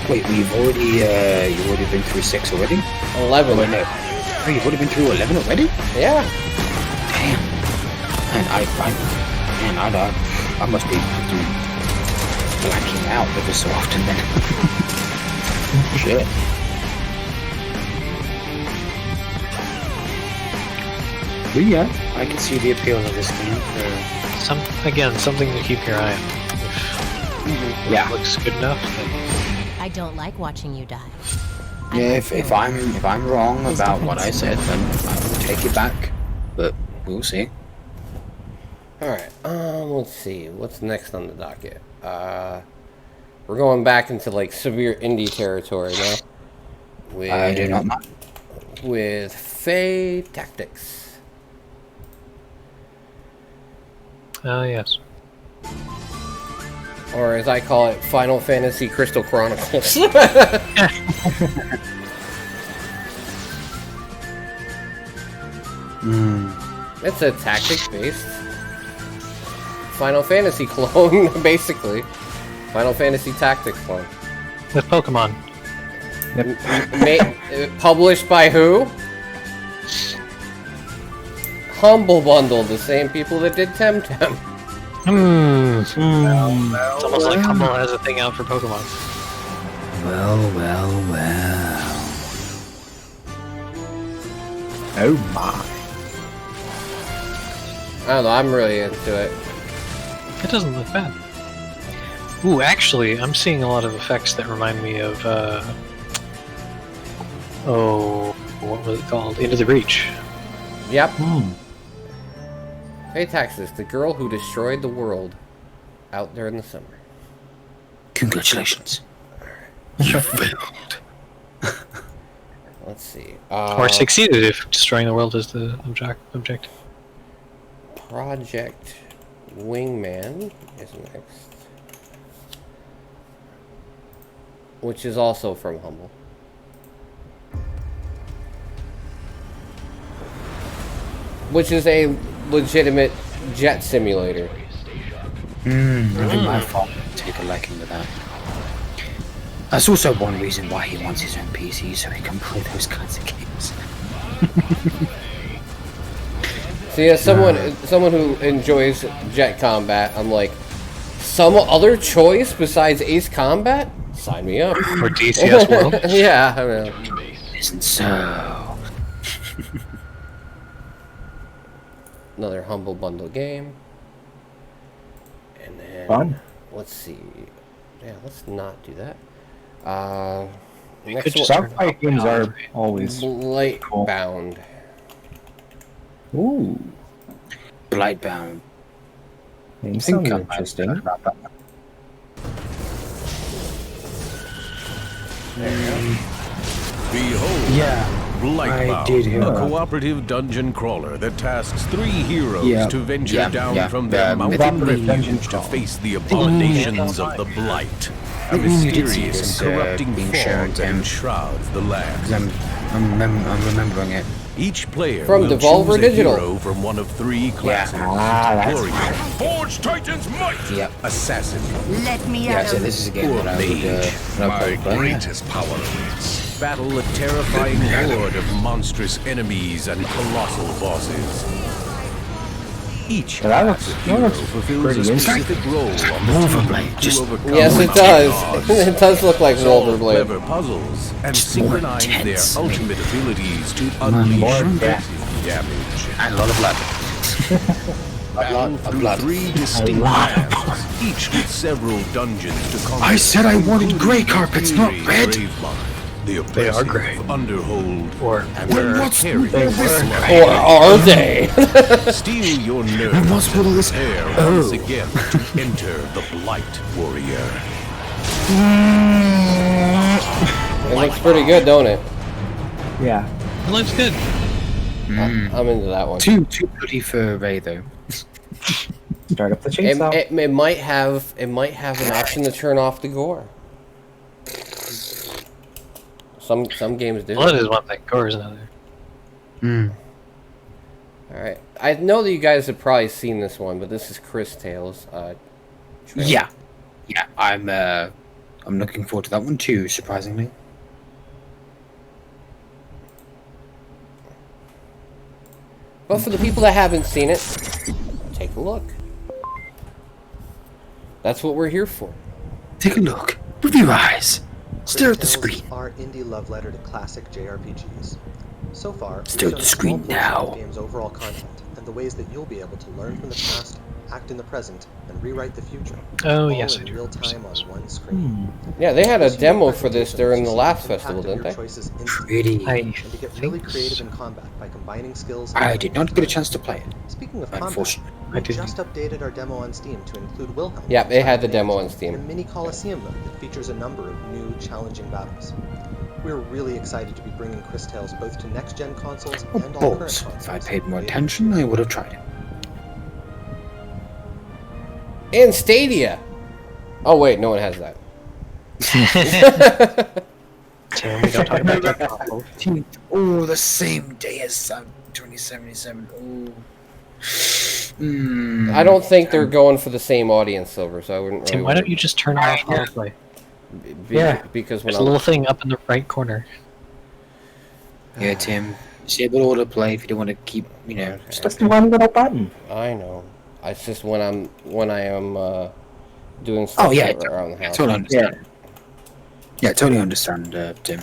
Wait, you've already been through 6 already? 11. Oh, no. Oh, you've already been through 11 already? Yeah. Damn. Man, I must be fucking blacking out ever so often then. Shit. But yeah, I can see the appeal of this game. Something to keep your eye on. If Yeah. it looks good enough, then I don't like watching you die. Yeah, if I'm wrong about what I said, then I will take it back. But we'll see. Alright, let's see. What's next on the docket? We're going back into, like, severe indie territory now. I do not mind. With Fae Tactics. oh yes. Or as I call it, Final Fantasy Crystal Chronicles. It's a tactic-based Final Fantasy clone, basically. Final Fantasy Tactics clone. With Pokemon. Published by who? Humble Bundle, the same people that did Temtem. It's almost like Humble has a thing out for Pokemon. Well. Oh my. I don't know, I'm really into it. It doesn't look bad. Ooh, actually, I'm seeing a lot of effects that remind me of, what was it called? Into the Breach. Yep. Fae Tactics, the girl who destroyed the world out there in the summer. Congratulations. Let's see. Or succeeded if destroying the world is the objective. Project Wingman is next. Which is also from Humble. Which is a legitimate jet simulator. I think my father would take a liking to that. That's also one reason why he wants his own PC, so he can play those kinds of games. See, as someone who enjoys jet combat, I'm like, some other choice besides Ace Combat? Sign me up. Or DCS World? Yeah, I mean. Isn't so. Another Humble Bundle game. And then Fun. let's see. Yeah, let's not do that. Next could just one, turn Some fight games are always Blightbound. Ooh. Blightbound. Name I sounds think interesting. about that. Behold, Yeah. Blightbound, a cooperative dungeon crawler that tasks 3 heroes to venture down from their mountain refuge to face the abominations of the Blight. A mysterious and corrupting form that enshrouds the land. I'm remembering it. Each player From will Devolver choose a Digital. hero from one of 3 classes. Warrior, Forge Titan's Might, Assassin, Let me Yeah, so this is a game or that I would Mage. play. greatest power awaits. Battle a terrifying horde of monstrous enemies and colossal bosses. Each class of hero fulfills a specific role on the team to overcome Yes, it does. It does look like solve Wolverblade. clever puzzles and synchronize their intense. ultimate abilities to unleash massive damage. And a lot of blood. Battle through 3 distinct lands, each with several dungeons to conquer. I said I wanted grey carpets, not red. Gravebind, the They are oppressive grey. Underhold, Or and their carry Or are they? Steel your nerves what's with all this- prepare once again to enter the Blight Warrior. It looks pretty good, don't it? Yeah. It looks good. I'm into that one. Too bloody for Ray though. Start up the It, chainsaw. it might have an option to turn off the gore. Some games do. Blood is one thing, gore is another. Alright. I know that you guys have probably seen this one, but this is Chris Tales. Trailer. Yeah. I'm looking forward to that one too. Surprisingly. But for the people that haven't seen it, take a look. That's what we're here for. Take a look with your eyes. Stare at the screen. Our indie love letter to classic JRPGs. So far, Stare at the screen now. The game's overall content and the ways that you'll be able to learn from the past, act in the present, and rewrite the future. Oh, all yes, I in do. real time on one screen. Yeah, they had a demo for this during the last festival, didn't they? Pretty. And to get really creative in combat by combining skills. I did not get a chance to play it. Speaking of combat, Unfortunately. we just updated our demo on Steam to include Wilhelm. Yeah, they had the demo on and a Steam. mini Coliseum mode that features a number of new, challenging battles. We're really excited to be bringing Chris Tales both to next-gen consoles and all current Balls. consoles. If I paid more attention, I would have tried it. And Stadia. Oh wait, no one has that. Tim, we don't talk about that. Oh, the same day as 2077. Oh. I don't think they're going for the same audience, Silver. So I wouldn't. Tim, Really why don't you just turn off autoplay? Because when There's a little thing up in the right corner. Yeah, Tim. Disable autoplay if you don't want to keep, Just one little button. I know. It's just when I am doing stuff around the house. Totally understand. Yeah, totally understand, Tim.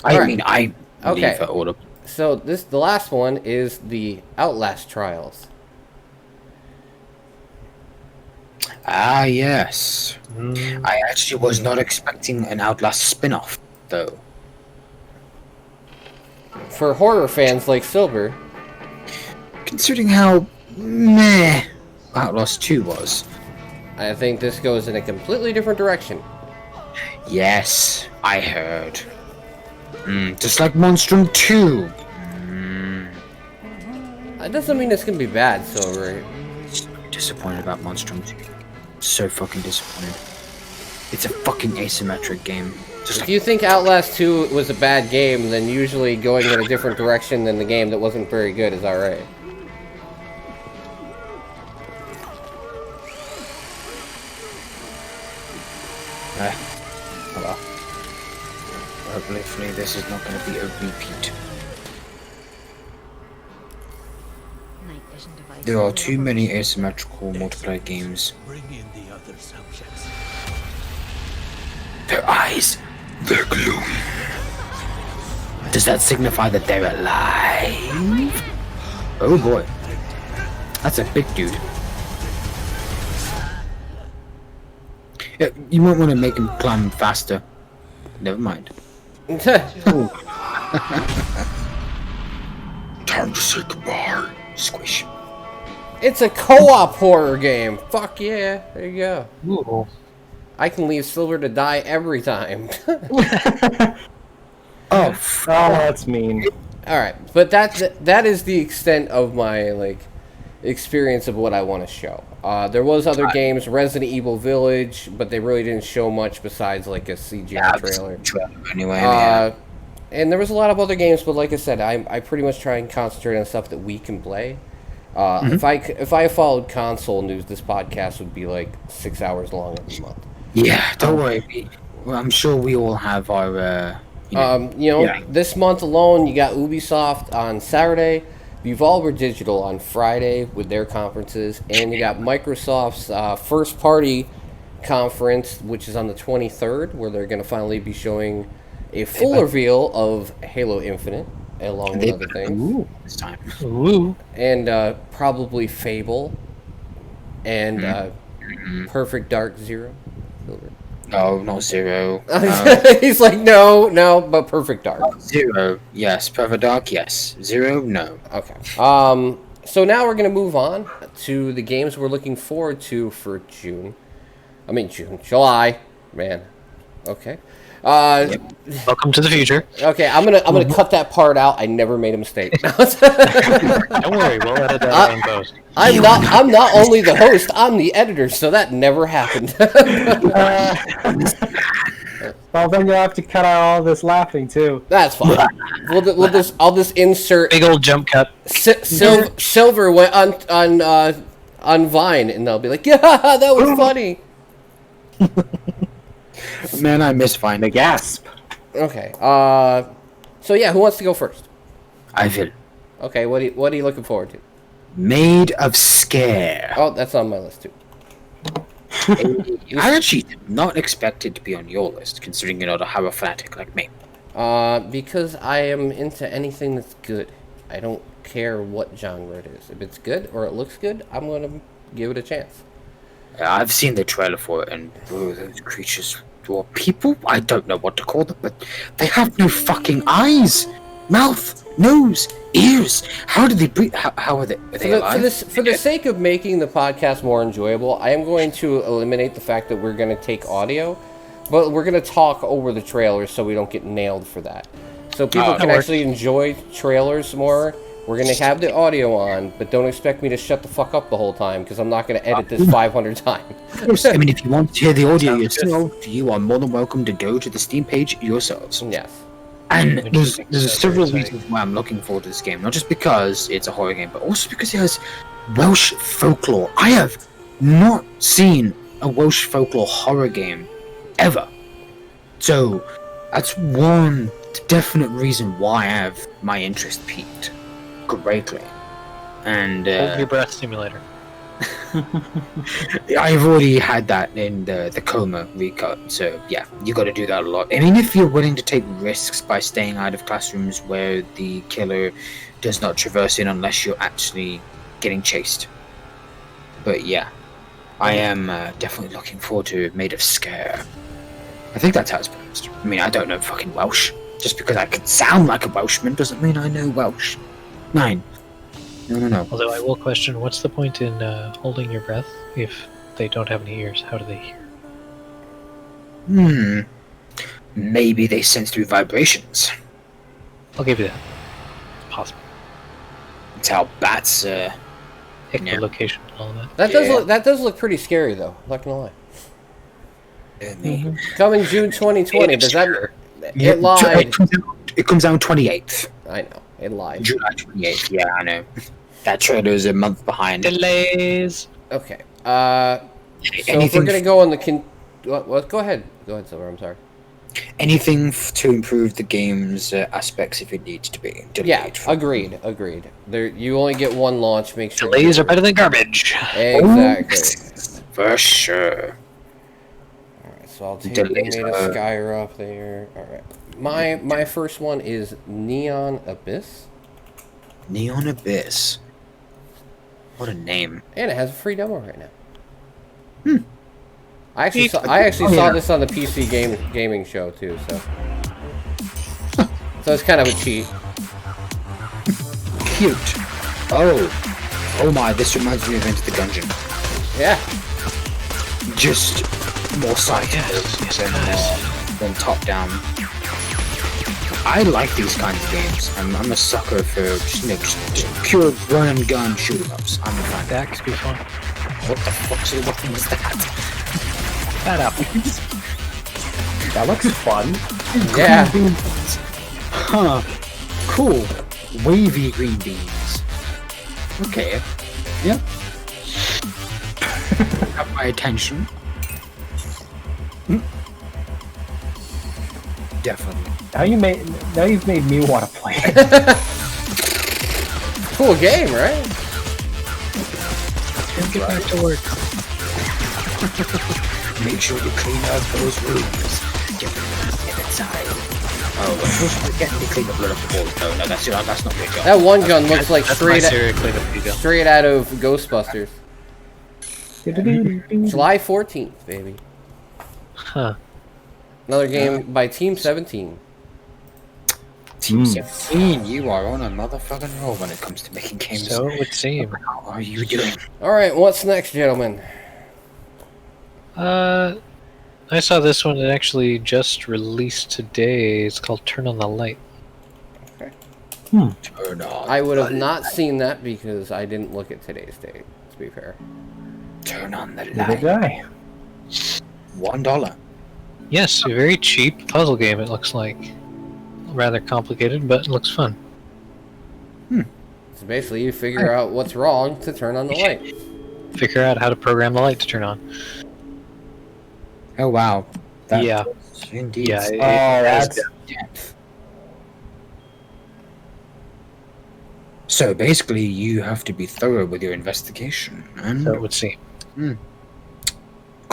I Alright. mean, I Okay. leave for auto. So the last one is the Outlast Trials. Ah, yes. I actually was not expecting an Outlast spin-off, though. For horror fans like Silver, Considering how meh Outlast 2 was. I think this goes in a completely different direction. Yes, I heard. Just like Monstrum 2. That doesn't mean it's gonna be bad, Silver. Disappointed about Monstrum 2. So fucking disappointed. It's a fucking asymmetric game. If you think Outlast 2 was a bad game, then usually going in a different direction than the game that wasn't very good is alright. Oh well. Hopefully this is not going to be a repeat. There are too many asymmetrical multiplayer games. Bring in the other subjects. Their eyes, their gloom. Does that signify that they're alive? Oh boy. That's a big dude. Yeah, you might want to make him climb faster. Never mind. Time to say goodbye. Squish. It's a co-op horror game. Fuck yeah. There you go. Ooh. I can leave Silver to die every time. Oh, that's mean. All right, but that is the extent of my like experience of what I want to show. There was other games, Resident Evil Village, but they really didn't show much besides like a CGI trailer. Anyway, and there was a lot of other games, but like I said, I pretty much try and concentrate on stuff that we can play. If I followed console news, this podcast would be like 6 hours long every month. Yeah, don't worry. Well, I'm sure we all have our. This month alone, you got Ubisoft on Saturday, Devolver Digital on Friday with their conferences, and you got Microsoft's first party conference, which is on the 23rd, where they're going to finally be showing a full reveal of Halo Infinite, along with other things. This time. Ooh. And probably Fable, and Perfect Dark Zero. No, not Zero. He's like, no, but Perfect Dark. Zero, yes. Perfect Dark, yes. Zero, no. Okay. So now we're going to move on to the games we're looking forward to for July. Man. Okay. Welcome to the future. Okay, I'm gonna cut that part out. I never made a mistake. Don't worry, we'll edit that in post. I'm not only the host, I'm the editor, so that never happened. Well, then you'll have to cut out all this laughing too. That's fine. I'll just insert big old jump cut. Silver went on Vine, and they'll be like, "Yeah, that was funny." Man, I miss Vine. The gasp. Okay. So yeah, who wants to go first? I will. Okay. What are you looking forward to? Made of Scare. Oh, that's on my list too. I actually did not expect it to be on your list, considering you're not a horror fanatic like me. Because I am into anything that's good. I don't care what genre it is. If it's good or it looks good, I'm gonna give it a chance. I've seen the trailer for it, and those creatures, or people, I don't know what to call them, but they have no fucking eyes, mouth, nose, ears. How do they breathe? How are they? Are they alive? For the sake of making the podcast more enjoyable, I am going to eliminate the fact that we're going to take audio, but we're going to talk over the trailers so we don't get nailed for that. So people can actually enjoy trailers more. We're going to have the audio on, but don't expect me to shut the fuck up the whole time, because I'm not going to edit this 500 times. I mean, if you want to hear the audio yourself, you are more than welcome to go to the Steam page yourselves. Yes. And there's several reasons why I'm looking forward to this game. Not just because it's a horror game, but also because it has Welsh folklore. I have not seen a Welsh folklore horror game ever. So that's one definite reason why I have my interest peaked greatly. And Hold Your Breath Simulator. I've already had that in the Coma recut, so yeah, you got to do that a lot. I mean, if you're willing to take risks by staying out of classrooms where the killer does not traverse in unless you're actually getting chased. But yeah, I am definitely looking forward to Made of Scare. I think that's how it's pronounced. I mean, I don't know fucking Welsh. Just because I could sound like a Welshman doesn't mean I know Welsh. No. Although I will question, what's the point in holding your breath if they don't have any ears? How do they hear? Maybe they sense through vibrations. I'll give you that. Possible. It's how bats, echolocation and all that. That does look pretty scary, though. Not gonna lie. Coming June 2020. Does that? It lied. It comes out 28th. I know. It lied. July 28th. Yeah, I know. That trailer is a month behind. Delays. Okay. So if we're gonna go on the what? Go ahead. Go ahead, Silver. I'm sorry. Anything to improve the game's aspects if it needs to be. Delayed. Yeah. Agreed. There, you only get one launch. Make sure. Delays are better than garbage. Exactly. For sure. Alright, so I'll take Made of Scare up there. Alright. My first one is Neon Abyss. Neon Abyss. What a name. And it has a free demo right now. I actually saw this on the PC gaming show too, so it's kind of a cheat. Cute. Oh my, this reminds me of Enter the Gungeon. Yeah. Just more side than top down. I like these kinds of games. I'm a sucker for just pure run and gun shoot 'em ups. I'm a fan. That could be fun. What the fuck sort of weapon was that? That up. That looks fun. Yeah. Green beans. Huh. Cool. Wavy green beans. Okay. Yep. Got my attention. Definitely. Now you've made me want to play it. Cool game, right? Get back to work. Make sure you clean up those rooms. Get inside. Oh, I'm supposed to get to clean up the walls. No, that's not your job. That one gun looks like That's straight my straight out of Ghostbusters. July 14th, baby. Huh. Another game by Team 17. Team 17, you are on a motherfucking roll when it comes to making games. So it would seem. How are you doing? Alright, what's next, gentlemen? I saw this one that actually just released today. It's called Turn on the Light. Okay. Turn on. I would have not seen that because I didn't look at today's date, to be fair. Turn on the Neither light. did I. $1. Yes, a very cheap puzzle game, it looks like. Rather complicated, but it looks fun. So basically, you figure out what's wrong to turn on the light. Figure out how to program the light to turn on. Oh wow. That Yeah. is indeed. Yeah, that's depth. So basically, you have to be thorough with your investigation. And So it would seem.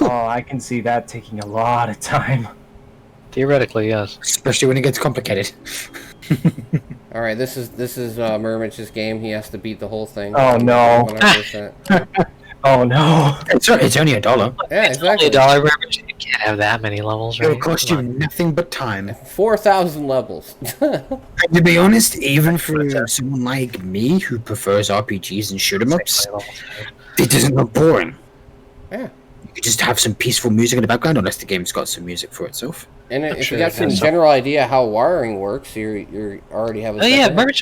Oh, I can see that taking a lot of time. Theoretically, yes. especially when it gets complicated. Alright, this is Murmitch's game. He has to beat the whole thing. Oh, no. 100%. Oh no. It's only $1. Yeah, exactly. $1, you can't have that many levels, right? It'll cost you nothing but time. 4,000 levels. And to be honest, even for someone like me who prefers RPGs and shoot 'em ups, it doesn't look boring. Yeah. You could just have some peaceful music in the background, unless the game's got some music for itself. And if you got some general idea how wiring works, you already have a. Oh yeah, second- remember,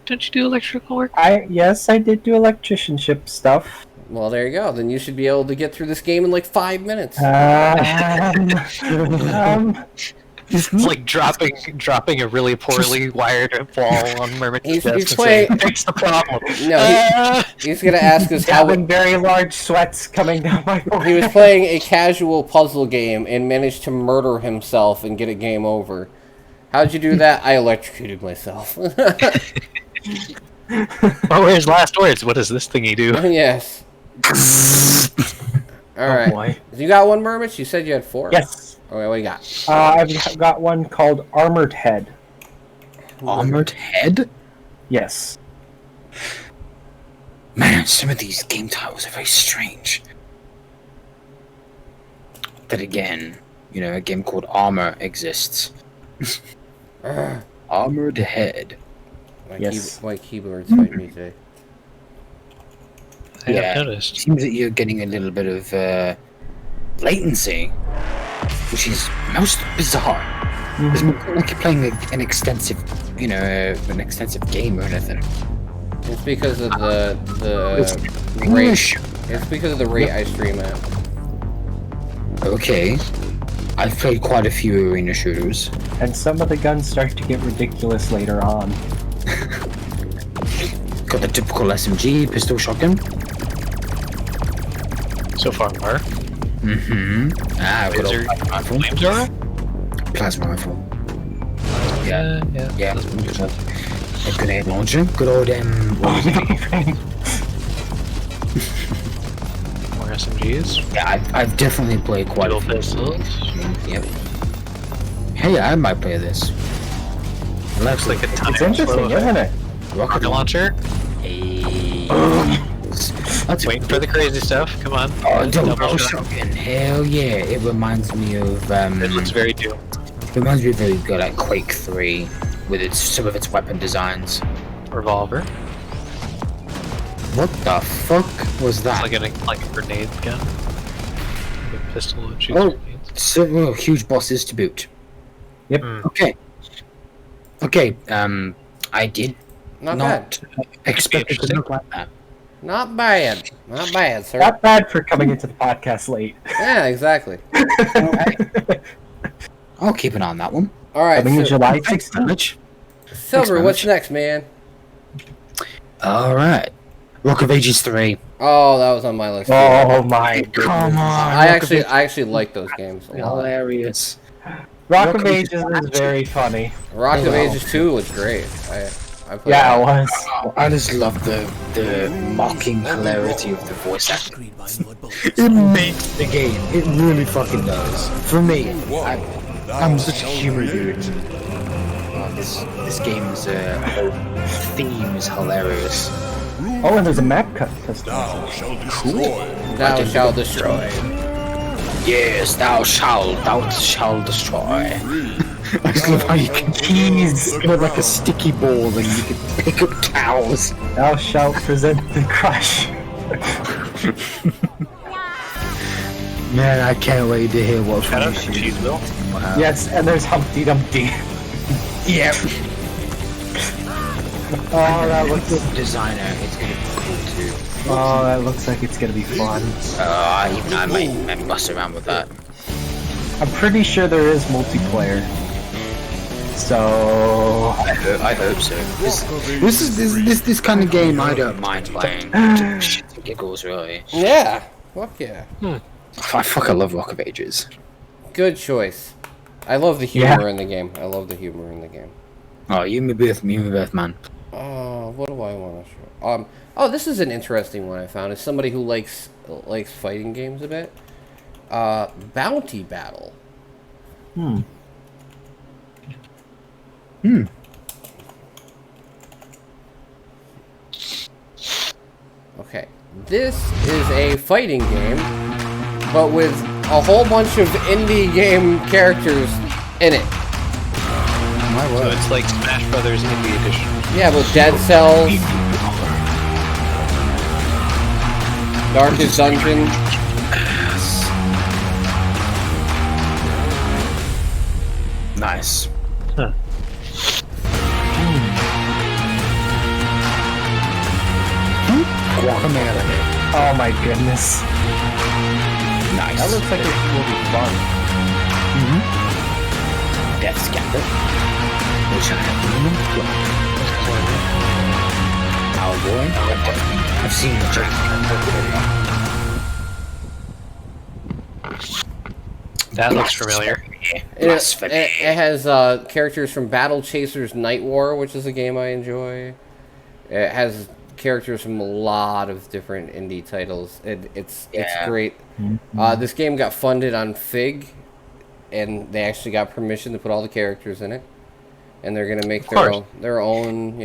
don't you do electrical work? Yes, I did do electricianship stuff. Well, there you go. Then you should be able to get through this game in like 5 minutes. It's like dropping a really poorly wired ball on Mermit's desk. He's playing. Fix the problem. No, he's gonna ask us how. Having very large sweats coming down my forehead. He was playing a casual puzzle game and managed to murder himself and get a game over. How'd you do that? I electrocuted myself. Oh, where's his last words? What does this thingy do? Yes. All right. Boy. You got one, Murmitch? You said you had 4. Yes. Okay, what do you got? I've got one called Armored Head. Armored Head? Yes. Man, some of these game titles are very strange. Then again, a game called Armor exists. Armored Head. My keyboard's fighting me today. I have noticed. Seems that you're getting a little bit of latency, which is most bizarre. It's not like you're playing an extensive, an extensive game or anything. It's because of the rate. It's because of the rate I stream at. Okay. I've played quite a few arena shooters. And some of the guns start to get ridiculous later on. Got the typical SMG, pistol, shotgun. So far, I've got a plasma rifle. Flamethrower? Plasma rifle. Yeah. A grenade launcher. Good old More SMGs. Yeah, I've definitely played quite a few. Yep. Hey, I might play this. Looks like a ton. It's interesting, isn't it? Rocket launcher. Hey. That's waiting for the crazy stuff. Come on. Oh, double shotgun. Hell yeah! It reminds me of. It looks very Doom. It reminds me of very good, like Quake 3, with some of its weapon designs. Revolver. What the fuck was that? It's like a grenade gun. A pistol that shoots Oh, grenades. several huge bosses to boot. Yep. Okay. Okay, I did Not expect it to look like that. Not bad. Not bad, sir. Not bad for coming into the podcast late. Yeah, exactly. I'll keep an eye on that one. All right. Coming in July 16th. Silver, what's next, man? All right. Rock of Ages 3. Oh, that was on my list. Oh my god! Come on! I actually like those games a lot. Hilarious. Rock of Ages is very funny. Rock of Ages 2 was great. I played Yeah, that. it was. I just love the mocking hilarity of the voice acting. It makes the game. It really fucking does. For me, I'm such a humor dude. This game's whole theme is hilarious. Oh, and there's a map cut. Thou shalt destroy. Thou shalt destroy. Yes, thou shalt destroy. I just love how you can keys with like a sticky ball and you can pick up cows. Thou shalt present the crush. Man, I can't wait to hear what's Shout out to Cheeseville. Yes, and there's Humpty Dumpty. Yep. Oh, that looks. Designer, it's gonna be cool too. Oh, that looks like it's gonna be fun. Even I might bust around with that. I'm pretty sure there is multiplayer. So I hope so. This kind of game I don't mind playing. Shit and giggles, really. Yeah. Fuck yeah. I fucking love Rock of Ages. Good choice. I love the humor in the game. I love the humor in the game. Oh, you me both, man. What do I want to show? Oh, this is an interesting one I found. As somebody who likes fighting games a bit. Bounty Battle. Okay. This is a fighting game, but with a whole bunch of indie game characters in it. So it's like Smash Brothers Indie Edition. Yeah, with Dead Cells, Darkest Dungeon. Nice. Huh. Guacamole. oh my goodness. Nice. That looks like it will be fun. Death's Gambit. Which I have I've seen the trailer. That looks familiar. It has characters from Battle Chasers Night War, which is a game I enjoy. It has characters from a lot of different indie titles. It's great. This game got funded on Fig, and they actually got permission to put all the characters in it. And they're gonna make their own,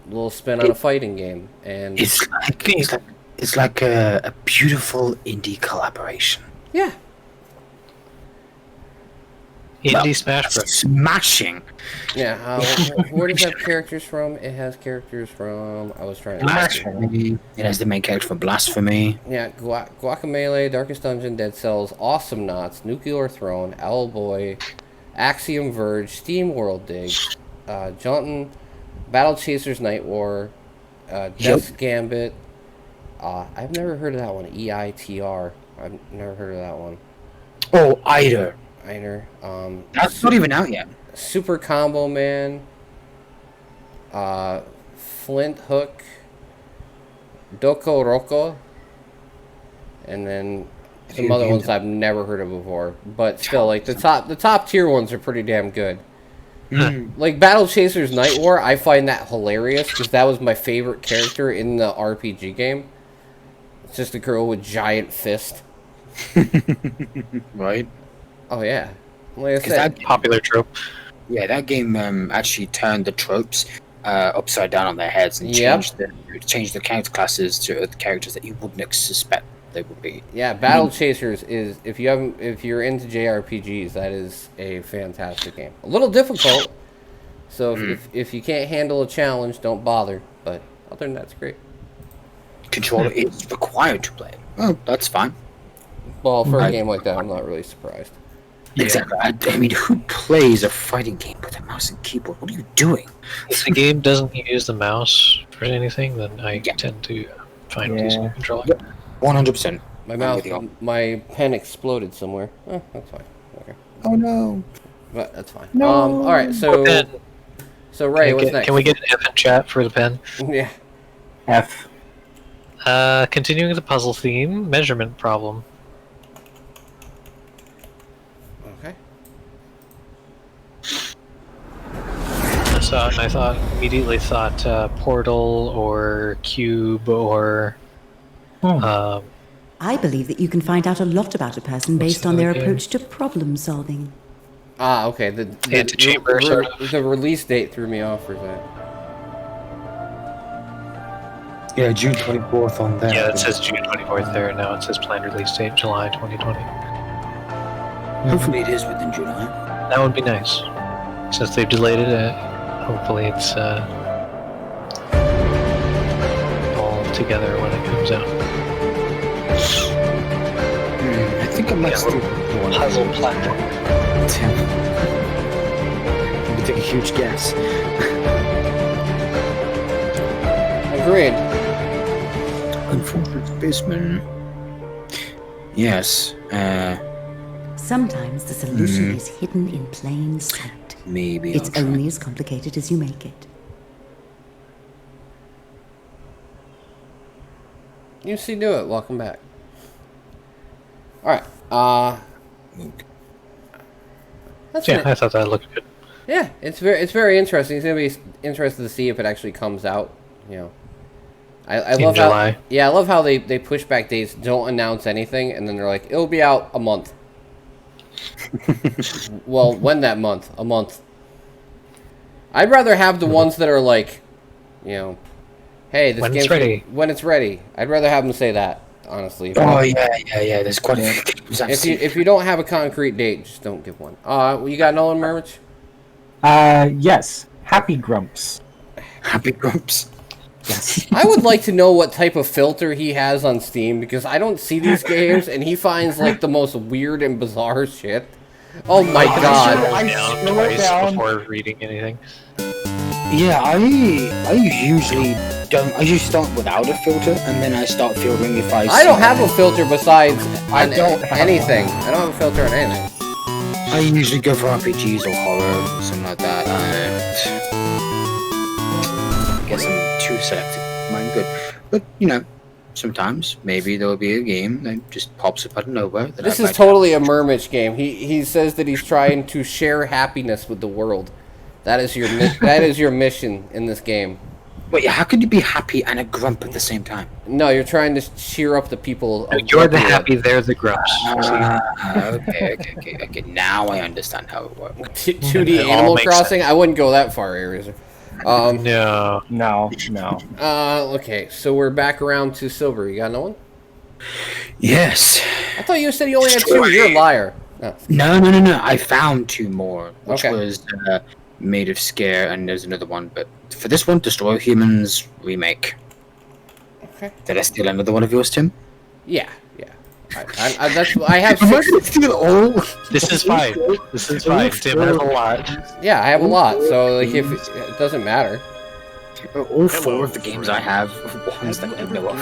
little spin on a fighting game. And it's like a beautiful indie collaboration. Yeah. Indie Smash Bros. Smashing. Yeah. Where does it have characters from? It has characters from. I was trying to. Blasphemy. It has the main character from Blasphemy. Yeah, Guacamelee, Darkest Dungeon, Dead Cells, Awesome Knots, Nuclear Throne, Owlboy, Axiom Verge, Steam World Dig, Jaunton, Battle Chasers Night War, Death's Gambit. I've never heard of that one. EITR. I've never heard of that one. Oh, Eider. That's not even out yet. Super Combo Man, Flint Hook, Doko Roko, and then some other ones I've never heard of before. But still, like the top tier ones are pretty damn good. Like Battle Chasers Night War, I find that hilarious because that was my favorite character in the RPG game. It's just a girl with giant fist. Right. Oh yeah, like I said, that popular trope. Yeah, that game actually turned the tropes upside down on their heads and changed the character classes to the characters that you wouldn't suspect they would be. Yeah, Battle Chasers is if you're into JRPGs, that is a fantastic game. A little difficult, so if you can't handle a challenge, don't bother. But other than that, it's great. Controller is required to play. Oh, that's fine. Well, for a game like that, I'm not really surprised. Exactly. I mean, who plays a fighting game with a mouse and keyboard? What are you doing? If the game doesn't use the mouse for anything, then I tend to find using a controller. 100%. My pen exploded somewhere. Oh, that's fine. Okay. Oh no. But that's fine. No. All right. So Ray, what's next? Can we get an F in chat for the pen? Yeah. F. Continuing the puzzle theme, measurement problem. Okay. I saw it and I immediately thought Portal or Cube or. I believe that you can find out a lot about a person based on their approach to problem solving. Ah, okay. The antechamber, sort of. The release date threw me off for that. Yeah, June 24th on there. Yeah, it says June 24th there. Now it says planned release date July 2020. Hopefully it is within July. That would be nice. Since they've delayed it, hopefully it's all together when it comes out. I think I might still puzzle platform. Let me take a huge guess. Agreed. Unfortunate spaceman. Yes. Sometimes the solution is hidden in plain sight. Maybe. It's only as complicated as you make it. You see, do it. Welcome back. All right. That's I thought that looked good. Yeah, it's very interesting. It's gonna be interesting to see if it actually comes out. You know, I love July. how I love how they push back dates, don't announce anything, and then they're like, it'll be out a month. Well, when that month? A month. I'd rather have the ones that are like, you know, hey, this game's ready. When it's ready. I'd rather have them say that, honestly. Oh yeah. There's quite a few games I've seen. If you don't have a concrete date, just don't give one. You got Nolan Murmich? Yes. Happy Grumps. Happy Grumps. Yes. I would like to know what type of filter he has on Steam, because I don't see these games, and he finds like the most weird and bizarre shit. Oh my god! I twice before reading anything. Yeah, I usually don't. I usually start without a filter, and then I start filtering if I don't have a filter besides on anything. I don't have a filter on anything. I usually go for RPGs or horror or something like that. I guess I'm too selective. Mine good, but you know, sometimes maybe there'll be a game that just pops up out of nowhere. This is totally a Murmich game. He says that he's trying to share happiness with the world. That is your mission in this game. Wait, how could you be happy and a grump at the same time? No, you're trying to cheer up the people. No, you're the happy, they're the grumps. Okay. Now I understand how it works. 2D Animal Crossing? I wouldn't go that far, Eraser. No. Okay, so we're back around to Silver. You got no one? Yes. I thought you said you only had 2. You're a liar. No. I found 2 more, which was Made of Scare, and there's another one. But for this one, Destroy Humans remake. Okay. Did I steal another one of yours, Tim? Yeah. I have 6. Steal all. This is fine. Tim has a lot. Yeah, I have a lot. So like, if it doesn't matter. All 4 of the games I have ones that I know of.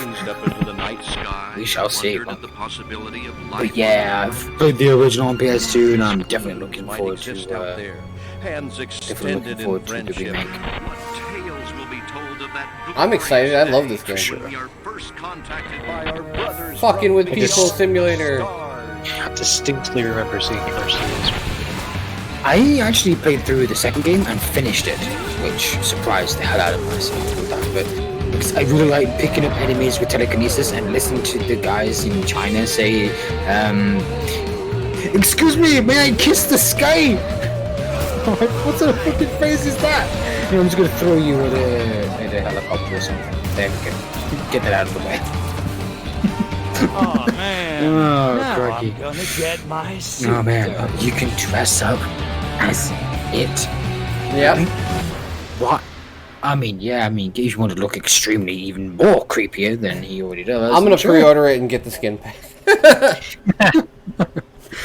We shall see. But yeah, I've played the original on PS2, and I'm definitely looking forward to the remake. I'm excited. I love this game. Fucking with People Simulator. I distinctly remember seeing first series. I actually played through the second game and finished it, which surprised the hell out of myself with that. But because I really like picking up enemies with telekinesis and listening to the guys in China say, "Excuse me, may I kiss the sky?" What sort of fucking phrase is that? You know, I'm just gonna throw you at a helicopter or something. There we go. Get that out of the way. Oh man! Now I'm gonna get my suit. Oh man! You can dress up as it. Yeah. What? I mean, if you want to look extremely even more creepier than he already does. I'm gonna pre-order it and get the skin pack.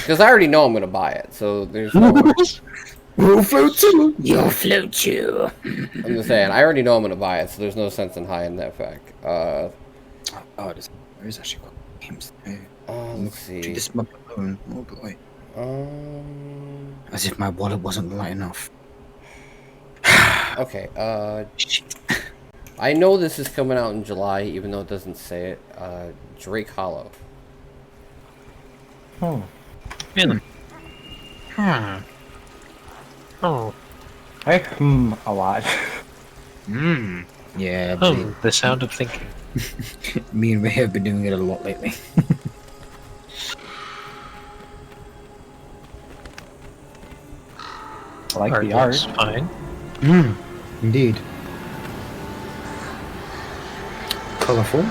Because I already know I'm gonna buy it, so there's no. We'll float too. You'll float you. I'm just saying, I already know I'm gonna buy it, so there's no sense in hiding that fact. Oh, there is actually games there. Let's see. This my phone. Oh boy. As if my wallet wasn't light enough. Okay. I know this is coming out in July, even though it doesn't say it. Drake Hollow. Really? Oh. I a lot. Yeah. The sound of thinking. Me and Ray have been doing it a lot lately. I like the art. Fine. Indeed. Colorful.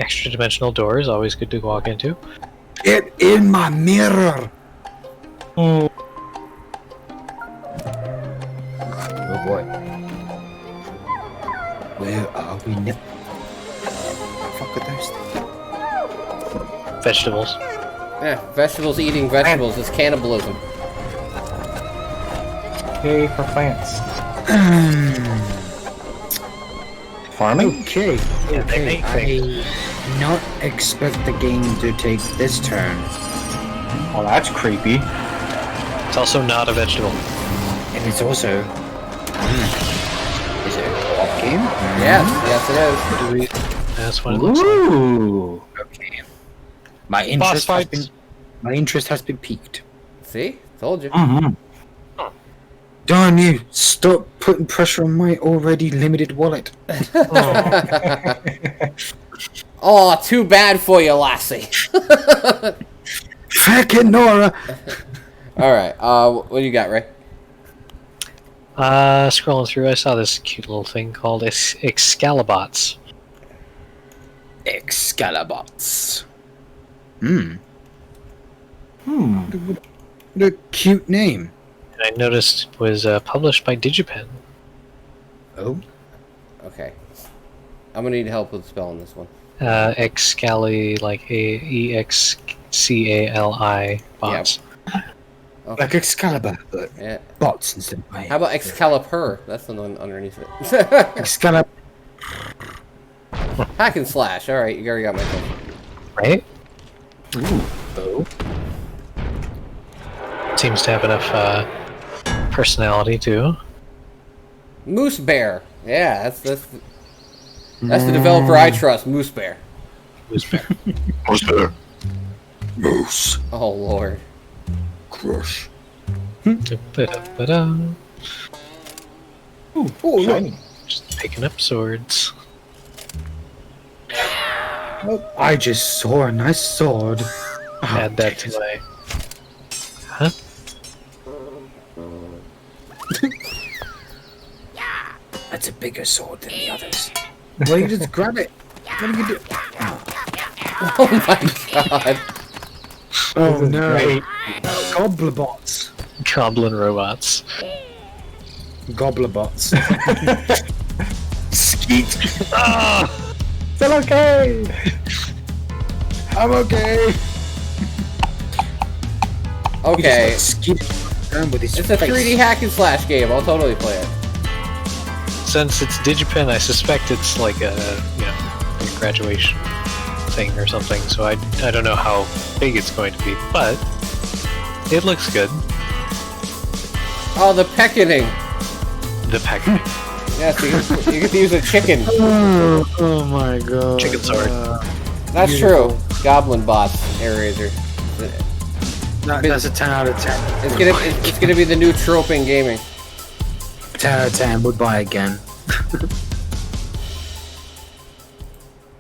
Extra dimensional doors, always good to walk into. Get in my mirror. Oh boy. Where are we now? Fuck are those things? Vegetables. Yeah, vegetables eating vegetables is cannibalism. Yay for plants. Farming? Okay. Okay. I did not expect the game to take this turn. Well, that's creepy. It's also not a vegetable. And it's also... Is it a co-op game? Yes, it is. That's what it looks like. Ooh. Okay. My interest has been piqued. See? Told you. Darn you! Stop putting pressure on my already limited wallet. Oh, too bad for you, lassie. Fucking Nora! Alright, what do you got, Ray? Scrolling through, I saw this cute little thing called Excalibots. Excalibots. What a cute name. And I noticed it was published by Digipen. Oh? Okay. I'm gonna need help with spelling this one. Excali, like EXCALI bots. Yep. Okay. Like Excalibur, but bots instead. How about Excalibur? That's the one underneath it. Excalibur. Hack and slash. Alright, you already got my question. Right? Ooh. Oh. Seems to have enough personality too. Moose Bear. Yeah, that's the developer I trust. Moose Bear. Moose Bear. Moose Bear. Moose. Oh lord. Crush. Ooh, shiny. Just picking up swords. Oh, I just saw a nice sword. Add that to my... Huh? That's a bigger sword than the others. Why don't you just grab it? What are you do? Oh my god. Oh no. Gobblerbots. Goblin robots. Gobblerbots. Skeet. Still okay. I'm okay. Okay. Skeet with his It's a 3D hack and slash game. I'll totally play it. Since it's Digipen, I suspect it's like a a graduation thing or something. So I don't know how big it's going to be, but it looks good. Oh, the peckening. The peckening. Yeah, so you get to use a chicken. Oh my god. Chicken sword. That's beautiful. true. Goblin bots, Aerator. That's a 10 out of 10. It's gonna be the new trope in gaming. 10 out of 10. Would buy again.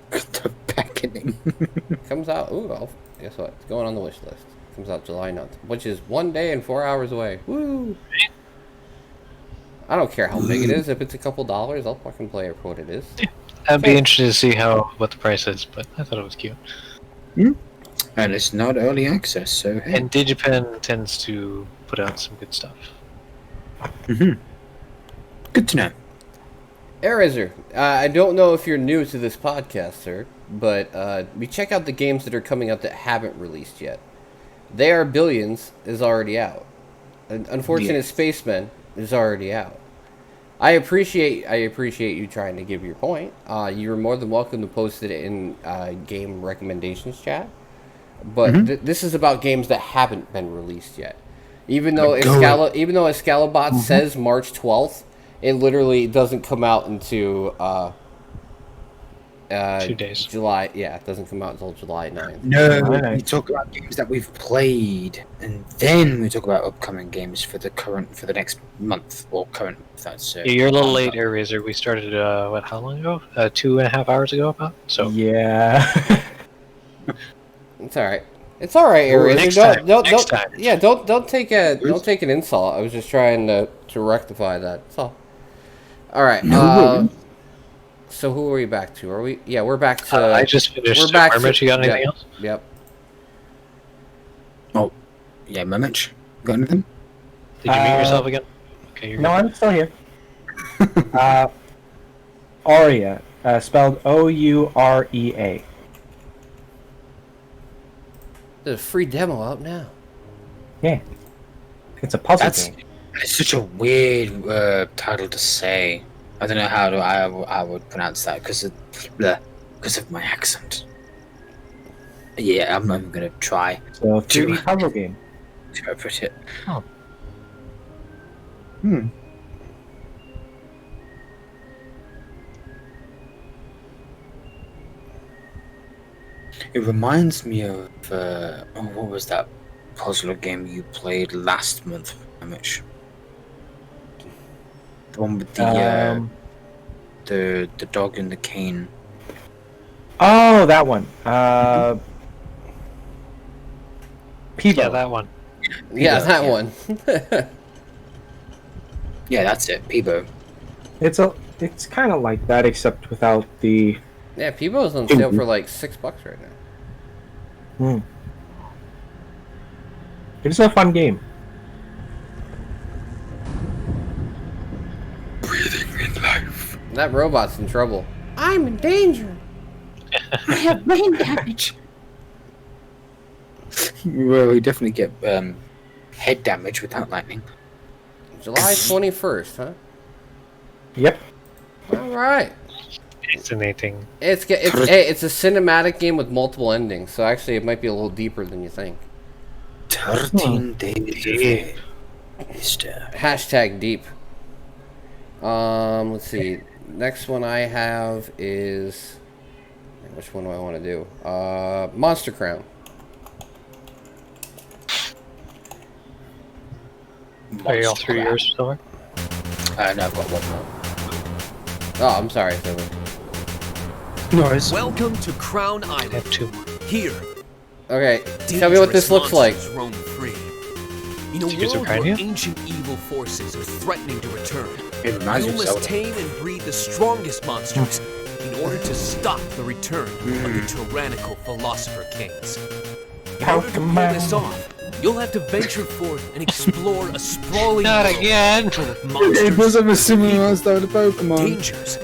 The beckoning. Comes out. Ooh, guess what? It's going on the wish list. Comes out July 9th, which is 1 day and 4 hours away. Woo! I don't care how big it is. If it's a couple dollars, I'll fucking play it for what it is. I'd be interested to see what the price is, but I thought it was cute. And it's not early access, so hey. And Digipen tends to put out some good stuff. Good to know. Eraser, I don't know if you're new to this podcast, sir, but we check out the games that are coming out that haven't released yet. They Are Billions is already out. Unfortunate Spacemen is already out. I appreciate you trying to give your point. You're more than welcome to post it in game recommendations chat. But this is about games that haven't been released yet. Even though Excalibot says March 12th, it literally doesn't come out into 2 days. July. Yeah, it doesn't come out until July 9th. No, we talk about games that we've played, and then we talk about upcoming games for the next month or current month. I'd say. Yeah, you're a little late, Airraiser. We started how long ago? 2.5 hours ago, about. So yeah. It's all right. It's all right, Airraiser. Next time. Yeah, don't take an insult. I was just trying to rectify that. That's all. All right. So who are we back to? Are we? Yeah, we're back to. I just finished. We're back Mermich, you got anything else? Yep. Oh, yeah, Mermich. Got anything? Did you mute yourself again? Okay, you're No, good. I'm still here. Aurea, spelled O-U-R-E-A. There's a free demo out now. Yeah. It's a puzzle game. It's such a weird title to say. I don't know how I would pronounce that because of my accent. Yeah, I'm not even gonna try. So 3D puzzle game. Interpret it. Oh. It reminds me of what was that puzzler game you played last month, Mitch? The one with the dog and the cane. Oh, that one. Pivo. Yeah, that one. Yeah, that one. Yeah, that's it. Pivo. It's kind of like that, except without the. Yeah, Pivo's on sale for like $6 right now. It's a fun game. Breathing in life. That robot's in trouble. I'm in danger. I have brain damage. Well, we definitely get head damage without lightning. July 21st, huh? Yep. All right. Fascinating. It's a cinematic game with multiple endings, so actually it might be a little deeper than you think. 13 days. Hashtag deep. Let's see. Next one I have is, which one do I want to do? Monster Crown. Are you all through yours, Silver? No, I've got one more. Oh, I'm sorry, Silver. Nice. Welcome to Crown Island. I have two more. Here, Okay, tell me what this looks like. roam free. In a Secrets of world where Carnia? ancient evil forces are threatening to return, It reminds you me of must Zelda. tame and breed the strongest monsters in order to stop the return of the tyrannical philosopher kings. In order to pull this off, you'll have to venture forth and explore a sprawling Not world again. full of monsters, It was a similar style to Pokemon. dangers,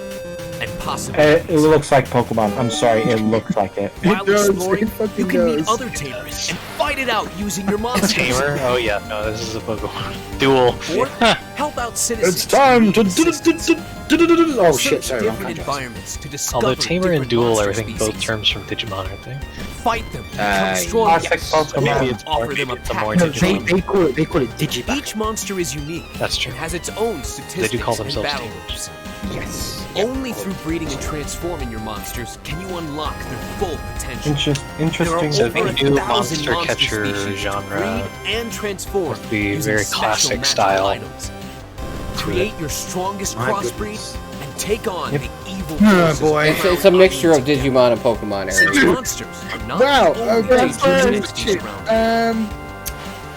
and possibilities. It looks like Pokemon. I'm sorry, it looks like it. While does, exploring, it fucking you can meet does. other tamers and fight it out using your A monsters. tamer? Oh yeah, no, this is a Pokemon. Duel. Or help out citizens. It's time to. Oh Search shit! Sorry, wrong different franchise. environments to discover Although tamer and different duel are, monster I think, both species. terms from Digimon, aren't they? Fight them, become Uh, strong, classic Pokemon. Maybe it's more, offer them a maybe it's a more package. Digimon. They call it Digiback. Each monster is unique. That's true. It has its own They statistics do call and themselves battle tamers. moves. Yes. Only through breeding and transforming your monsters can you unlock their full potential. Interesting. So There are the over new 1,000 monster monster catcher species to genre breed and transform would be using very special classic magical style. items. Create your strongest My crossbreed goodness. and take on Yep. the evil Oh, forces boy. of It's a mixture of Digimon and Pokemon Since area. monsters are not Wow. the only Okay. dangerous entities around.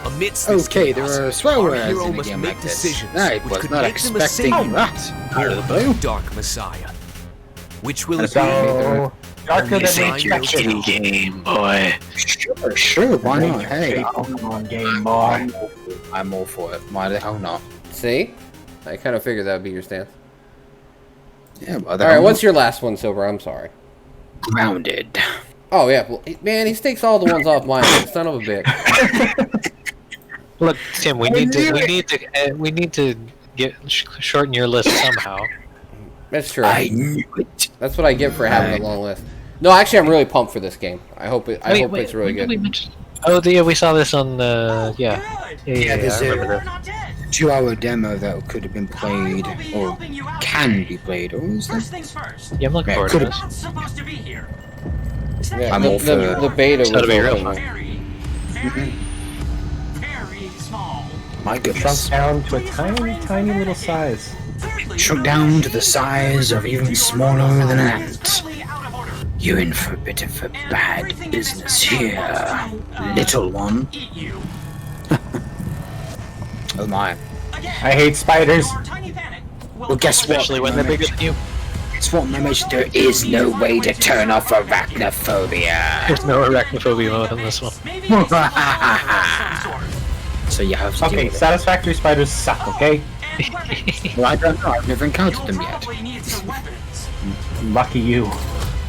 Amidst this Okay, chaos, there are swear our words hero in a must game make like this. decisions I which was could not make them a expecting savior that. Out of the or blue. a dark messiah. Which will it be? So, darker than nature. Game Boy. Sure, why not? Hey, Pokemon Game Boy. I'm all for it. Why the hell not? See? I kind of figured that would be your stance. Yeah, why the All right, hell what's your last one, Silver? I'm sorry. Grounded. Oh yeah, well, man, he takes all the ones off mine. Son of a bitch. Look, Tim, we need to shorten your list somehow. That's true. I knew it. That's what I get for having a long list. No, actually, I'm really pumped for this game. I hope it's really good. Oh, yeah, we saw this on the There's a 2-hour demo that could have been played or can be played. Or is that? Yeah, I'm looking forward to this. Yeah, I'm all for the beta was real open. My goodness. Shrunk down to a tiny little size. Shrunk down to the size of even smaller than an ant. You're in for a bit of a bad business here, little one. Oh my. I hate spiders. Well, guess what? Especially when they're bigger than you. Guess what, Mermage? There is no way to turn off arachnophobia. There's no arachnophobia mode on this one. So you have to deal Okay, with it. satisfactory spiders suck, okay? Well, I don't know. I've never encountered them yet. Lucky you.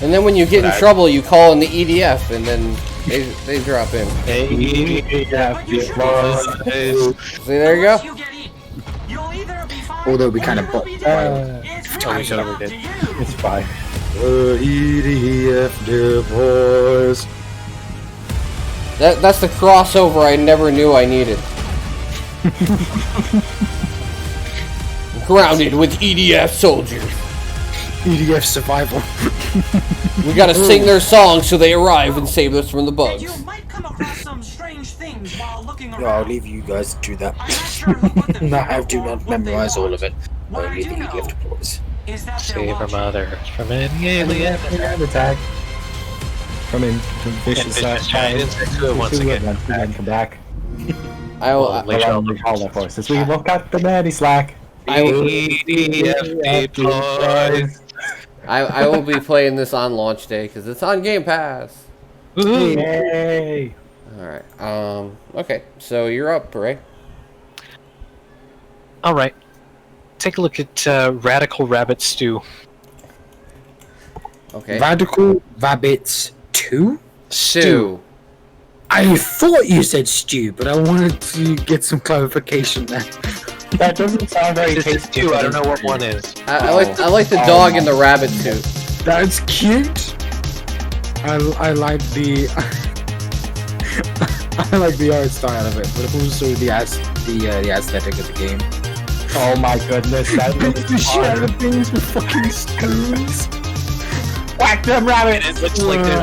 And then when you get in trouble, you call in the EDF, and then they drop in. See, there you go. Although we kind of bought. It's fine. EDF divorce. That's the crossover I never knew I needed. Grounded with EDF soldiers. EDF survival. We gotta sing their song so they arrive and save us from the bugs. I'll leave you guys to do that. I do not memorize all of it. Only the EDF deploys. Save our mother from any alien attack. From vicious once again. Come back. I'll all the forces. We will cut the daddy slack. I will be playing this on launch day because it's on Game Pass. Yay! Alright, okay, so you're up, right? Alright. Take a look at Radical Rabbit Stew. Okay. Radical Rabbits 2? Stew. I thought you said stew, but I wanted to get some clarification there. That doesn't sound very tasty. I don't know what one is. I like the dog and the rabbit suit. That's cute. I like the I like the art style of it, but also the aesthetic of the game. Oh my goodness, that the shit out of things with fucking spoons. Whack them rabbits! It looks like they're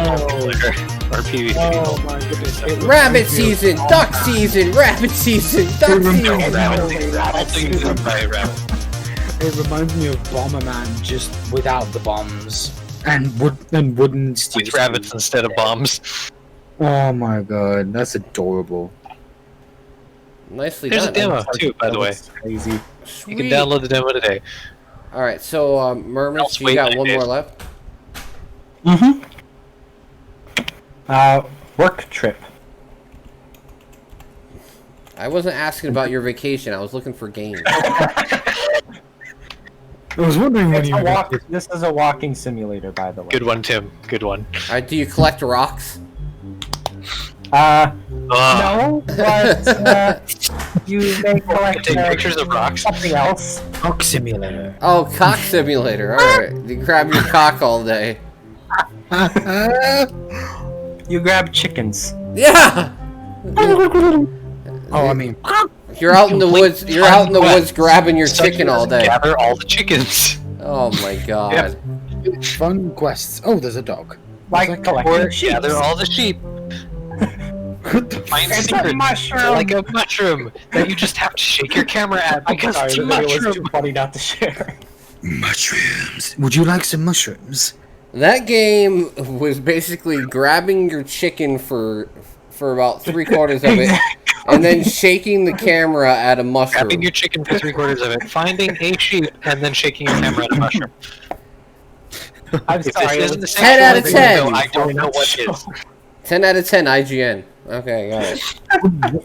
or PvP. Oh my goodness. Rabbit season, duck season, rabbit season, duck season. It reminds me of Bomberman, just without the bombs and wooden stew. With rabbits instead of bombs. Oh my god, that's adorable. Nicely There's done. a demo too, by the way. Crazy. You can download the demo today. Alright, so Mermage, you got one more left? Work trip. I wasn't asking about your vacation, I was looking for games. I was wondering when you This is a walking simulator, by the way. Good one, Tim. Good one. Alright, do you collect rocks? No, but you may collect take pictures of rocks. Something else. Cock simulator. Oh, cock simulator, alright. You grab your cock all day. You grab chickens. Yeah! Oh, I mean, You're out in the woods. You're out in the woods grabbing your chicken all day. Gather all the chickens. Oh my god. Fun quests. Oh, there's a dog. Like collecting sheep. Gather all the sheep. Find secrets. Like a mushroom that you just have to shake your camera at because it's a It was mushroom. too funny not to share. Mushrooms. Would you like some mushrooms? That game was basically grabbing your chicken for about 3/4 of it, and then shaking the camera at a mushroom. Grabbing your chicken for 3/4 of it, finding a sheep, and then shaking your camera at a mushroom. I'm If sorry. this isn't the 10 out of 10. I don't know what is. 10 out of 10 IGN. Okay, got it.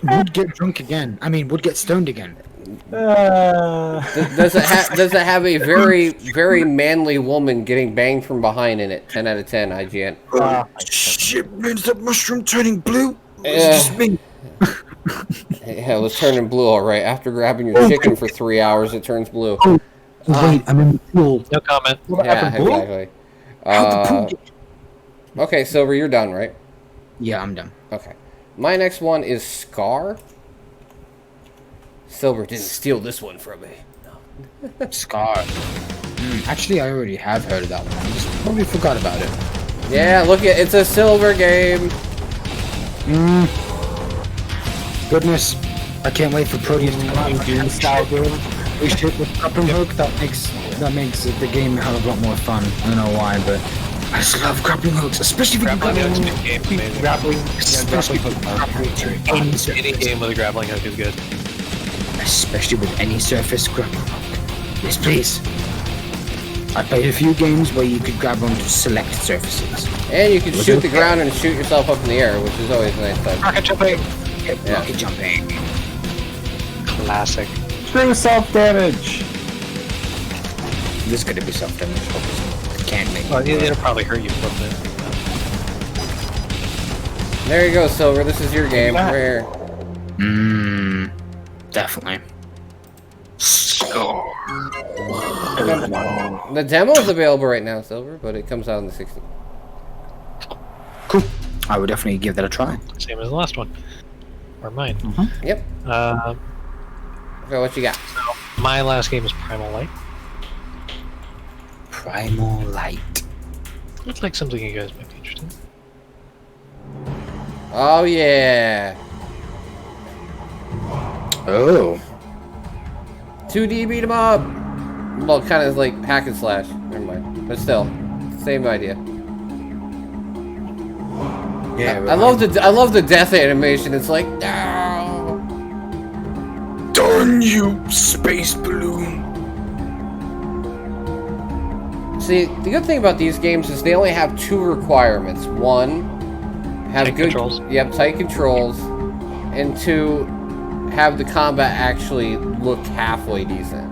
Would get drunk again. I mean, would get stoned again. Does it have a very manly woman getting banged from behind in it? 10 out of 10, IGN. Shit, man, is that mushroom turning blue? Yeah, it was turning blue, all right. After grabbing your chicken for 3 hours, it turns blue. Oh, wait, I'm in the pool. No comment. Yeah, exactly. Okay, Silver, you're done, right? Yeah, I'm done. Okay. My next one is Scar. Silver didn't steal this one from me. Scar. Actually, I already have heard of that one. I just probably forgot about it. Yeah, look at it's a Silver game. Goodness, I can't wait for Proteus to come out. Style game. We shoot with grappling hook. That makes the game a hell of a lot more fun. I don't know why, but I just love grappling hooks, especially if you can Grappling hook's a good game. grappling. Any game with a grappling hook is good. Especially with any surface grappling hook. Yes, please. I played a few games where you could grab onto select surfaces. And you can shoot the ground and shoot yourself up in the air, which is always a nice touch. Rocket jumping. Yeah. Rocket jumping. Classic. True self-damage. This is gonna be self-damage. Can't make Well, it'll probably hurt you a little bit. There you go, Silver. This is your game. Right here. Definitely. The demo is available right now, Silver, but it comes out on the 16th. Cool. I would definitely give that a try. Same as the last one. Or mine. Yep. Okay, what you got? My last game is Primal Light. Primal Light. Looks like something you guys might be interested in. Oh, yeah. Oh. 2D beat 'em up. Well, kind of like hack and slash. Never mind. But still, same idea. Yeah. I love the death animation. It's like, no. Darn you, space balloon. See, the good thing about these games is they only have 2 requirements. 1, have Tight good controls. Yep, tight controls, and 2, have the combat actually look halfway decent.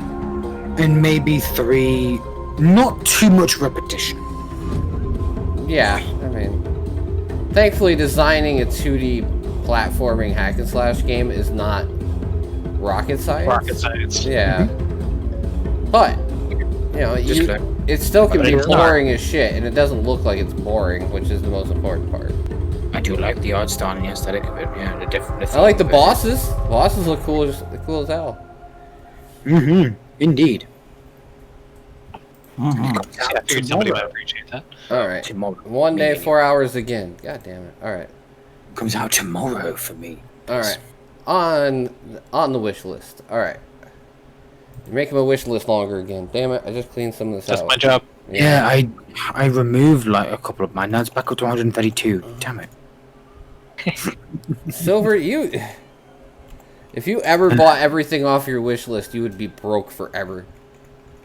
And maybe 3, not too much repetition. Yeah, I mean, thankfully designing a 2D platforming hack and slash game is not rocket science. Rocket science. Yeah. But, you know, it still can be boring as shit, and it doesn't look like it's boring, which is the most important part. I do like the art style and the aesthetic of it. Yeah, the different. I like the bosses. Bosses look cool as hell. Indeed. Yeah, I figured somebody might appreciate that. Alright. Tomorrow. 1 day, 4 hours again. God damn it. Alright. Comes out tomorrow for me. Alright. On the wish list. Alright. You're making my wish list longer again. Damn it, I just cleaned some of this out. That's my job. Yeah, I removed like a couple of mine. Now it's back up to 132. Damn it. Silver, if you ever bought everything off your wish list, you would be broke forever.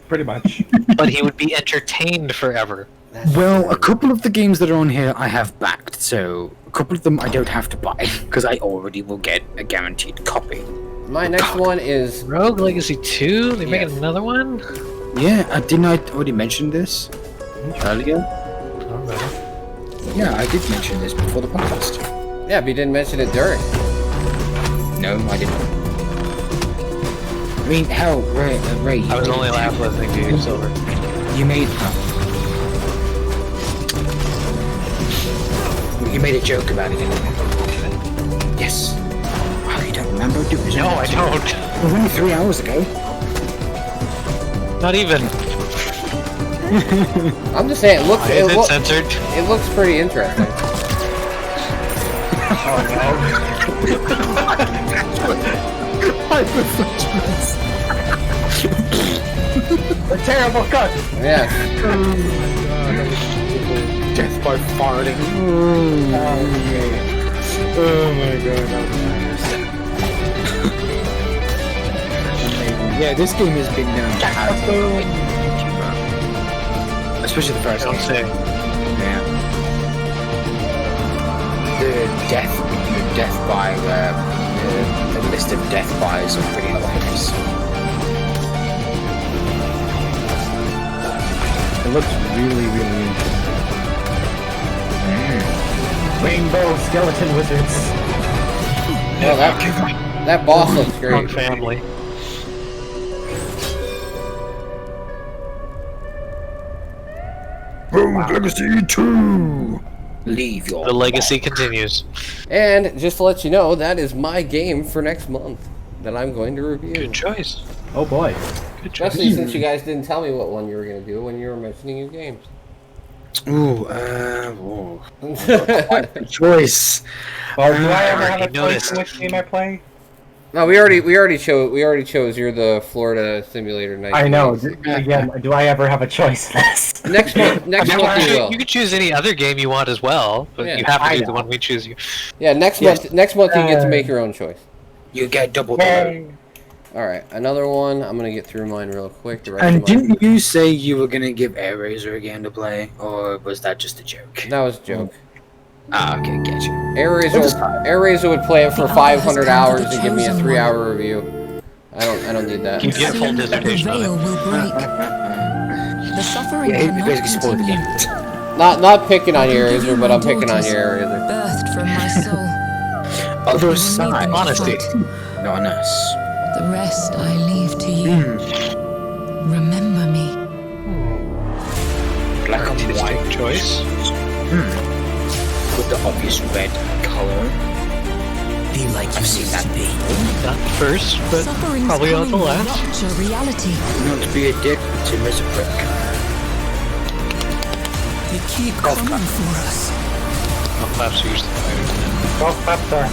Pretty much. But he would be entertained forever. Well, a couple of the games that are on here I have backed, so a couple of them I don't have to buy because I already will get a guaranteed copy. My next one is Rogue Legacy 2. They making another one? Yeah, didn't I already mention this earlier? Yeah, I did mention this before the podcast. Yeah, but you didn't mention it during. No, I didn't. I mean, hell, Ray. I was only laughing listening to you, Silver. You made you made a joke about it, didn't you? Yes. Wow, you don't remember? Dude, no, I don't. It was only 3 hours ago. Not even. I'm just saying, Is it censored? It looks pretty interesting. Oh A terrible cut. Yeah. Oh my god. Death by farting. Oh my god. Yeah, this game has been known to have especially the first game. Yeah. The death by The list of death buys are pretty hilarious. It looks really, really interesting. Rainbow skeleton wizards. Oh, that boss looks great. Family. Rogue Legacy 2! Leave your... The legacy continues. And just to let you know, that is my game for next month that I'm going to review. Good choice. Oh boy. Good choice. Especially since you guys didn't tell me what one you were going to do when you were mentioning your games. Ooh, good choice. Oh, do I ever have a already choice in which game I play? No, we already chose. You're the Florida Simulator Night. I know. Again, do I ever have a choice in this? Next month you will. You can choose any other game you want as well, but you have to do the one we choose. You. Yeah, next month you get to make your own choice. You get double the All right, another one. I'm gonna get through mine real quick. And didn't you say you were gonna give AirRaiser a game to play, or was that just a joke? That was a joke. Ah, okay, gotcha. AirRaiser would play it for 500 hours and give me a 3-hour review. I don't need that. You get full dissertation on it. The suffering you basically spoiled the game. Not picking on your AirRaiser, but I'm picking on your AirRaiser. birthed from my soul. Other side. Honesty. Honest. The rest I leave to you. Remember me. Black and white choice. With the obvious red color. Be like you seem to be. Not first, but probably on the last. Reality. Not to be a dick, but Tim is a prick. They keep coming for us. Oh, claps are usually fighters. Golf clap dark.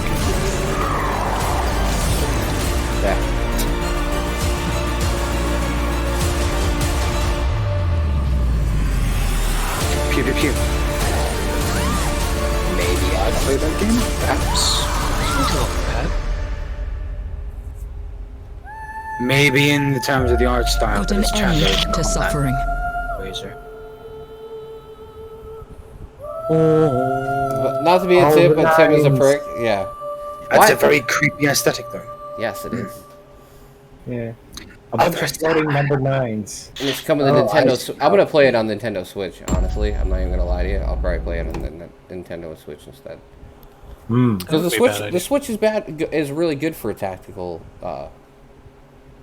Yeah. Pew pew pew. Maybe I'd play that game? Perhaps. Maybe in the terms of the art style, Put an end to suffering. Razor. But not to be a tip, but Tim is a prick. Yeah. That's a very creepy aesthetic, though. Yes, it is. Yeah. I'm starting number 9s. And it's coming to Nintendo. I'm gonna play it on Nintendo Switch. Honestly, I'm not even gonna lie to you. I'll probably play it on the Nintendo Switch instead. Because the Switch is really good for tactical,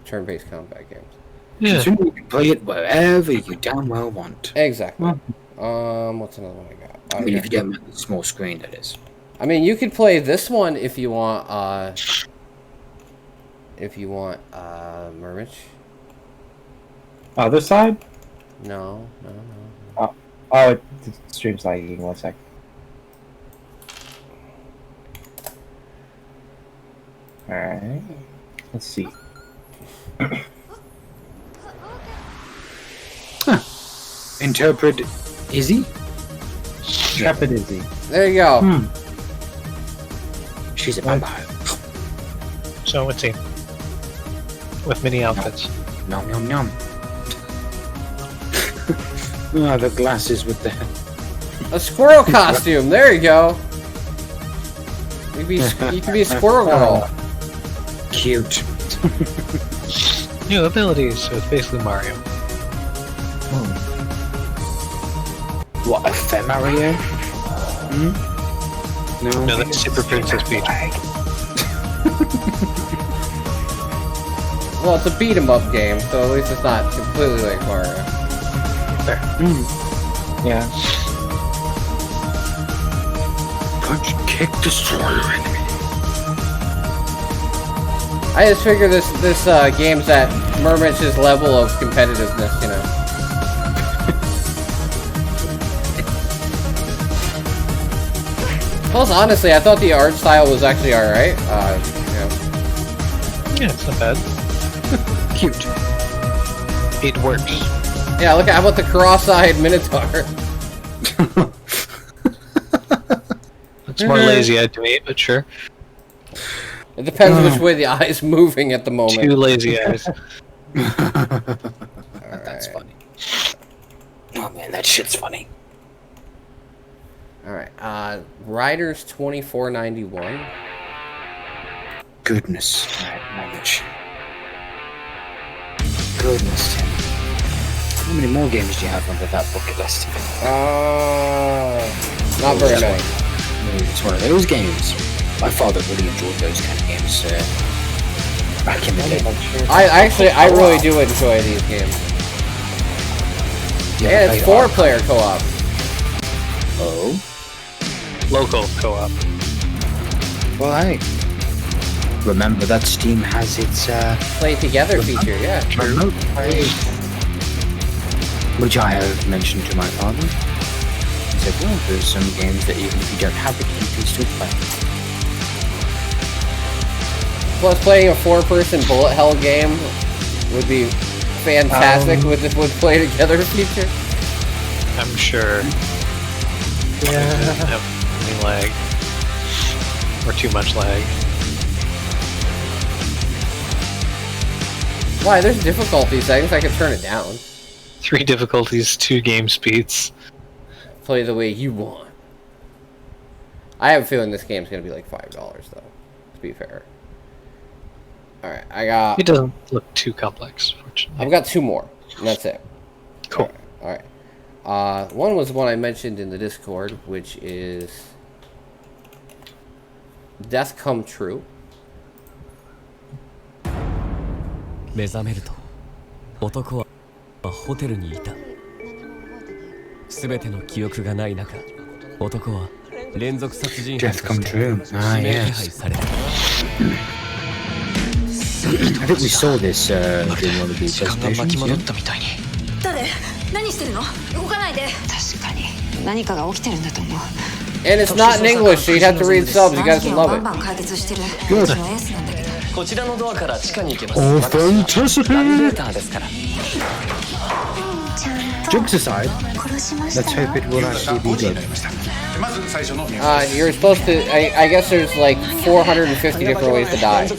turn-based combat games. Yeah. So you can play it wherever you damn well want. Exactly. What's another one I got? I mean, if you don't have a small screen, that is. I mean, you could play this one if you want. Murmich. Other side? No. Oh, the stream's lagging. 1 sec. Alright. Let's see. Interpret Izzy? Intrepid Izzy. There you go. She's a vampire. So let's see. With mini outfits. Nom nom nom. Oh, the glasses with the... A squirrel costume. There you go. You can be a squirrel girl. Cute. New abilities, so it's basically Mario. What, a Femario? No, that's Super Princess Peach. Well, it's a beat 'em up game, so at least it's not completely like Mario. There. Yeah. Punch, kick, destroy your enemy. I just figure this game's at Murmich's level of competitiveness, you know. Plus, honestly, I thought the art style was actually alright. Yeah, it's not bad. Cute. It works. Yeah, look at how about the cross-eyed Minotaur. It's more lazy-eyed to me, but sure. It depends which way the eye's moving at the moment. Two lazy eyes. That's funny. Oh man, that shit's funny. Alright, Riders 2491. goodness. Alright, manage. Goodness, Tim. How many more games do you have under that bucket list? Not very many. It's one of those games. My father really enjoyed those kind of games back in the day. I really do enjoy these games. Yeah, it's 4-player co-op. Oh? Local co-op. Well, hey. Remember that Steam has its play together feature, yeah. Remote play. Which I have mentioned to my father. He said, well, there's some games that even if you don't have it, you can still play. Plus, playing a 4-person bullet hell game would be fantastic with this play together feature. I'm sure. Yeah. Doesn't have any lag. Or too much lag. Why? There's difficulty settings. I can turn it down. 3 difficulties, 2 game speeds. Play the way you want. I have a feeling this game's gonna be like $5 though. To be fair. All right, I got. It doesn't look too complex, fortunately. I've got 2 more, and that's it. Cool. All right. One was one I mentioned in the Discord, which is Death Come True. 目覚めると男はホテルにいた。すべての記憶がない中、男は連続殺人犯として指名手配された。I think we saw this in one of the presentations. 誰？何してるの？動かないで。確かに何かが起きてるんだと思う。 And it's not in English, so you'd have to read subs. You guys would love it. 解決してる。 Good. こちらのドアから地下に行けます。 Authenticity. ナビゲーターですから。 Jokes aside, let's hope it will actually be good. You're supposed to. I guess there's like 450 different ways to die. Oh,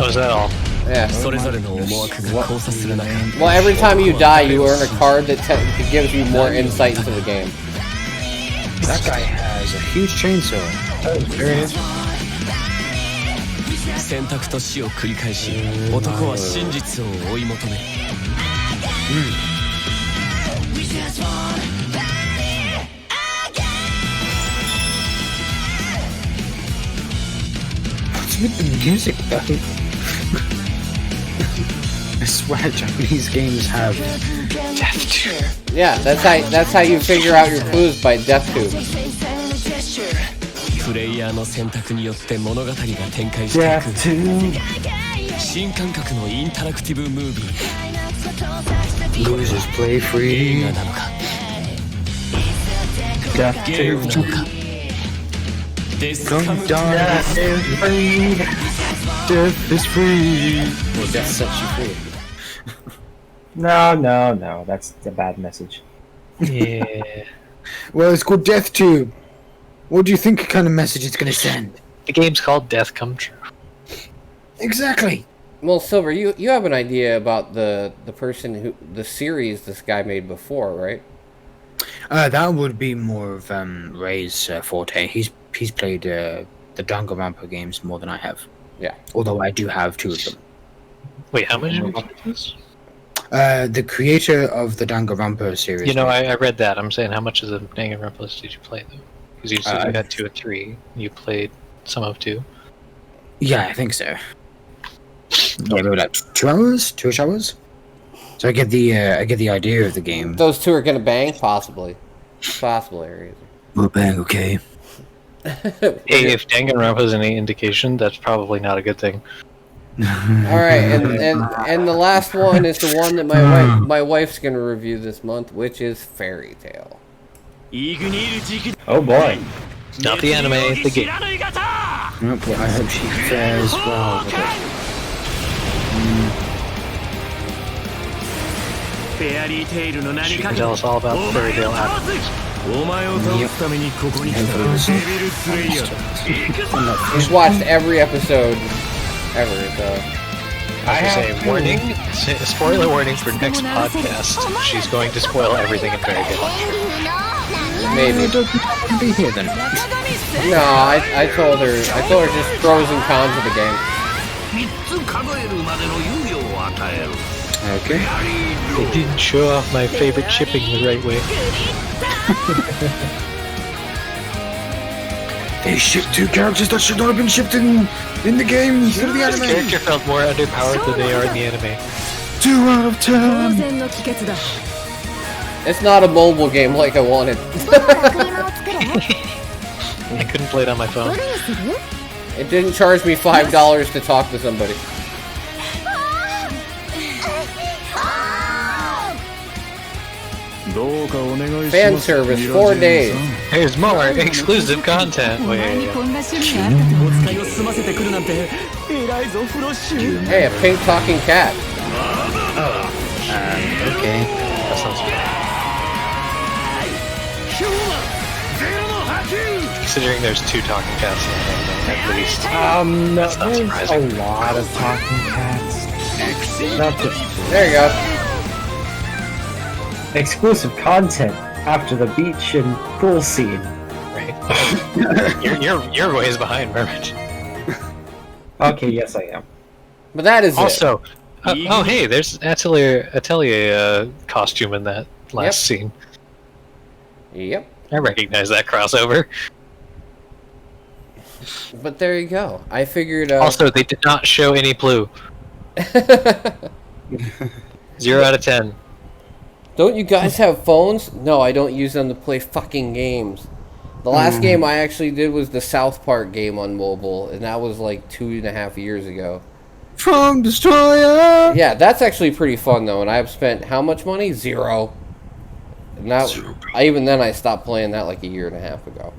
is that all? Yeah. それぞれの思惑が交差する中。 Well, every time you die, you earn a card that gives you more insight into the game. That guy has a huge chainsaw. Oh, there it is. 選択と死を繰り返し、男は真実を追い求める。What's with the music though? I swear Japanese games have death tube. Yeah, that's how you figure out your clues, by death tube. プレイヤーの選択によって物語が展開していく新感覚のインタラクティブムービー。 Losers play free. 映画なのかゲームなのか。デスカム Death is free. Well, death sets you free. No, that's a bad message. Yeah. Well, it's called Death Tube. What do you think kind of message it's going to send? The game's called Death Come True. Exactly. Well, Silver, you have an idea about the person the series this guy made before, right? That would be more of Ray's forte. He's played the Danganronpa games more than I have. Yeah. Although I do have 2 of them. Wait, how much? The creator of the Danganronpa series. You know, I read that. I'm saying, how much of the Danganronpa did you play, though? Because you said you had 2 or 3. You played some of 2. Yeah, I think so. Yeah, maybe like 2 hours, 2 hours. So I get the idea of the game. Those 2 are gonna bang, possibly. Possibly. We'll bang, okay. Hey, if Danganronpa is any indication, that's probably not a good thing. All right, and the last one is the one that my wife's gonna review this month, which is Fairy Tail. Oh boy. Not the anime, the game. I hope she fares well with it. She can tell us all about the Fairy Tail after. She's watched every episode ever, so. I have to say, warning, spoiler warning for next podcast. She's going to spoil everything in Fairy Tail. Maybe. Be here then. No, I told her just pros and cons of the game. Okay. They didn't show off my favorite shipping the right way. They shipped 2 characters that should not have been shipped in the game instead of the This anime. character felt more underpowered than they are in the anime. 2 out of 10. It's not a mobile game like I wanted. I couldn't play it on my phone. It didn't charge me $5 to talk to somebody. Fan service, 4 days. There's more exclusive content. Wait. Hey, a pink talking cat. Okay. That sounds good. Considering there's 2 talking cats in the anime, at least. That's not there's surprising. a lot of talking cats. Not just There you go. exclusive content after the beach and pool scene. Right. You're ways behind, Mermit. Okay, yes I am. But that is Also, oh hey, there's Atelier costume in that last scene. Yep. I recognize that crossover. But there you go. I figured. Also, they did not show any Blue. 0 out of 10. Don't you guys have phones? No, I don't use them to play fucking games. The last game I actually did was the South Park game on mobile, and that was like 2.5 years ago. From Destroyer! Yeah, that's actually pretty fun though, and I've spent how much money? 0. And that, even then I stopped playing that like 1.5 years ago.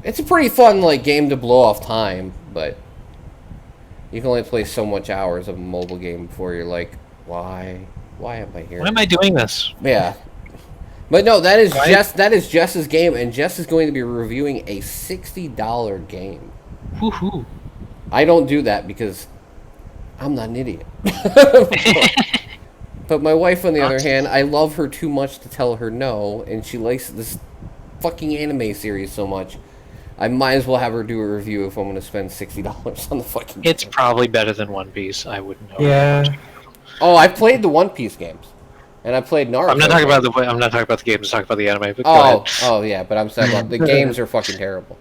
It's a pretty fun like game to blow off time, but you can only play so much hours of a mobile game before you're like, why am I here? Why am I doing this? Yeah. But no, that is Jess's game, and Jess is going to be reviewing a $60 game. Woohoo. I don't do that because I'm not an idiot. But my wife, on the other hand, I love her too much to tell her no, and she likes this fucking anime series so much. I might as well have her do a review if I'm going to spend $60 on the fucking game. It's probably better than One Piece. I wouldn't know. Yeah. Oh, I played the One Piece games, and I played Naruto. I'm not talking about the games. I'm talking about the anime. But go ahead. Oh yeah, but I'm saying about the games are fucking terrible.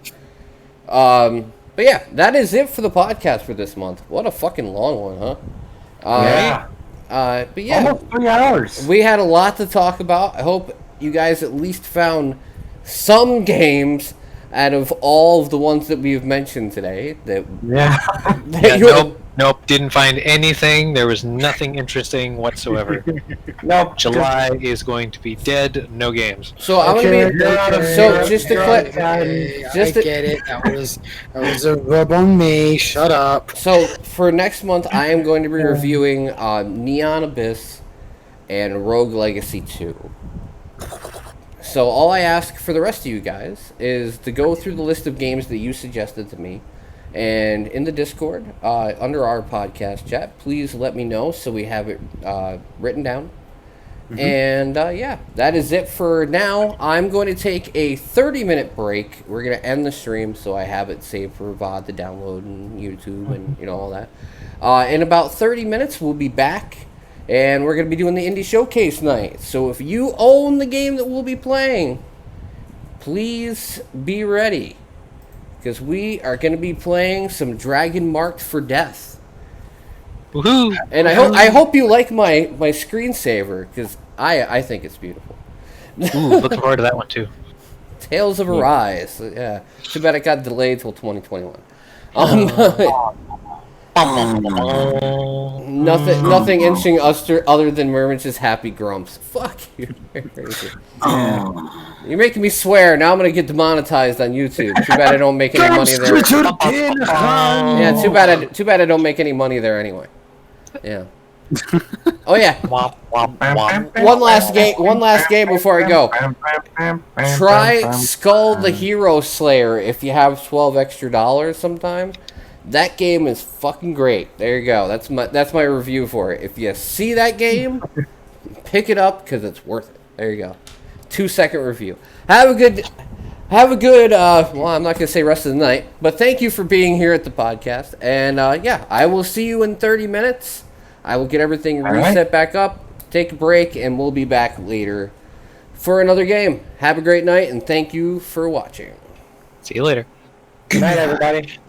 But yeah, that is it for the podcast for this month. What a fucking long one, huh? Yeah. But yeah, Almost 3 hours. we had a lot to talk about. I hope you guys at least found some games out of all of the ones that we've mentioned today. That Nope, didn't find anything. There was nothing interesting whatsoever. Nope. July is going to be dead. No games. So I'm gonna be just to I get it. That was a rub on me. Shut up. So for next month, I am going to be reviewing Neon Abyss and Rogue Legacy 2. So all I ask for the rest of you guys is to go through the list of games that you suggested to me, and in the Discord under our podcast chat, please let me know so we have it written down. And yeah, that is it for now. I'm going to take a 30-minute break. We're going to end the stream so I have it saved for VOD to download and YouTube and all that. In about 30 minutes, we'll be back, and we're going to be doing the Indie Showcase night. So if you own the game that we'll be playing, please be ready, because we are going to be playing some Dragon Marked for Death. Woohoo! And I hope you like my screensaver, because I think it's beautiful. Ooh, looking forward to that one too. Tales of Arise. Yeah. Too bad it got delayed till 2021. Nothing inching us other than Mermin's happy grumps. Fuck you. You're making me swear. Now I'm gonna get demonetized on YouTube. Too bad I don't make any money there. Yeah, too bad I don't make any money there anyway. Yeah. Oh yeah. One last game before I go. Try Skull the Hero Slayer if you have $12 extra sometime. That game is fucking great. There you go. That's my review for it. If you see that game, pick it up because it's worth it. There you go. 2-second review. Have a good have a good, well, I'm not going to say rest of the night, but thank you for being here at the podcast. And, yeah, I will see you in 30 minutes. I will get everything reset back up, take a break, and we'll be back later for another game. Have a great night, and thank you for watching. See you later. Good night, everybody.